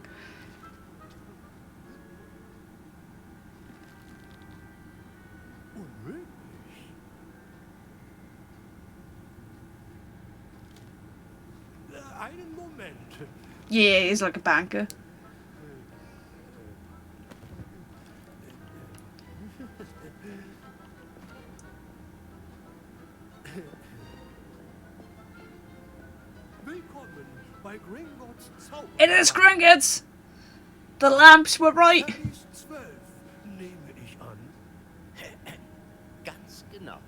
Einen Moment. Yeah, he's like a banker. Willkommen bei Gringotts Zauber. It is Gringotts! The lamps were right! Paris 12, nehme ich an. Ganz genau.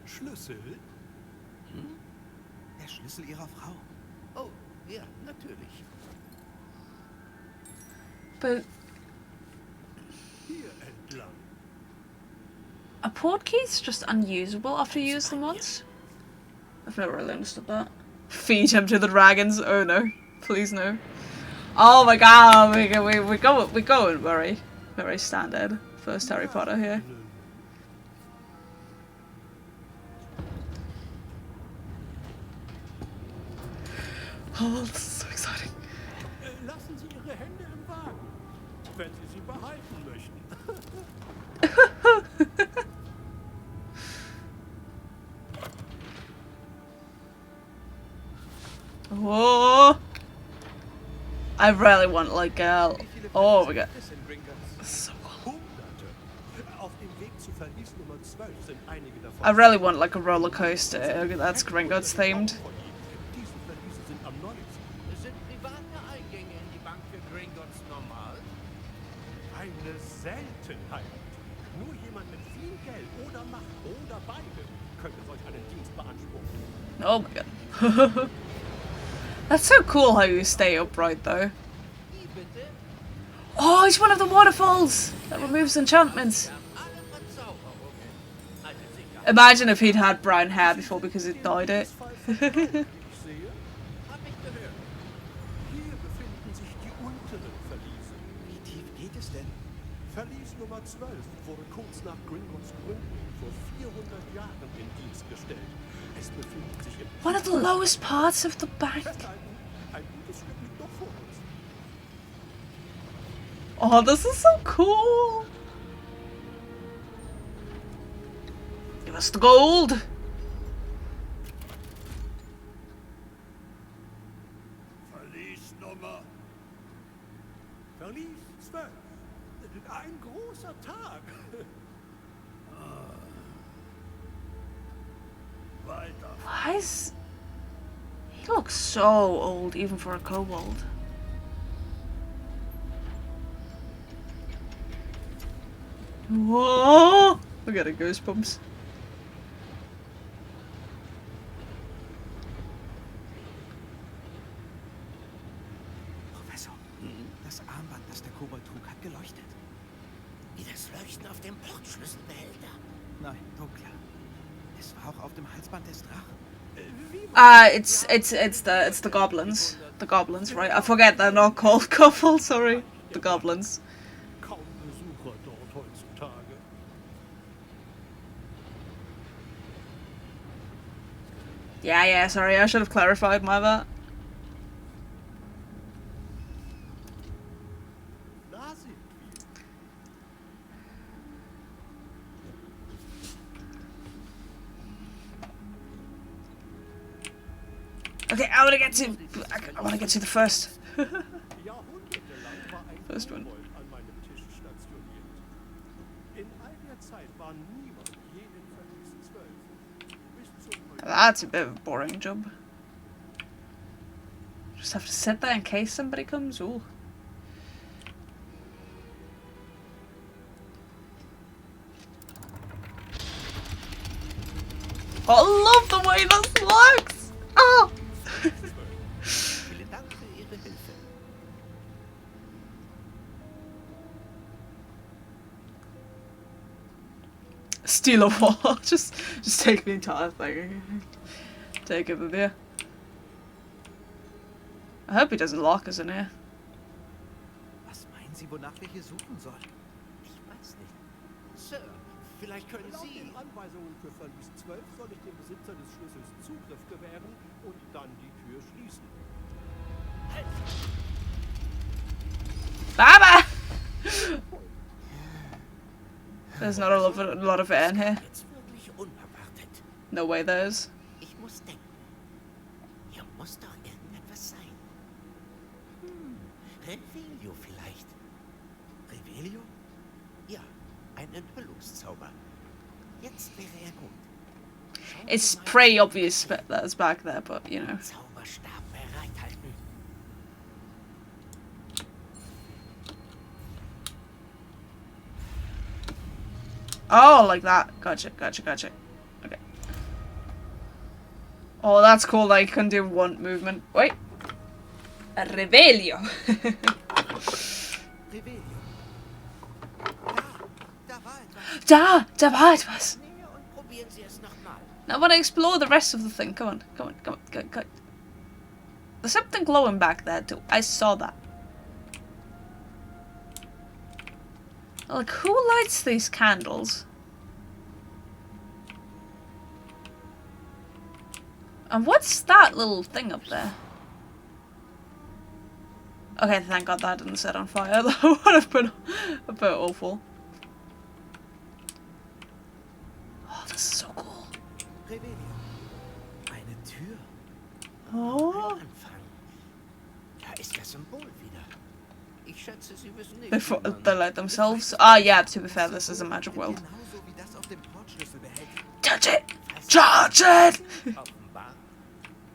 Schlüssel? Der Schlüssel ihrer Frau. Oh, ja, natürlich. But Hier entlang. are portkeys just unusable after you use them once? I've never really understood that. Feed him to the dragons. Oh no. Please no. Oh my god, we're going very standard. First Harry Potter here. Oh, this is so exciting. Lassen Sie Ihre Hände im Wagen, wenn Sie sie behalten möchten. Oh, I really want like a. Oh my god. This is so cool. Hunderte. Auf dem Weg zu Verlies Nummer 12 sind einige davon. I really want like a roller coaster that's Gringotts themed. Diese Verliese sind am neuesten. Sind private Eingänge in die Bank für Gringotts normal? Eine Seltenheit. Nur jemand mit viel Geld oder Macht oder beide könnte solch einen Dienst beanspruchen. Oh my god. That's so cool how you stay upright though. Wie bitte? Oh, it's one of the waterfalls that removes enchantments. Imagine if he'd had brown hair before because it dyed it. Ich sehe, hab ich gehört. Hier befinden sich die unteren Verliese. Wie tief geht es denn? Verlies Nummer 12 wurde kurz nach Gringotts Gründung vor 400 Jahren in Dienst gestellt. Es befindet sich im One of the lowest parts of the bank. Festhalten. Ein gutes Stück liegt noch vor uns. Oh, this is so cool. Give us the gold. Verlies 12. Ein großer Tag. Weiter. Why is... He looks so old even for a kobold. Whoa! I'm getting goosebumps. Professor, das Armband, das der Kobold trug, hat geleuchtet. Wie das Leuchten auf dem Portschlüsselbehälter. Nein, dunkler. Es war auch auf dem Halsband des Drachen. It's the goblins. The goblins, right? I forget they're not called kobolds, sorry. The goblins. Kaum Besucher dort heutzutage. Yeah, sorry, I should have clarified my bad. Da sind wir. Okay, I wanna get to the first. Jahrhundertelang war ein First one. Kobold an meinem Tisch stationiert. In all der Zeit war niemand je in Verlies 12. Bis zum That's a bit of a boring job. Just have to sit there in case somebody comes. Ooh. I love the way this looks! Oh! Vielen Dank für Ihre Hilfe. Steal a wall. Just take the entire thing. Take it with you. I hope he doesn't lock us in here. Was meinen Sie, wonach wir hier suchen sollen? Ich weiß nicht. Sir, vielleicht können Laut Sie... den Anweisungen für Verlies 12 soll ich dem Besitzer des Schlüssels Zugriff gewähren und dann die Tür schließen. Baba! There's not a lot of air in here. Jetzt wirklich unerwartet. No way there's. Ich muss denken. Hier muss doch irgendetwas sein. Revelio vielleicht. Revelio? Ja, ein Enthüllungszauber. Jetzt wäre er gut. Schauen It's Sie mal, pretty obvious that it's back there, but you know. Zauberstab bereithalten. Oh, like that. Gotcha. Okay. Oh, that's cool that you can do one movement. Wait. A Revelio. Revelio. Da war etwas. Da war etwas. Näher und probieren Sie es nochmal. Now I want to explore the rest of the thing. Come on. There's something glowing back there too. I saw that. Like, who lights these candles? And what's that little thing up there? Okay, thank God that didn't set on fire. That would have been a bit awful. Oh, this is so cool. Revelio. Eine Tür. Oh. Anfang. Da ist das Symbol wieder. Ich schätze, Sie wissen nicht, They light themselves. Ah, yeah, to be fair, this is a magic world. Genauso wie das auf dem Portschlüsselbehälter. Touch it! Charge it! offenbar.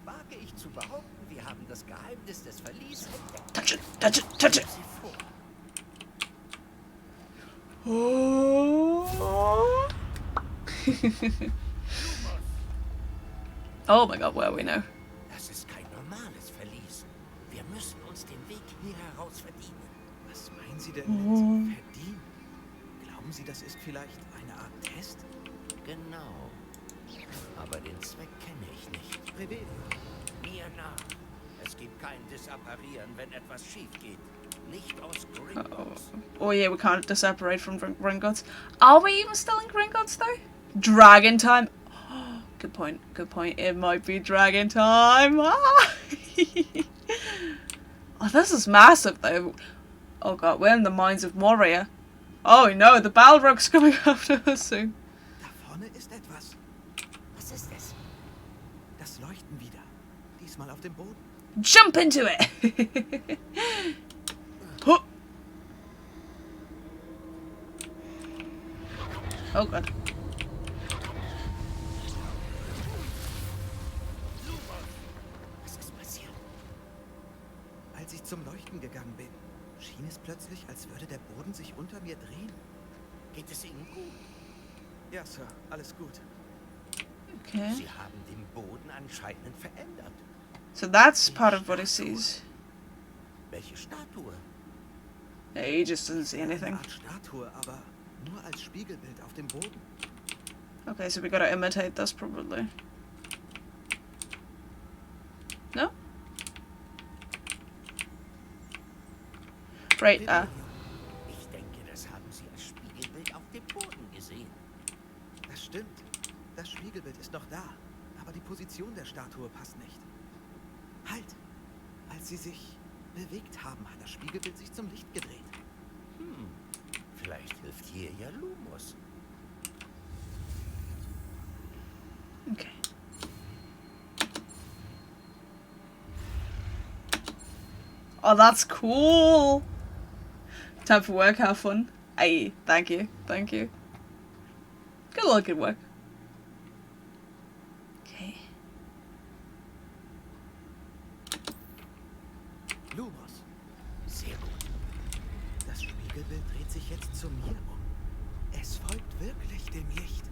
Wage ich zu behaupten, wir haben das Geheimnis des Verlies entdeckt. Touch it! Sie vor. Oh. Oh my God, where are we now? Das ist kein normales Verlies. Wir müssen uns den Weg hier heraus verdienen. Was meinen Sie denn mit verdienen? Glauben Sie, das ist vielleicht eine Art Test? Genau. Aber den Zweck kenne ich nicht. Revelio. Mir nach. Es gibt kein Disapparieren, wenn etwas schief geht. Nicht aus Gringotts. Oh yeah, we can't disapparate from Gringotts. Are we even still in Gringotts though? Dragon time. Good point. Good point. It might be dragon time. Ah! Oh, this is massive though. Oh god, we're in the mines of Moria. Oh no, the Balrog's coming after us soon. Da vorne ist etwas. Was ist es? Das Leuchten wieder. Diesmal auf dem Boden. Jump into it! Huh. Oh god. Was ist passiert? Als ich zum Leuchten gegangen bin, schien es plötzlich, als würde der Boden sich unter mir drehen. Geht es Ihnen gut? Ja, Sir, alles gut. Okay. Sie haben den Boden anscheinend verändert. So that's part of what he sees. Welche Statue? Yeah, he just doesn't see Eine anything. Art Statue, aber nur als Spiegelbild auf dem Boden. Okay, so we gotta imitate this probably. No? Right, Ich denke, das haben Sie als Spiegelbild auf dem Boden gesehen. Das stimmt. Das Spiegelbild ist noch da, aber die Position der Statue passt nicht. Halt! Als sie sich bewegt haben, hat das Spiegelbild sich zum Licht gedreht. Vielleicht hilft hier ja Lumos. okay. Oh, that's cool! Time for work, have fun. Aye, thank you, thank you. Good luck, good work. Okay. Lumos, Sehr gut. das Spiegelbild dreht sich jetzt zu mir um. Es folgt wirklich dem Licht.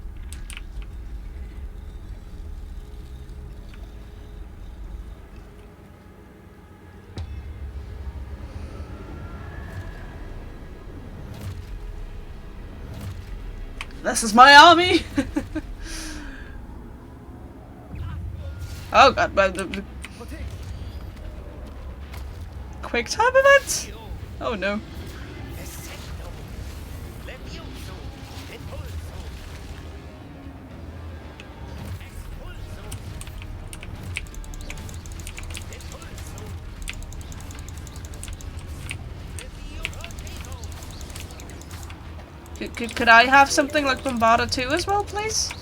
This is my army! Oh god, but the quick time event? Oh no. Could I have something like Bombarda 2 as well, please?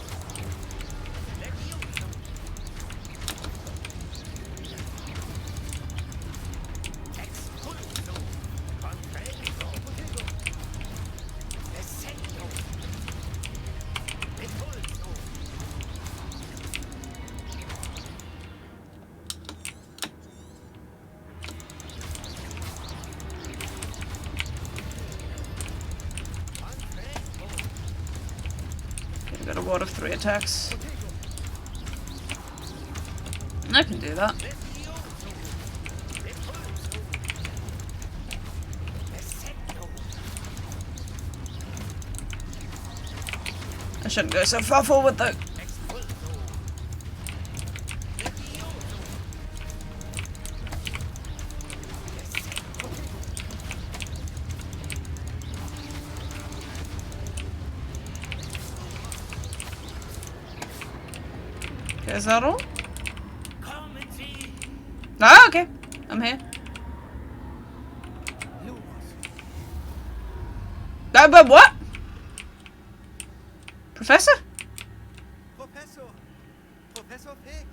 Got a ward of 3 attacks. I can do that. I shouldn't go so far forward though. Okay, is that all? Ah, okay. I'm here. Lumos, But what? Professor? Professor! Professor Fig!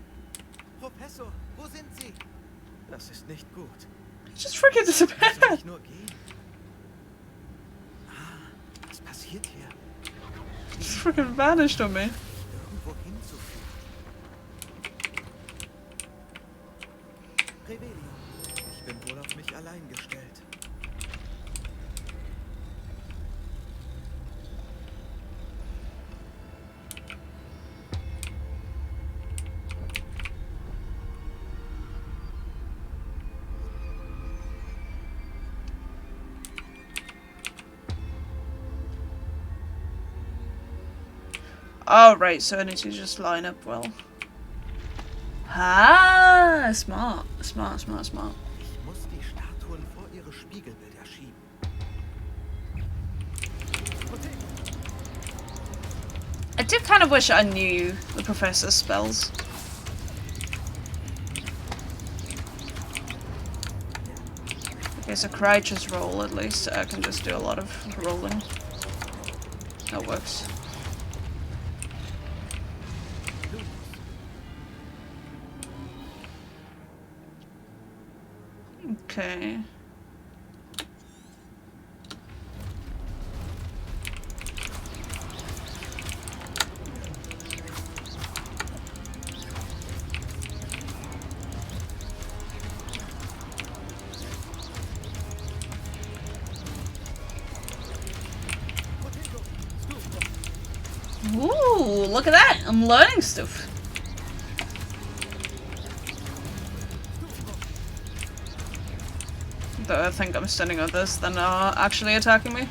Professor, wo sind Sie? Das ist nicht gut. He just freaking Soll disappeared. ich nur gehen? Ah, was passiert hier? Just freaking vanished on me. Irgendwo hinzuführen. Revelio, ich bin wohl auf mich allein gestellt. Oh, right, so I need to just line up well. Ah, smart. Smart, smart, smart. Ich muss die Statuen vor ihre Spiegelbilder schieben. I did kind of wish I knew the professor's spells. Okay, so courageous roll at least. I can just do a lot of rolling. That works. Okay. Ooh, look at that! I'm learning stuff. Though I think I'm stunning others than actually attacking me.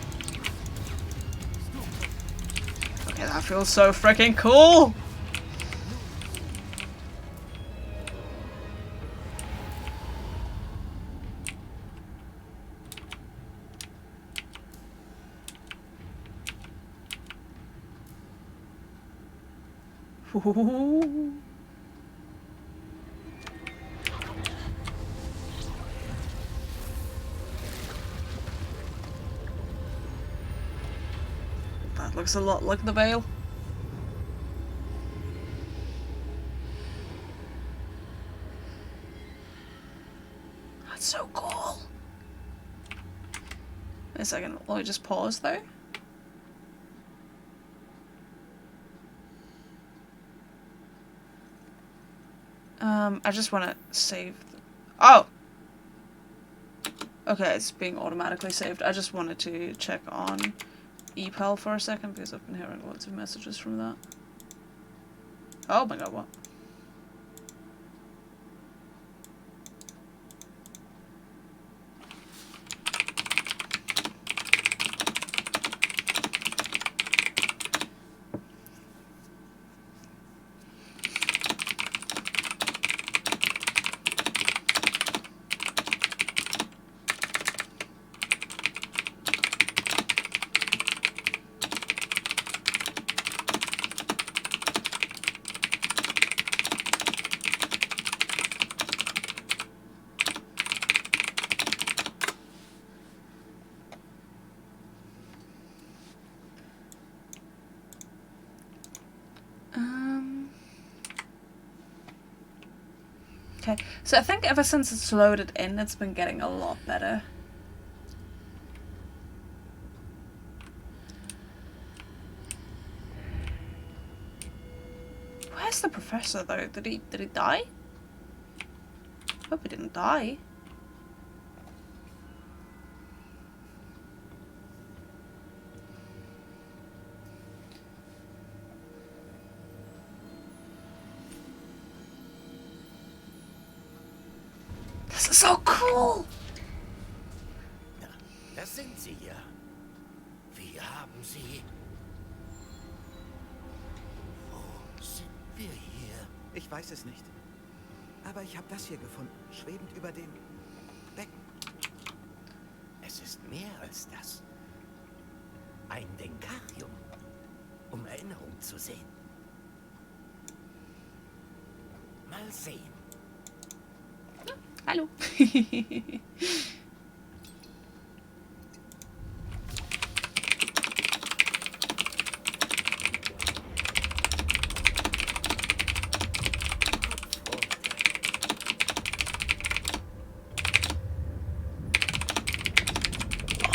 Okay, that feels so freaking cool! Ooh. That looks a lot like the veil. That's so cool. Wait a second, let me just pause though. I just want to save. Oh! Okay, it's being automatically saved. I just wanted to check on ePal for a second because I've been hearing lots of messages from that. Oh my god, what? Okay, so I think ever since it's loaded in, it's been getting a lot better. Where's the professor though? Did he die? Hope he didn't die. This is so cool! Ja, das sind sie ja. Wie haben sie... Wo sind wir hier? Ich weiß es nicht. Aber ich habe das hier gefunden, schwebend über dem Becken. Es ist mehr als das. Ein Denkarium, um Erinnerung zu sehen. Mal sehen. Hallo.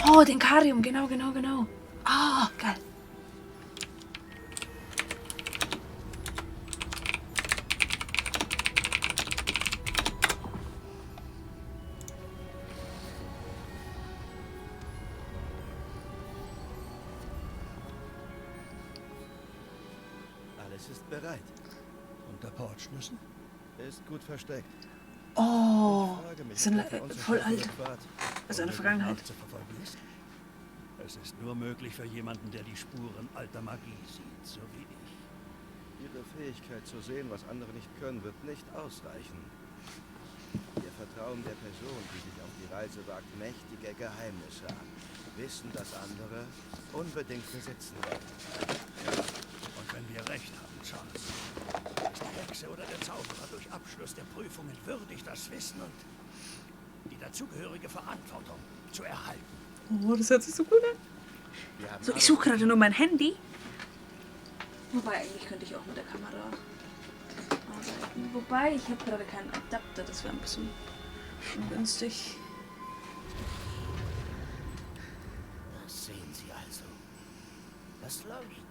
Oh, Denkarium, genau. Ah, geil. Alles ist bereit. Und der Portschlüssel? Ist gut versteckt. Oh, Ich frage mich, das ist ob der für uns voll in alt. Stuttgart war, Also eine um Vergangenheit. nachzuverfolgen ist. Es ist nur möglich für jemanden, der die Spuren alter Magie sieht, so wie ich. Ihre Fähigkeit zu sehen, was andere nicht können, wird nicht ausreichen. Ihr Vertrauen der Person, die sich auf die Reise wagt, mächtige Geheimnisse an. Wissen, dass andere unbedingt besitzen werden. Und wenn wir recht haben, Charles, ist die Hexe oder der Zauberer durch Abschluss der Prüfungen würdig, das Wissen und die dazugehörige Verantwortung zu erhalten. Oh, das hört sich so gut an. So, ich suche gerade nur mein Handy. Wobei, eigentlich könnte ich auch mit der Kamera arbeiten. Wobei, ich habe gerade keinen Adapter, das wäre ein bisschen ungünstig. Das sehen Sie also. Das Leuchten,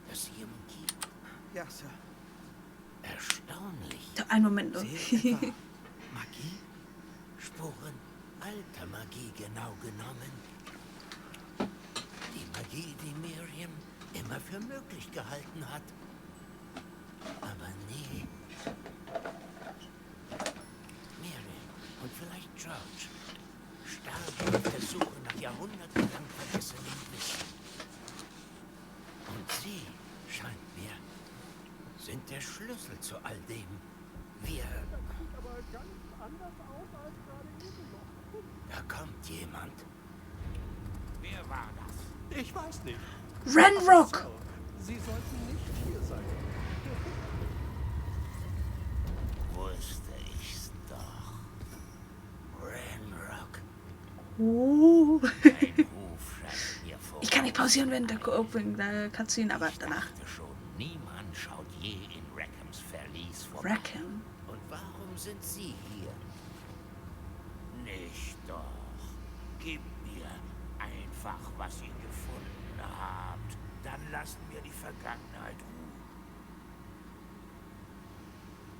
das hier gibt. Ja, Sir. Erstaunlich. Ja, einen Moment noch. Magie? Spuren alter Magie, genau genommen. Die Magie, die Miriam immer für möglich gehalten hat. Aber nie. Miriam und vielleicht George starben auf der Suche nach jahrhundertelang vergessenem Wissen. Und sie, scheint mir, sind der Schlüssel zu all dem. Wir... Da kommt jemand. Wer war das? Ich weiß nicht. Renrock! Sie sollten nicht hier sein. Wusste ich's doch. Renrock. Oh. Ein Ruf scheint mir vor. Ich kann nicht pausieren während der Cutscene, aber danach. Ich dachte schon, niemand schaut je in Rackhams Verlies vorbei. Rackham? Und warum sind Sie hier? Nicht doch. Gib mir einfach, was ihr gefunden habt. Dann lassen wir die Vergangenheit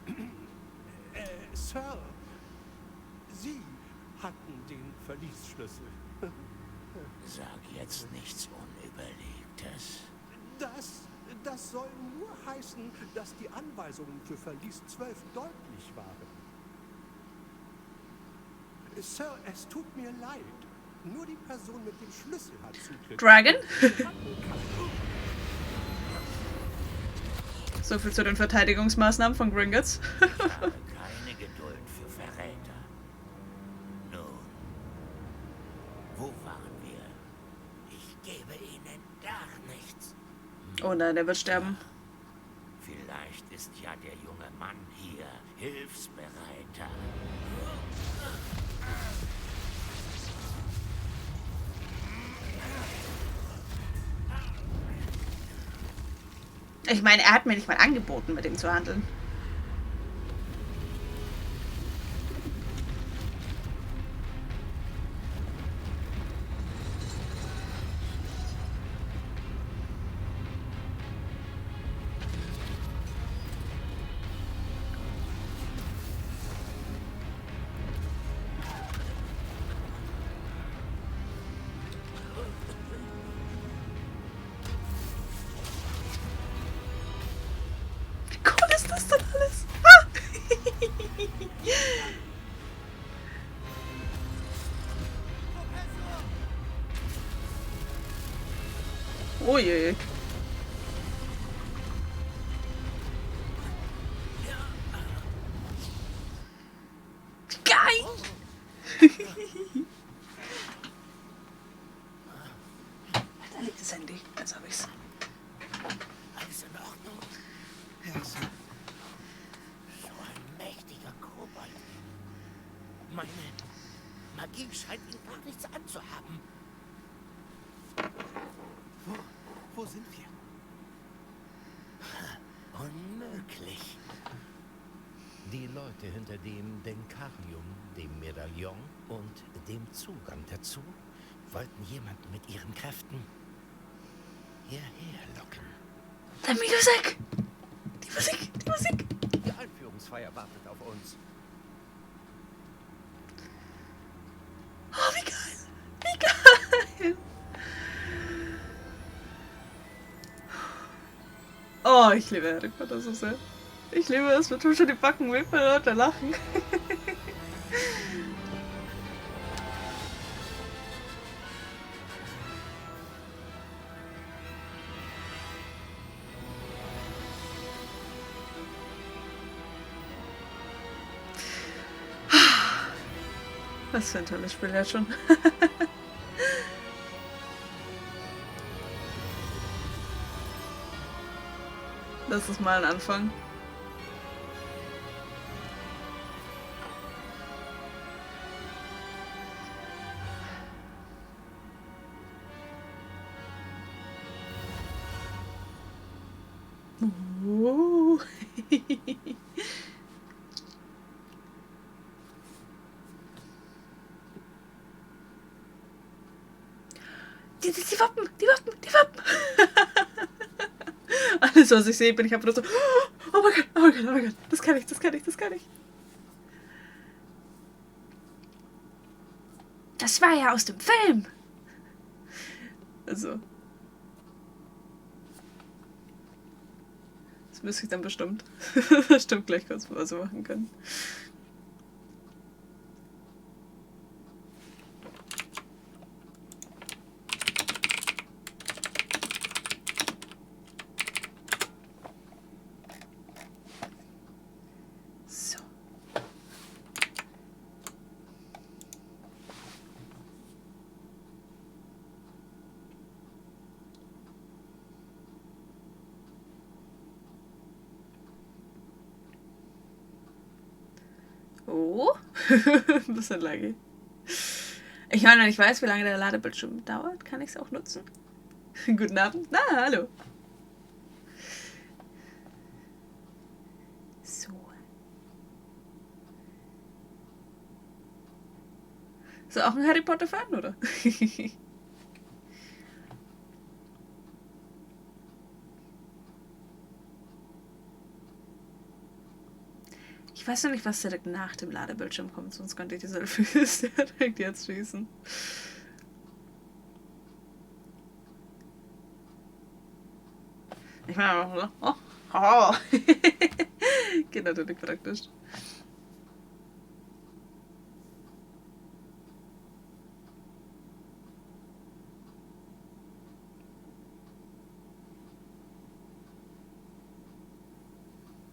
ruhen. Sir, Sie hatten den Verliesschlüssel. Sag jetzt nichts Unüberlegtes. Das soll nur heißen, dass die Anweisungen für Verlies 12 deutlich waren. Sir, es tut mir leid. Nur die Person mit dem Schlüssel hat Zugriff. Dragon? So viel zu den Verteidigungsmaßnahmen von Gringotts. Ich habe keine Geduld für Verräter. Nun, wo waren wir? Ich gebe Ihnen gar nichts. Oh nein, der wird sterben. Vielleicht ist ja der junge Mann hier hilfsbereiter. Ich meine, er hat mir nicht mal angeboten, mit ihm zu handeln. Was ist das denn alles? Ah! Oh je. Geil! Da liegt das Handy. Jetzt hab ich's. Alles in Ordnung? Ja, Sir. So ein mächtiger Kobold. Meine Magie scheint ihn gar nichts anzuhaben. Wo sind wir? Unmöglich. Die Leute hinter dem Denkarium, dem Medaillon und dem Zugang dazu wollten jemanden mit ihren Kräften hierher locken. Die Musik! Die Musik! Die Musik! Die Einführungsfeier wartet auf uns. Oh, wie geil! Wie geil! Oh, ich liebe Harry Potter so sehr. Ich liebe es, mir tun schon die Backen weh, wenn Leute lachen. Was für ein tolles Spiel ja schon. Das ist mal ein Anfang. Die Wappen, die Wappen, die Wappen. Alles, was ich sehe, bin ich einfach nur so, oh mein Gott, oh mein Gott, oh mein Gott, das kann ich, das kann ich, das kann ich. Das war ja aus dem Film. Also. Das müsste ich dann bestimmt. Stimmt, gleich kurz mal so machen können. So. Oh, ein bisschen laggy. Ich meine, ich weiß, wie lange der Ladebildschirm dauert. Kann ich es auch nutzen? Guten Abend. Na, hallo. So. Ist er auch ein Harry Potter-Fan, oder? Ich weiß noch nicht, was direkt nach dem Ladebildschirm kommt, sonst könnte ich die Selfies direkt jetzt schießen. Ich meine, oh. Geht natürlich praktisch.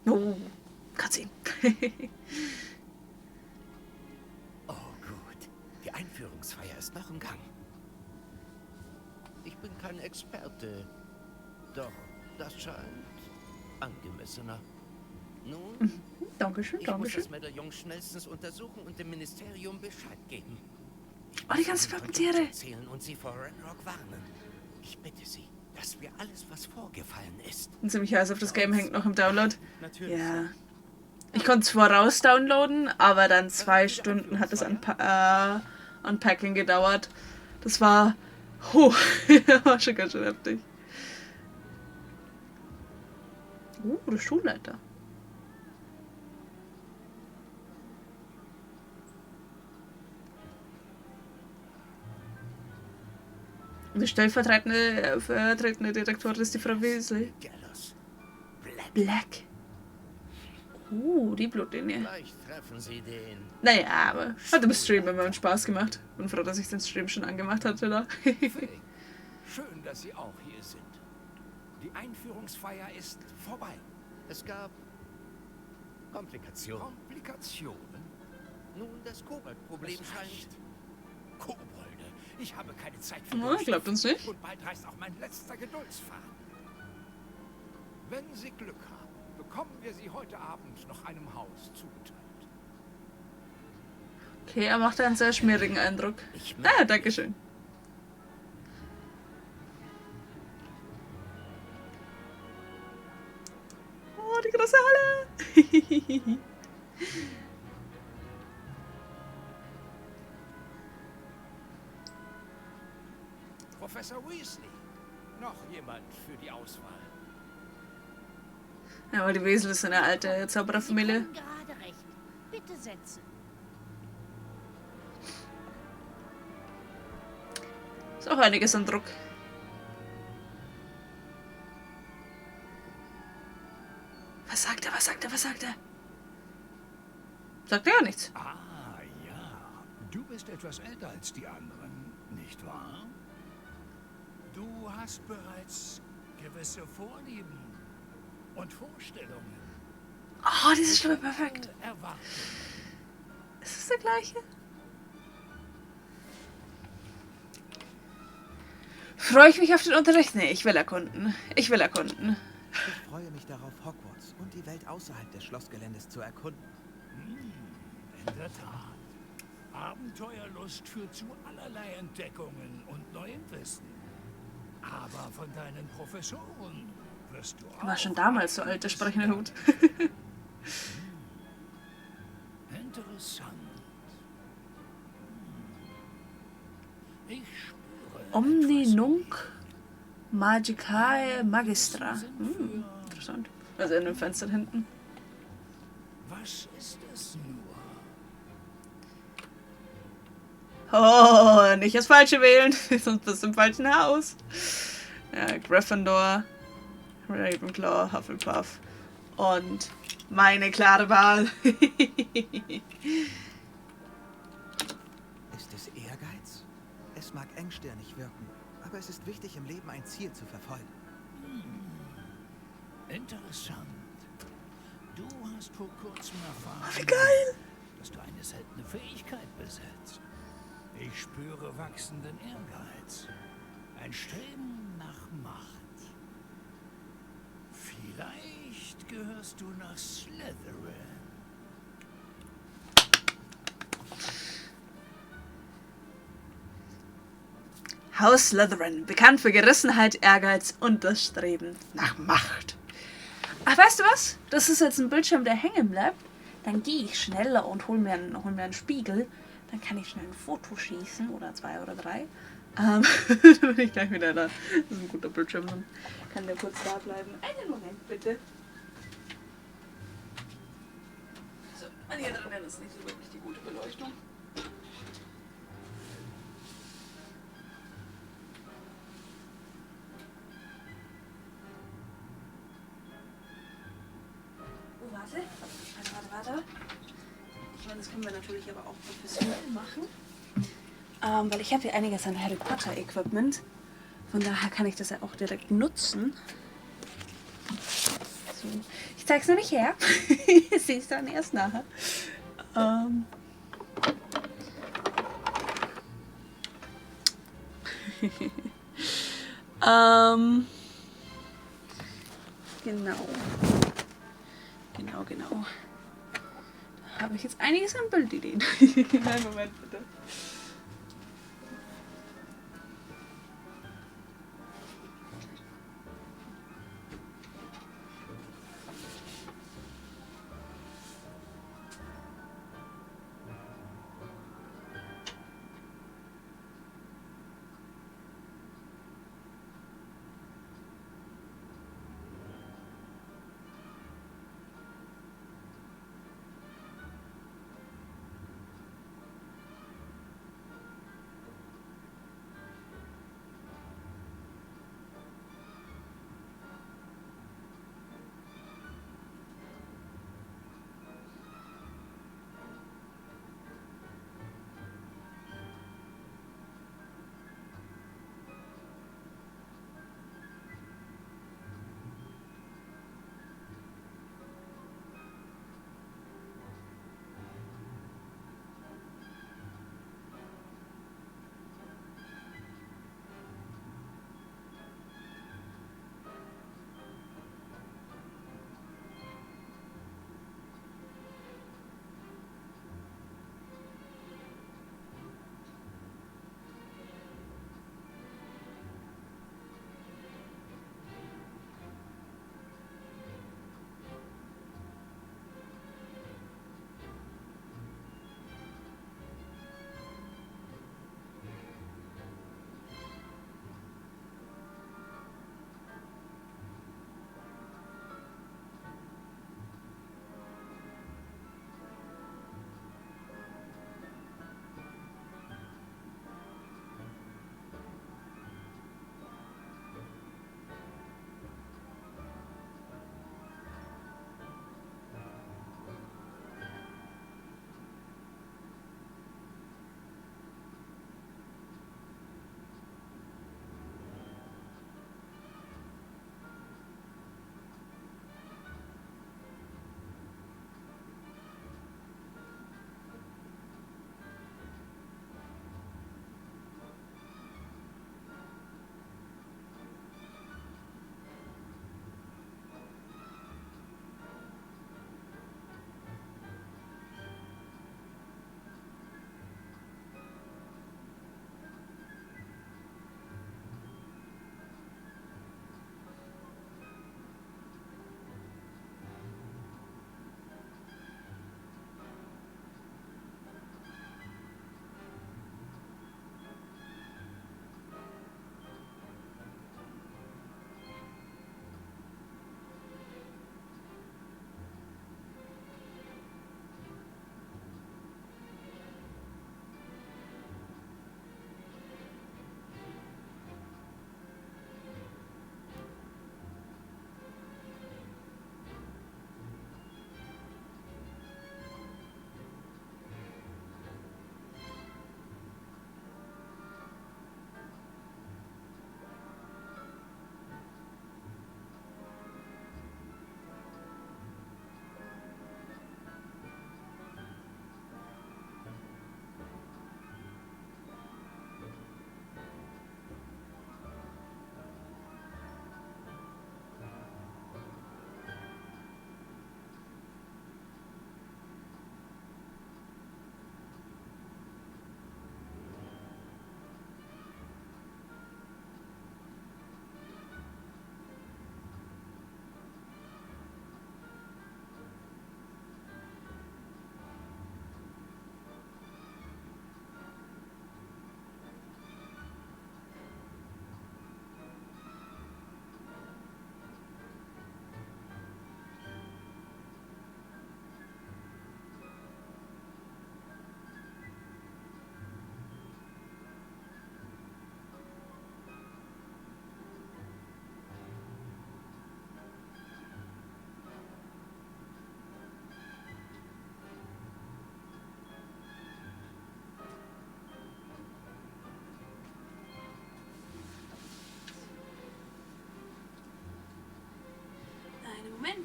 Oh, Cutscene. Oh gut, die Einführungsfeier ist noch im Gang. Ich bin kein Experte, doch das scheint angemessener. Nun, Dankeschön, ich muss Dankeschön. das Medaillon schnellstens untersuchen und dem Ministerium Bescheid geben. Oh, die ganzen Wappentiere. Erzählen und sie vor Ranrock warnen. Ich bitte Sie, dass wir alles, was vorgefallen ist. Und ziemlich heiß auf das Game hängt noch im Download. Natürlich. Ja. Ich konnte es voraus downloaden, aber dann 2 Stunden hat das Unpacking gedauert. Das war... war schon ganz schön heftig. Der Schulleiter. Die stellvertretende Direktorin ist die Frau Weasley. Black. Die Blutlinie. Vielleicht treffen Sie den. Naja, aber hat im Stream immer Spaß gemacht. Bin froh, dass ich den Stream schon angemacht hatte da. Schön, dass Sie auch hier sind. Die Einführungsfeier ist vorbei. Es gab Komplikationen. Komplikationen? Nun, das Kobold-Problem Das scheint... reicht. Kobolde. Ich habe keine Zeit für Oh, glaubt uns nicht. Und bald reißt auch mein letzter Geduldsfaden. Wenn Sie Glück haben, bekommen wir Sie heute Abend noch einem Haus zugeteilt. Okay, er macht einen sehr schmierigen Eindruck. Dankeschön. Oh, die große Halle. Professor Weasley. Noch jemand für die Auswahl. Ja, aber die Weasley ist eine alte Zaubererfamilie. Sie können gerade recht. Bitte setzen. Ist auch einiges an Druck. Was sagt er? Was sagt er? Was sagt er? Sagt er ja nichts. Ah, ja. Du bist etwas älter als die anderen, nicht wahr? Du hast bereits gewisse Vorlieben und Vorstellungen. Oh, diese Stimme perfekt. Erwartungen. Ist es der gleiche? Freue ich mich auf den Unterricht? Nee, ich will erkunden. Ich will erkunden. Ich freue mich darauf, Hogwarts und die Welt außerhalb des Schlossgeländes zu erkunden. In der Tat. Abenteuerlust führt zu allerlei Entdeckungen und neuem Wissen. Aber von deinen Professoren wirst du auch... War schon damals so alt, der sprechende Hut. Interessant. Ich spüre... Omni nunc magicae magistra. Interessant. Also in dem Fenster hinten. Was ist es nur? Oh, nicht das Falsche wählen, sonst bist du im falschen Haus. Ja, Gryffindor, Ravenclaw, Hufflepuff und meine klare Wahl. Ist es Ehrgeiz? Es mag engstirnig wirken, aber es ist wichtig, im Leben ein Ziel zu verfolgen. Interessant. Du hast vor kurzem erfahren, Wie geil! dass du eine seltene Fähigkeit besitzt. Ich spüre wachsenden Ehrgeiz. Ein Streben nach Macht. Vielleicht gehörst du nach Slytherin. Haus Slytherin, bekannt für Gerissenheit, Ehrgeiz und das Streben nach Macht. Ach, weißt du was? Das ist jetzt ein Bildschirm, der hängen bleibt. Dann gehe ich schneller und hol mir einen Spiegel. Dann kann ich schnell ein Foto schießen. Oder 2 oder 3. Dann bin ich gleich wieder da. Das ist ein guter Bildschirm. Dann kann der kurz da bleiben. Einen Moment, bitte. So, hier drinnen ist nicht so wirklich die gute Beleuchtung. Oh, warte. Ich meine, das können wir natürlich aber auch professionell machen. Weil ich habe hier einiges an Harry Potter Equipment. Von daher kann ich das ja auch direkt nutzen. So. Ich zeig's noch nicht her. Ich sehe es dann erst nachher. Genau. Da habe ich jetzt einiges an Bildideen. Einen Moment bitte.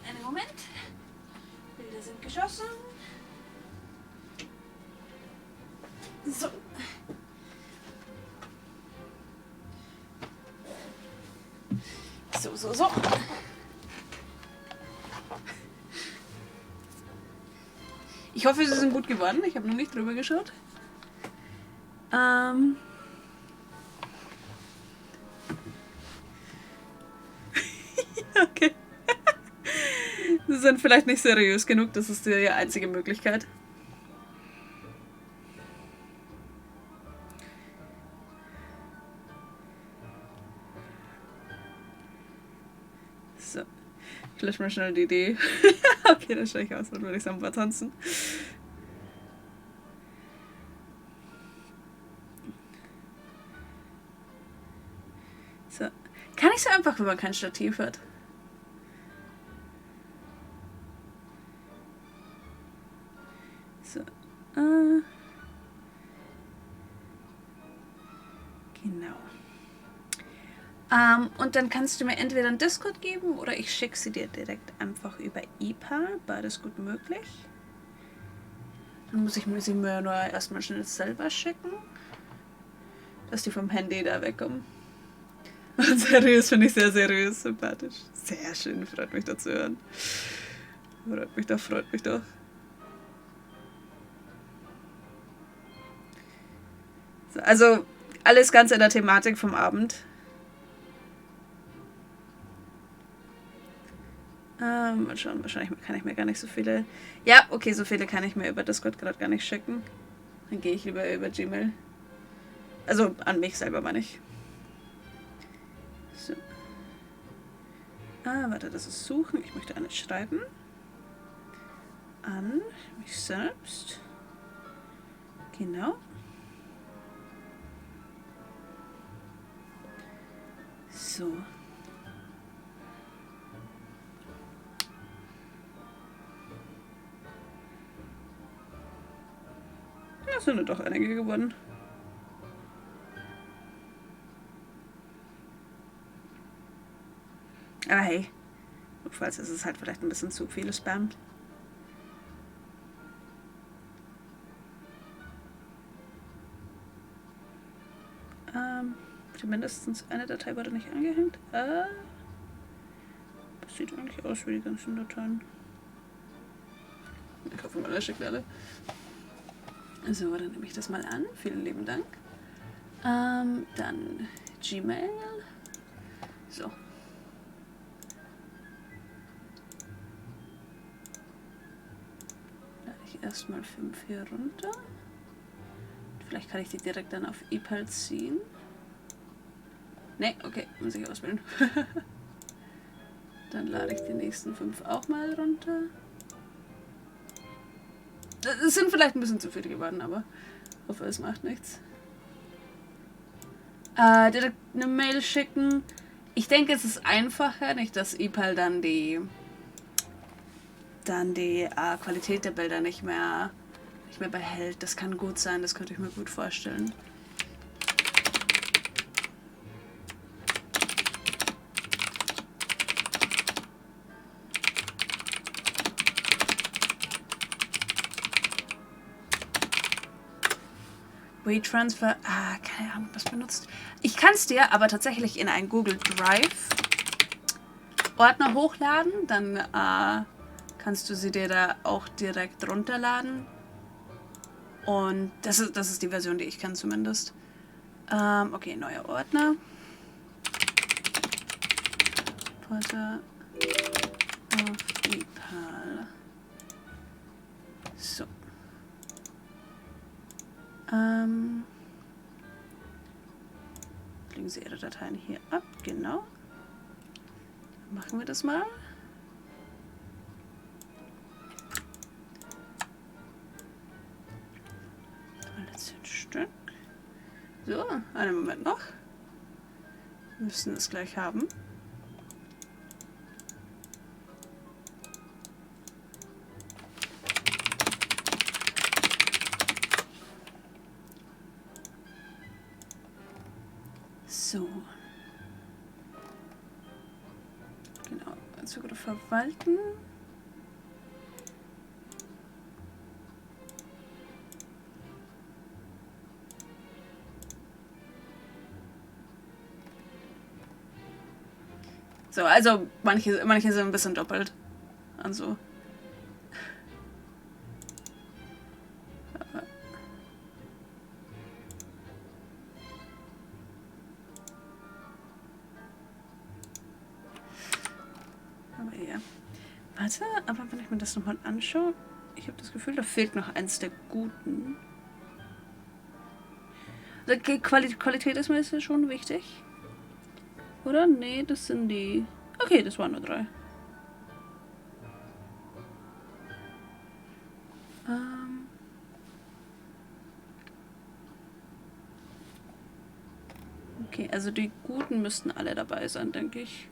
einen Moment. Bilder sind geschossen. So. So. Ich hoffe, sie sind gut geworden. Ich habe noch nicht drüber geschaut. Okay. Sie sind vielleicht nicht seriös genug. Das ist die einzige Möglichkeit. So. Ich lösche mal schnell die Idee. Okay, dann schaue ich aus, als würde ich Samba tanzen. So. Kann ich so einfach, wenn man kein Stativ hat? So. Genau. Und dann kannst du mir entweder einen Discord geben oder ich schicke sie dir direkt einfach über ePal. Beides gut möglich. Dann muss ich mir sie nur erstmal schnell selber schicken, dass die vom Handy da wegkommen. Und seriös finde ich sehr seriös, sympathisch. Sehr schön, freut mich da zu hören. Freut mich doch. So, also alles ganz in der Thematik vom Abend. Mal schauen, wahrscheinlich kann ich mir gar nicht so viele... Ja, okay, so viele kann ich mir über Discord gerade gar nicht schicken. Dann gehe ich lieber über Gmail. Also an mich selber meine ich. So. Warte, das ist suchen. Ich möchte eine schreiben. An mich selbst. Genau. So. Ja, sind doch einige geworden. Aber hey, notfalls ist es halt vielleicht ein bisschen zu viel Spam. Mindestens eine Datei wurde nicht angehängt. Das sieht eigentlich aus wie die ganzen Dateien. Ich hoffe mal, er schickt alle. So, dann nehme ich das mal an. Vielen lieben Dank. Dann Gmail. So. Lade ich erstmal 5 hier runter. Vielleicht kann ich die direkt dann auf ePal ziehen. Ne, okay, muss ich auswählen. Dann lade ich die nächsten 5 auch mal runter. Es sind vielleicht ein bisschen zu viele geworden, aber ich hoffe, es macht nichts. Direkt eine Mail schicken. Ich denke, es ist einfacher, nicht dass ePal dann die Qualität der Bilder nicht mehr behält. Das kann gut sein, das könnte ich mir gut vorstellen. WeTransfer, keine Ahnung, was benutzt. Ich kann es dir aber tatsächlich in einen Google Drive Ordner hochladen, dann kannst du sie dir da auch direkt runterladen. Und das ist die Version, die ich kann zumindest. Okay, neuer Ordner. Porter auf ePal. So. Legen Sie Ihre Dateien hier ab, genau. Dann machen wir das mal. Alles ein Stück. So, einen Moment noch. Wir müssen es gleich haben. So. Genau, jetzt Zug oder verwalten. So, also manche sind ein bisschen doppelt. Also. Aber ja. Warte, aber wenn ich mir das nochmal anschaue, ich habe das Gefühl, da fehlt noch eins der Guten. Also, Qualität ist mir jetzt schon wichtig. Oder? Nee, das sind die... Okay, das waren nur 3. Okay, also die Guten müssten alle dabei sein, denke ich.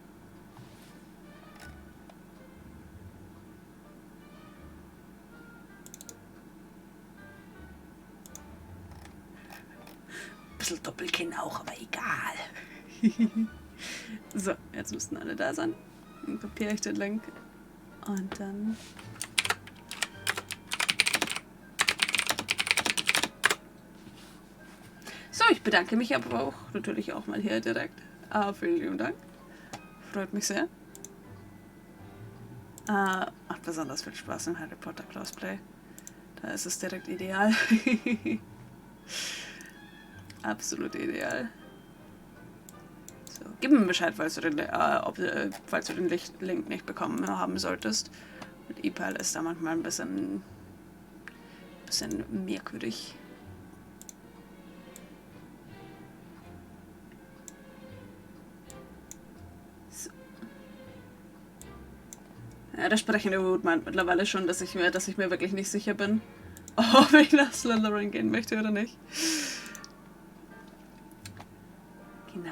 Bisschen Doppelkinn auch, aber egal. So, jetzt müssten alle da sein. Dann kopiere ich den Link. Und dann... So, ich bedanke mich aber auch natürlich auch mal hier direkt. Vielen lieben Dank. Freut mich sehr. Macht besonders viel Spaß im Harry Potter Cosplay. Da ist es direkt ideal. Absolut ideal. So, gib mir Bescheid, falls du den Link nicht bekommen haben solltest. Mit E-Pal ist da manchmal ein bisschen merkwürdig. So. Ja, der sprechende Hut meint mittlerweile schon, dass ich mir wirklich nicht sicher bin, ob ich nach Slytherin gehen möchte oder nicht. Genau.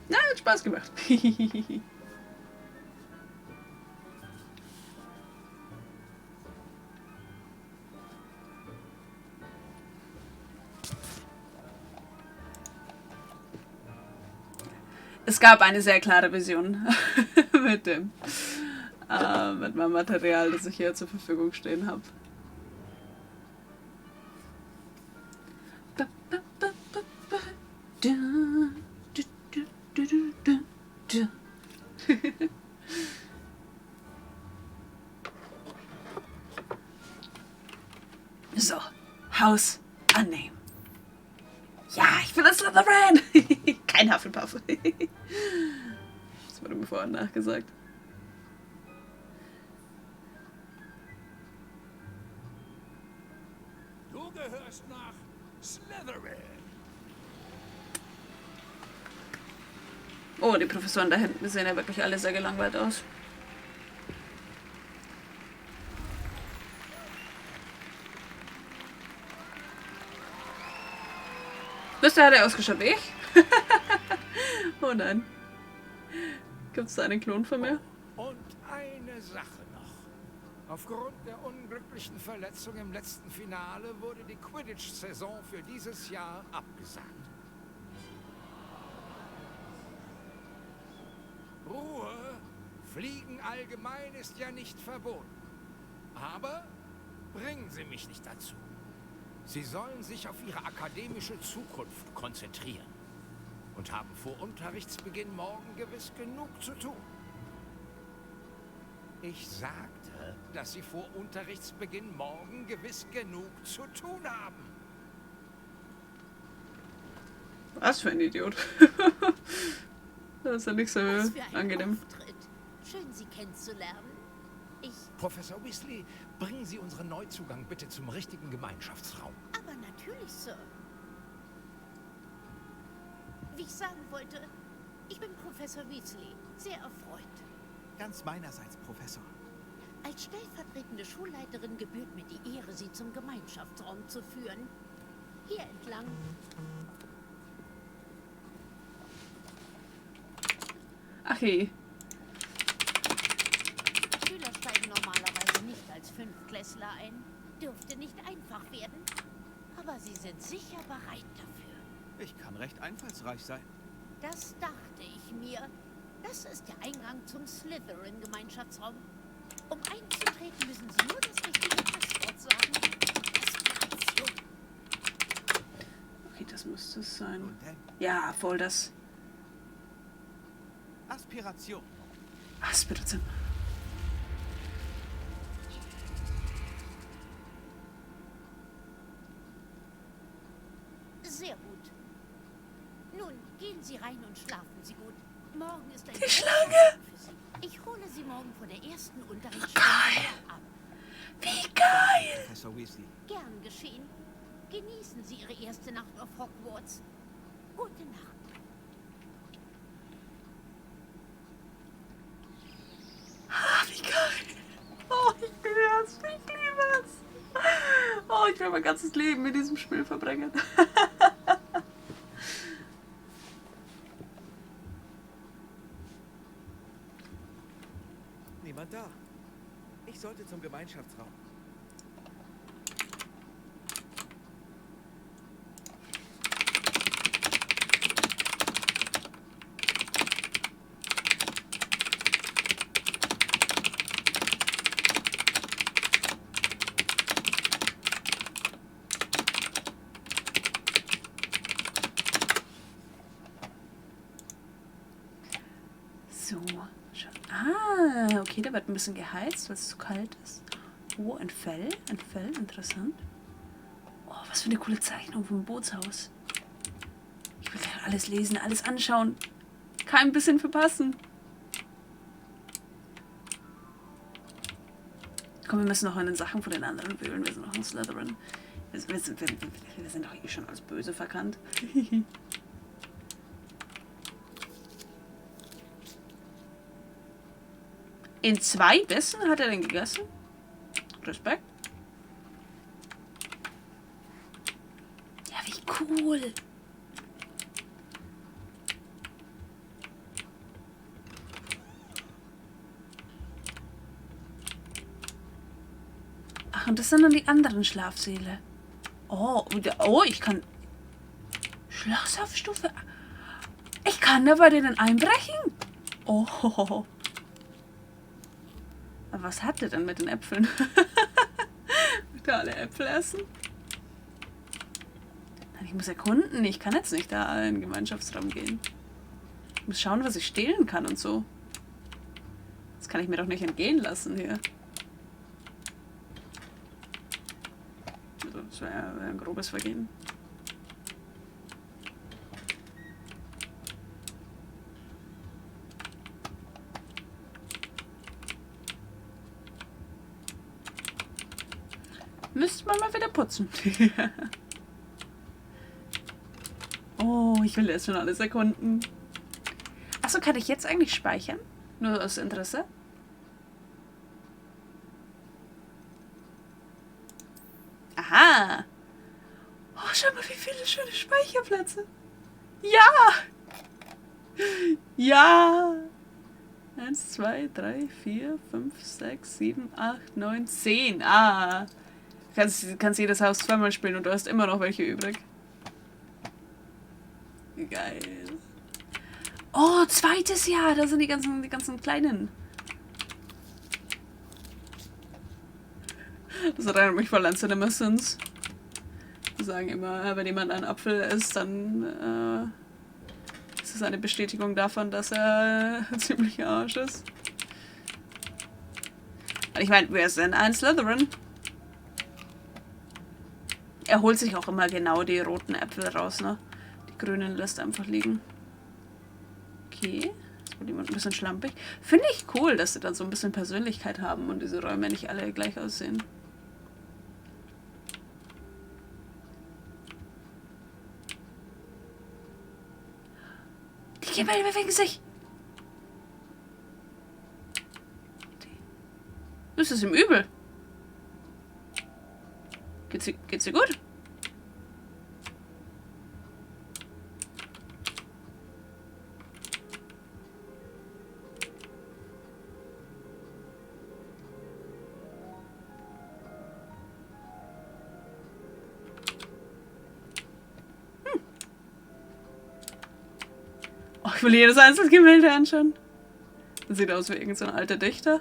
Na, hat Spaß gemacht. Es gab eine sehr klare Vision mit meinem Material, das ich hier zur Verfügung stehen habe. So, Haus annehmen. Ja, ich bin ein Slytherin! Kein Hufflepuff. Das wurde mir vorhin nachgesagt. Du gehörst nach Slytherin. Oh, die Professoren da hinten sehen ja wirklich alle sehr gelangweilt aus. Bisher hat er ausgeschaut wie ich. Oh nein. Gibt es da einen Klon von mir? Und eine Sache noch. Aufgrund der unglücklichen Verletzung im letzten Finale wurde die Quidditch-Saison für dieses Jahr abgesagt. Ruhe, Fliegen allgemein ist ja nicht verboten. Aber bringen Sie mich nicht dazu. Sie sollen sich auf ihre akademische Zukunft konzentrieren und haben vor Unterrichtsbeginn morgen gewiss genug zu tun. Ich sagte, dass Sie vor Unterrichtsbeginn morgen gewiss genug zu tun haben. Was für ein Idiot. Das ist ja nicht so angenehm. Auftritt. Schön, Sie kennenzulernen. Professor Weasley, bringen Sie unseren Neuzugang bitte zum richtigen Gemeinschaftsraum. Aber natürlich, Sir. Wie ich sagen wollte, ich bin Professor Weasley. Sehr erfreut. Ganz meinerseits, Professor. Als stellvertretende Schulleiterin gebührt mir die Ehre, Sie zum Gemeinschaftsraum zu führen. Hier entlang. Ach je. Schüler steigen normalerweise nicht als Fünftklässler ein. Dürfte nicht einfach werden. Aber Sie sind sicher bereit dafür. Ich kann recht einfallsreich sein. Das dachte ich mir. Das ist der Eingang zum Slytherin-Gemeinschaftsraum. Um einzutreten, müssen Sie nur das richtige Passwort sagen. Aspiration. Okay, das müsste es sein. Und dann Ja, voll das. Aspiration. Aspiration. Sehr gut. Nun, gehen Sie rein und schlafen Sie gut. Morgen ist ein Die Schlange! für Sie. Ich hole Sie morgen vor der ersten Unterrichtsstunde Geil. ab. Wie geil! Professor Weasley. Gern geschehen. Genießen Sie Ihre erste Nacht auf Hogwarts. Gute Nacht. Ah, wie geil! Oh, ich liebe es! Ich liebe es! Oh, ich will mein ganzes Leben in diesem Spiel verbringen. Niemand da. Ich sollte zum Gemeinschaftsraum. So, schon. Ah, okay, da wird ein bisschen geheizt, weil es zu kalt ist. Oh, ein Fell, interessant. Oh, was für eine coole Zeichnung vom Bootshaus. Ich will gleich alles lesen, alles anschauen. Kein bisschen verpassen. Komm, wir müssen noch in den Sachen von den anderen wühlen. Wir sind noch in Slytherin. Wir sind doch eh schon als böse verkannt. In 2 Bissen hat er den gegessen? Respekt. Ja, wie cool. Ach, und das sind dann die anderen Schlafsäle. Oh, ich kann... Schloss auf Stufe... Ich kann da bei denen einbrechen. Oh. Aber was hat der denn mit den Äpfeln? Möchte er alle Äpfel essen? Nein, ich muss erkunden. Ich kann jetzt nicht da in den Gemeinschaftsraum gehen. Ich muss schauen, was ich stehlen kann und so. Das kann ich mir doch nicht entgehen lassen hier. Also, das wäre ein grobes Vergehen. Müsste man mal wieder putzen. Oh, ich will jetzt schon alles erkunden. Achso, kann ich jetzt eigentlich speichern? Nur aus Interesse? Aha! Oh, schau mal, wie viele schöne Speicherplätze. Ja! Ja! 1, 2, 3, 4, 5, 6, 7, 8, 9, 10. Ah! Kannst jedes Haus zweimal spielen und du hast immer noch welche übrig. Geil. Oh, zweites Jahr. Da sind die ganzen kleinen. Das erinnert mich voll an CinemaSins. Die sagen immer, wenn jemand einen Apfel isst, dann ist es eine Bestätigung davon, dass er ein ziemlicher Arsch ist. Und ich meine, wir sind ein Slytherin. Er holt sich auch immer genau die roten Äpfel raus, ne? Die grünen lässt er einfach liegen. Okay. Jetzt wird jemand ein bisschen schlampig. Finde ich cool, dass sie dann so ein bisschen Persönlichkeit haben und diese Räume nicht alle gleich aussehen. Die Gemälde bewegen sich! Ist es ihm übel? Geht's dir gut? Oh, ich will jedes einzelne Gemälde anschauen. Sieht aus wie irgend so ein alter Dichter.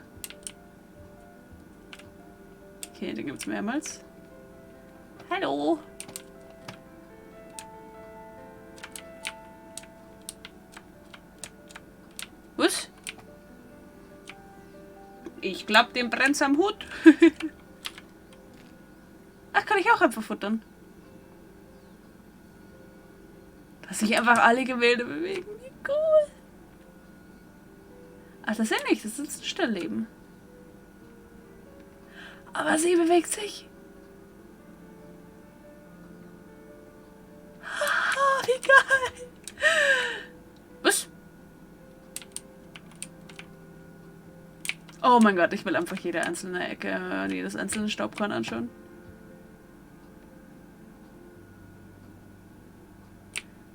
Okay, den gibt's mehrmals. Hallo. Was? Ich glaub, dem brennt's am Hut. Ach, kann ich auch einfach futtern. Dass sich einfach alle Gemälde bewegen. Wie cool. Ach, das sind nicht. Das ist ein Stillleben. Aber sie bewegt sich. Oh, wie geil. Was? Oh mein Gott, ich will einfach jede einzelne Ecke, jedes einzelne Staubkorn anschauen.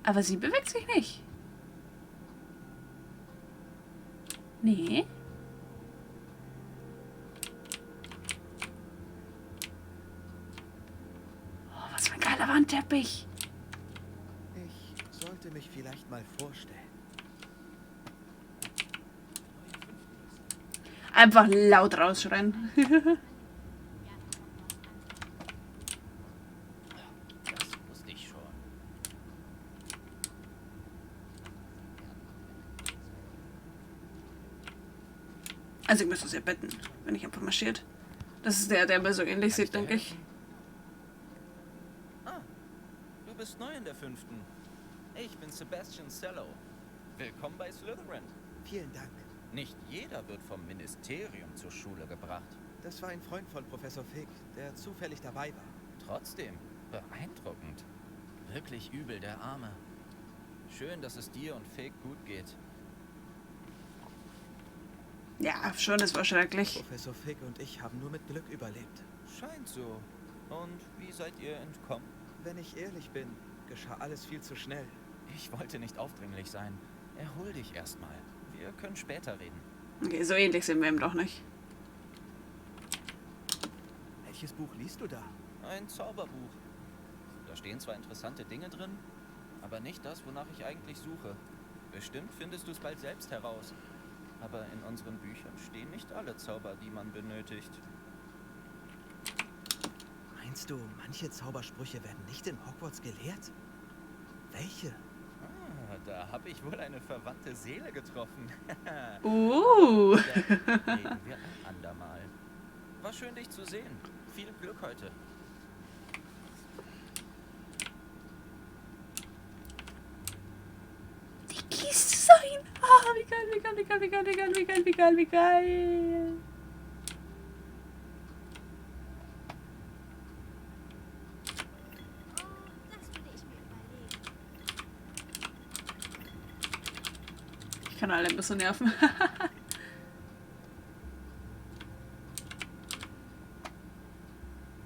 Aber sie bewegt sich nicht. Nee. Oh, was für ein geiler Wandteppich. Ich sollte mich vielleicht mal vorstellen. Einfach laut rausschreien. Das wusste ich schon. Also ich müsste es ja betten, wenn ich einfach marschiert. Das ist der mir so ähnlich sieht, denke ich. Ah, du bist neu in der 5. Ich bin Sebastian Cello. Willkommen bei Slytherin. Vielen Dank. Nicht jeder wird vom Ministerium zur Schule gebracht. Das war ein Freund von Professor Fig, der zufällig dabei war. Trotzdem, beeindruckend. Wirklich übel, der Arme. Schön, dass es dir und Fig gut geht. Ja, schon, das war schrecklich. Professor Fig und ich haben nur mit Glück überlebt. Scheint so. Und wie seid ihr entkommen? Wenn ich ehrlich bin, geschah alles viel zu schnell. Ich wollte nicht aufdringlich sein. Erhol dich erstmal. Wir können später reden. Okay, so ähnlich sind wir ihm doch nicht. Welches Buch liest du da? Ein Zauberbuch. Da stehen zwar interessante Dinge drin, aber nicht das, wonach ich eigentlich suche. Bestimmt findest du es bald selbst heraus. Aber in unseren Büchern stehen nicht alle Zauber, die man benötigt. Meinst du, manche Zaubersprüche werden nicht in Hogwarts gelehrt? Welche? Ah, da habe ich wohl eine verwandte Seele getroffen. Da reden wir ein andermal. War schön, dich zu sehen. Viel Glück heute. Die Kiste sein. Ah, wie geil, wie geil, wie geil, wie geil, wie geil, wie geil, wie geil, wie geil. Ich kann alle ein bisschen nerven.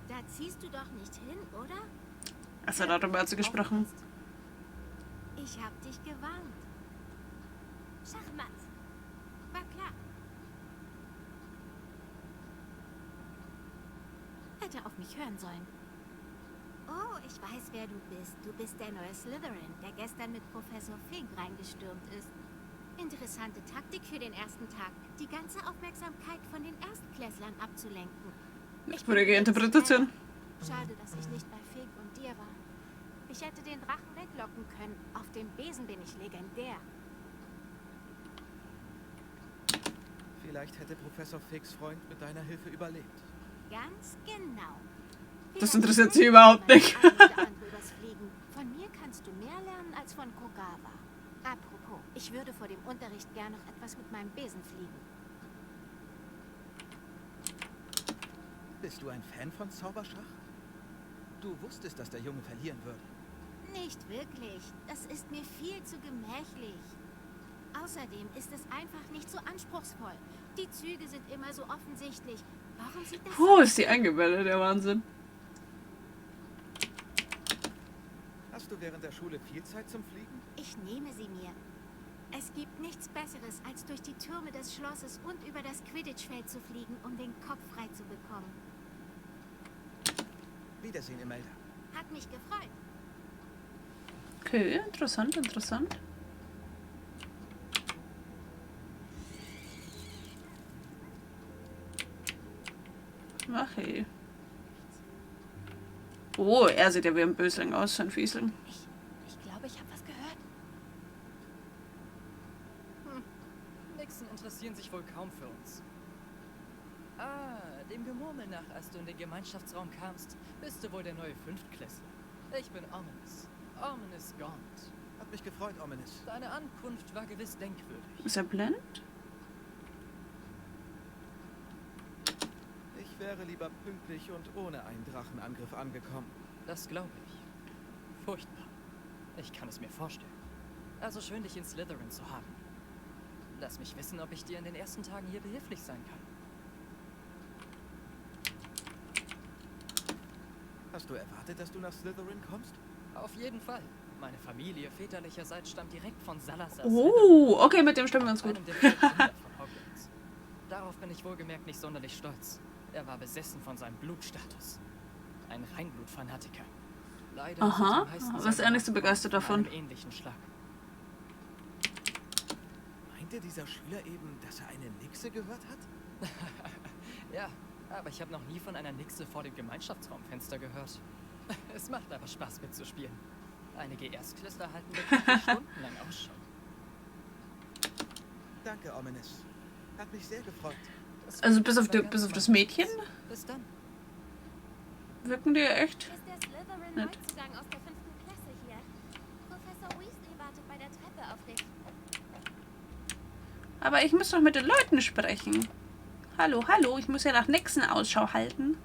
Da ziehst du doch nicht hin, oder? Also darüber hat sie gesprochen. Ich hab dich gewarnt. Schachmatt. War klar. Hätte auf mich hören sollen. Oh, ich weiß, wer du bist. Du bist der neue Slytherin, der gestern mit Professor Fig reingestürmt ist. Interessante Taktik für den ersten Tag. Die ganze Aufmerksamkeit von den Erstklässlern abzulenken. Schwierige Interpretation. Schade, dass ich nicht bei Fig und dir war. Ich hätte den Drachen weglocken können. Auf dem Besen bin ich legendär. Vielleicht hätte Professor Figs Freund mit deiner Hilfe überlebt. Ganz genau. Das interessiert sie überhaupt nicht. Von mir kannst du mehr lernen als von Kogawa. Apropos, ich würde vor dem Unterricht gern noch etwas mit meinem Besen fliegen. Bist du ein Fan von Zauberschach? Du wusstest, dass der Junge verlieren würde. Nicht wirklich. Das ist mir viel zu gemächlich. Außerdem ist es einfach nicht so anspruchsvoll. Die Züge sind immer so offensichtlich. Warum sieht das Puh, ist die eingebettet, der Wahnsinn. Hast du während der Schule viel Zeit zum Fliegen? Ich nehme sie mir. Es gibt nichts Besseres, als durch die Türme des Schlosses und über das Quidditch-Feld zu fliegen, um den Kopf frei zu bekommen. Wiedersehen, Imelda. Hat mich gefreut. Okay, interessant, interessant. Schwache. Oh, er sieht ja wie ein Bösling aus, so ein Fiesling. Ich glaube, ich habe was gehört. Nixon interessieren sich wohl kaum für uns. Dem Gemurmel nach, als du in den Gemeinschaftsraum kamst, bist du wohl der neue Fünftklässler. Ich bin Ominous. Ominous Gaunt. Hat mich gefreut, Ominous. Deine Ankunft war gewiss denkwürdig. Ist er blind? Ich wäre lieber pünktlich und ohne einen Drachenangriff angekommen. Das glaube ich. Furchtbar. Ich kann es mir vorstellen. Also schön, dich in Slytherin zu haben. Lass mich wissen, ob ich dir in den ersten Tagen hier behilflich sein kann. Hast du erwartet, dass du nach Slytherin kommst? Auf jeden Fall. Meine Familie väterlicherseits stammt direkt von Salazar. Oh, okay, mit dem stimmen wir uns gut. Einem der vier Kinder von Hogwarts. Darauf bin ich wohlgemerkt nicht sonderlich stolz. Er war besessen von seinem Blutstatus. Ein Reinblutfanatiker. Leider aha, was ist er nicht so begeistert davon? Ähnlichen Schlag. Meinte dieser Schüler eben, dass er eine Nixe gehört hat? Ja, aber ich habe noch nie von einer Nixe vor dem Gemeinschaftsraumfenster gehört. Es macht aber Spaß mitzuspielen. Einige Erstklässler halten wirklich stundenlang Ausschau. Danke, Ominous. Hat mich sehr gefreut. Also bis auf das Mädchen? Bis dann. Wirken die echt? Ist der Slytherin Nett. Neuzugang aus der 5. Klasse hier? Professor Weasley wartet bei der Treppe auf dich. Aber ich muss doch mit den Leuten sprechen. Hallo, hallo, ich muss ja nach Nixon Ausschau halten.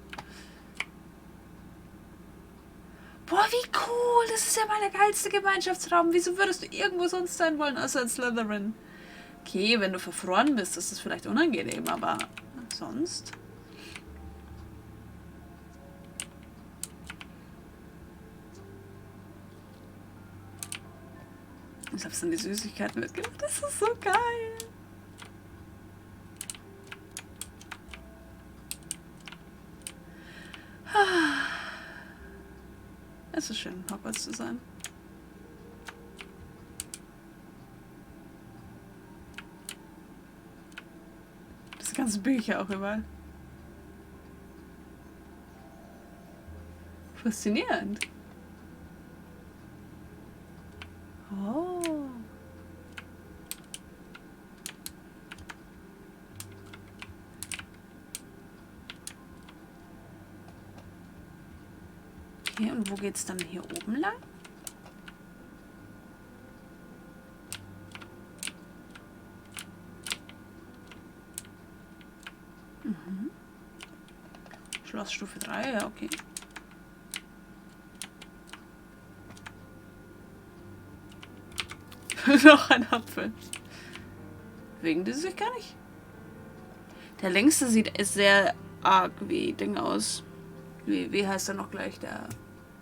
Boah, wie cool. Das ist ja mal der geilste Gemeinschaftsraum. Wieso würdest du irgendwo sonst sein wollen, außer in Slytherin? Okay, wenn du verfroren bist, ist das vielleicht unangenehm, aber sonst... Ich hab's dann die Süßigkeiten mitgebracht. Das ist so geil. Es ist schön, Hogwarts zu sein. Das ganze Bücher auch überall. Faszinierend. Oh. Okay, und wo geht's dann hier oben lang? Mhm. Schlossstufe 3, ja, okay. Noch ein Apfel. Wegen die sich gar nicht. Der längste ist sehr arg wie Ding aus. Wie heißt er noch gleich? Der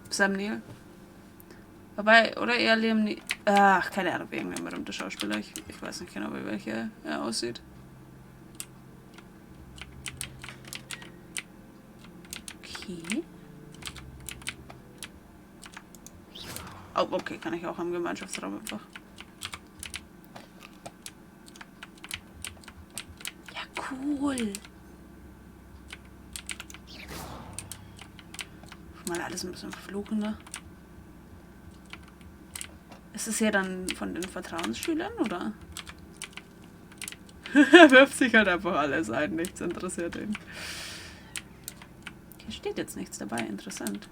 Sam Neill. Wobei, oder eher Liam Neeson. Ach, keine Ahnung, irgendein berühmter Schauspieler. Ich weiß nicht genau, wie welcher er aussieht. Okay. Oh, okay, kann ich auch am Gemeinschaftsraum einfach. Ja, cool. Mal alles ein bisschen fluchender. Ist es ja dann von den Vertrauensschülern, oder? Er wirft sich halt einfach alles ein, nichts interessiert ihn. Hier steht jetzt nichts dabei, interessant.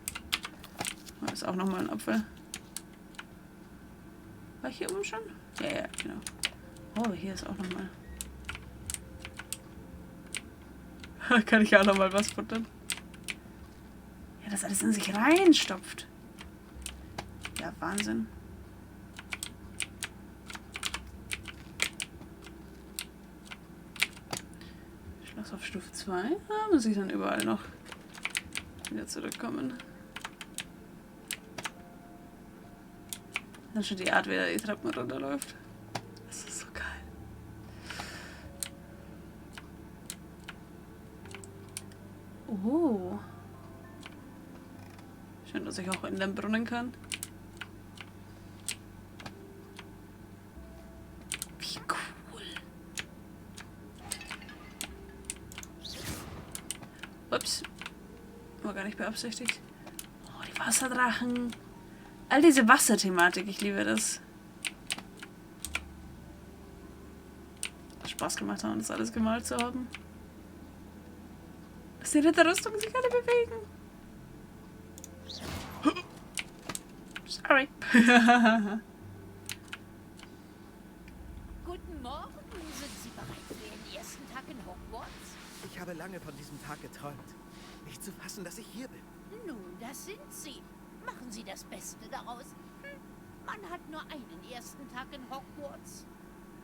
Da ist auch nochmal ein Apfel. War ich hier oben schon? Ja, ja, genau. Oh, hier ist auch nochmal. Kann ich auch nochmal was futtern? Ja, das alles in sich reinstopft. Ja, Wahnsinn. Schloss auf Stufe 2. Ah, muss ich dann überall noch wieder zurückkommen. Dann schon die Art, wie er die Treppen runterläuft. Das ist so geil. Oh. Schön, dass ich auch in den Brunnen kann. Wie cool. Ups. War gar nicht beabsichtigt. Oh, die Wasserdrachen. All diese Wasserthematik, ich liebe das. Hat Spaß gemacht haben, das alles gemalt zu haben. Dass die Ritterrüstung sich alle bewegen. Sorry. Guten Morgen. Sind Sie bereit für Ihren ersten Tag in Hogwarts? Ich habe lange von diesem Tag geträumt. Nicht zu fassen, dass ich hier bin. Nun, das sind Sie. Machen Sie das Beste daraus. Man hat nur einen ersten Tag in Hogwarts.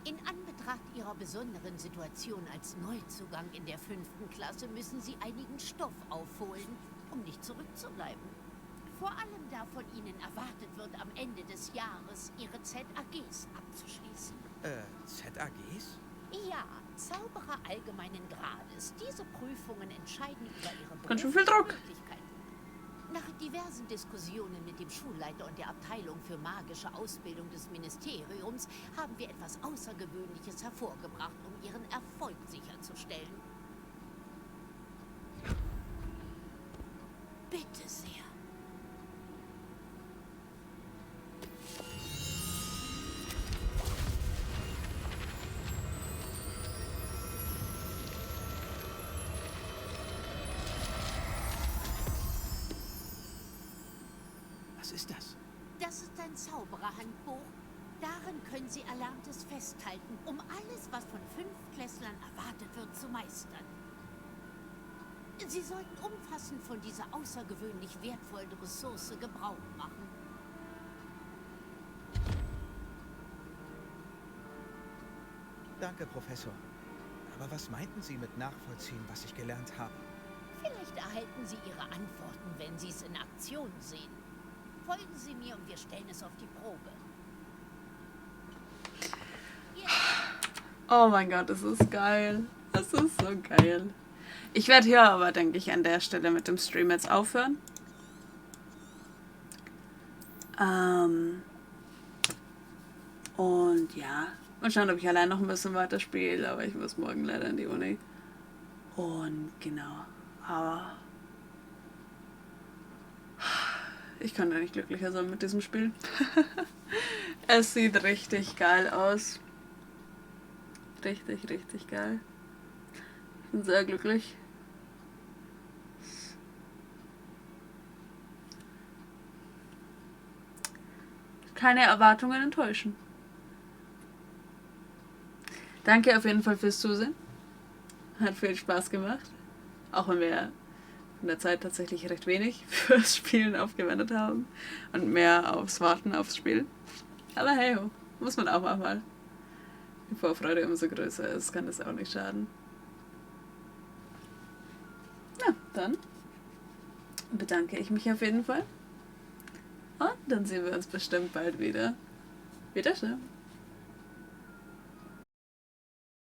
In Anbetracht Ihrer besonderen Situation als Neuzugang in der 5. Klasse müssen Sie einigen Stoff aufholen, um nicht zurückzubleiben. Vor allem da von Ihnen erwartet wird, am Ende des Jahres Ihre ZAGs abzuschließen. ZAGs? Ja, Zauberer allgemeinen Grades. Diese Prüfungen entscheiden über Ihre Ganz schön viel Druck. Möglichkeiten. Nach diversen Diskussionen mit dem Schulleiter und der Abteilung für magische Ausbildung des Ministeriums haben wir etwas Außergewöhnliches hervorgebracht, um Ihren Erfolg sicherzustellen. Bitte sehr. Was ist das? Das ist ein Zaubererhandbuch. Darin können Sie Erlerntes festhalten, um alles, was von 5-Klässlern erwartet wird, zu meistern. Sie sollten umfassend von dieser außergewöhnlich wertvollen Ressource Gebrauch machen. Danke, Professor. Aber was meinten Sie mit nachvollziehen, was ich gelernt habe? Vielleicht erhalten Sie Ihre Antworten, wenn Sie es in Aktion sehen. Folgen Sie mir und wir stellen es auf die Probe. Oh mein Gott, das ist geil. Das ist so geil. Ich werde hier aber, denke ich, an der Stelle mit dem Stream jetzt aufhören. Und ja, mal schauen, ob ich allein noch ein bisschen weiter spiele, aber ich muss morgen leider in die Uni. Und genau, aber ich kann ja nicht glücklicher sein mit diesem Spiel. Es sieht richtig geil aus. Richtig, richtig geil. Ich bin sehr glücklich. Keine Erwartungen enttäuschen. Danke auf jeden Fall fürs Zusehen. Hat viel Spaß gemacht. Auch wenn wir in der Zeit tatsächlich recht wenig fürs Spielen aufgewendet haben. Und mehr aufs Warten aufs Spiel. Aber hey ho, muss man auch mal. Die Vorfreude umso größer ist, kann das auch nicht schaden. Ja, dann bedanke ich mich auf jeden Fall. Und dann sehen wir uns bestimmt bald wieder. Wiedersehen.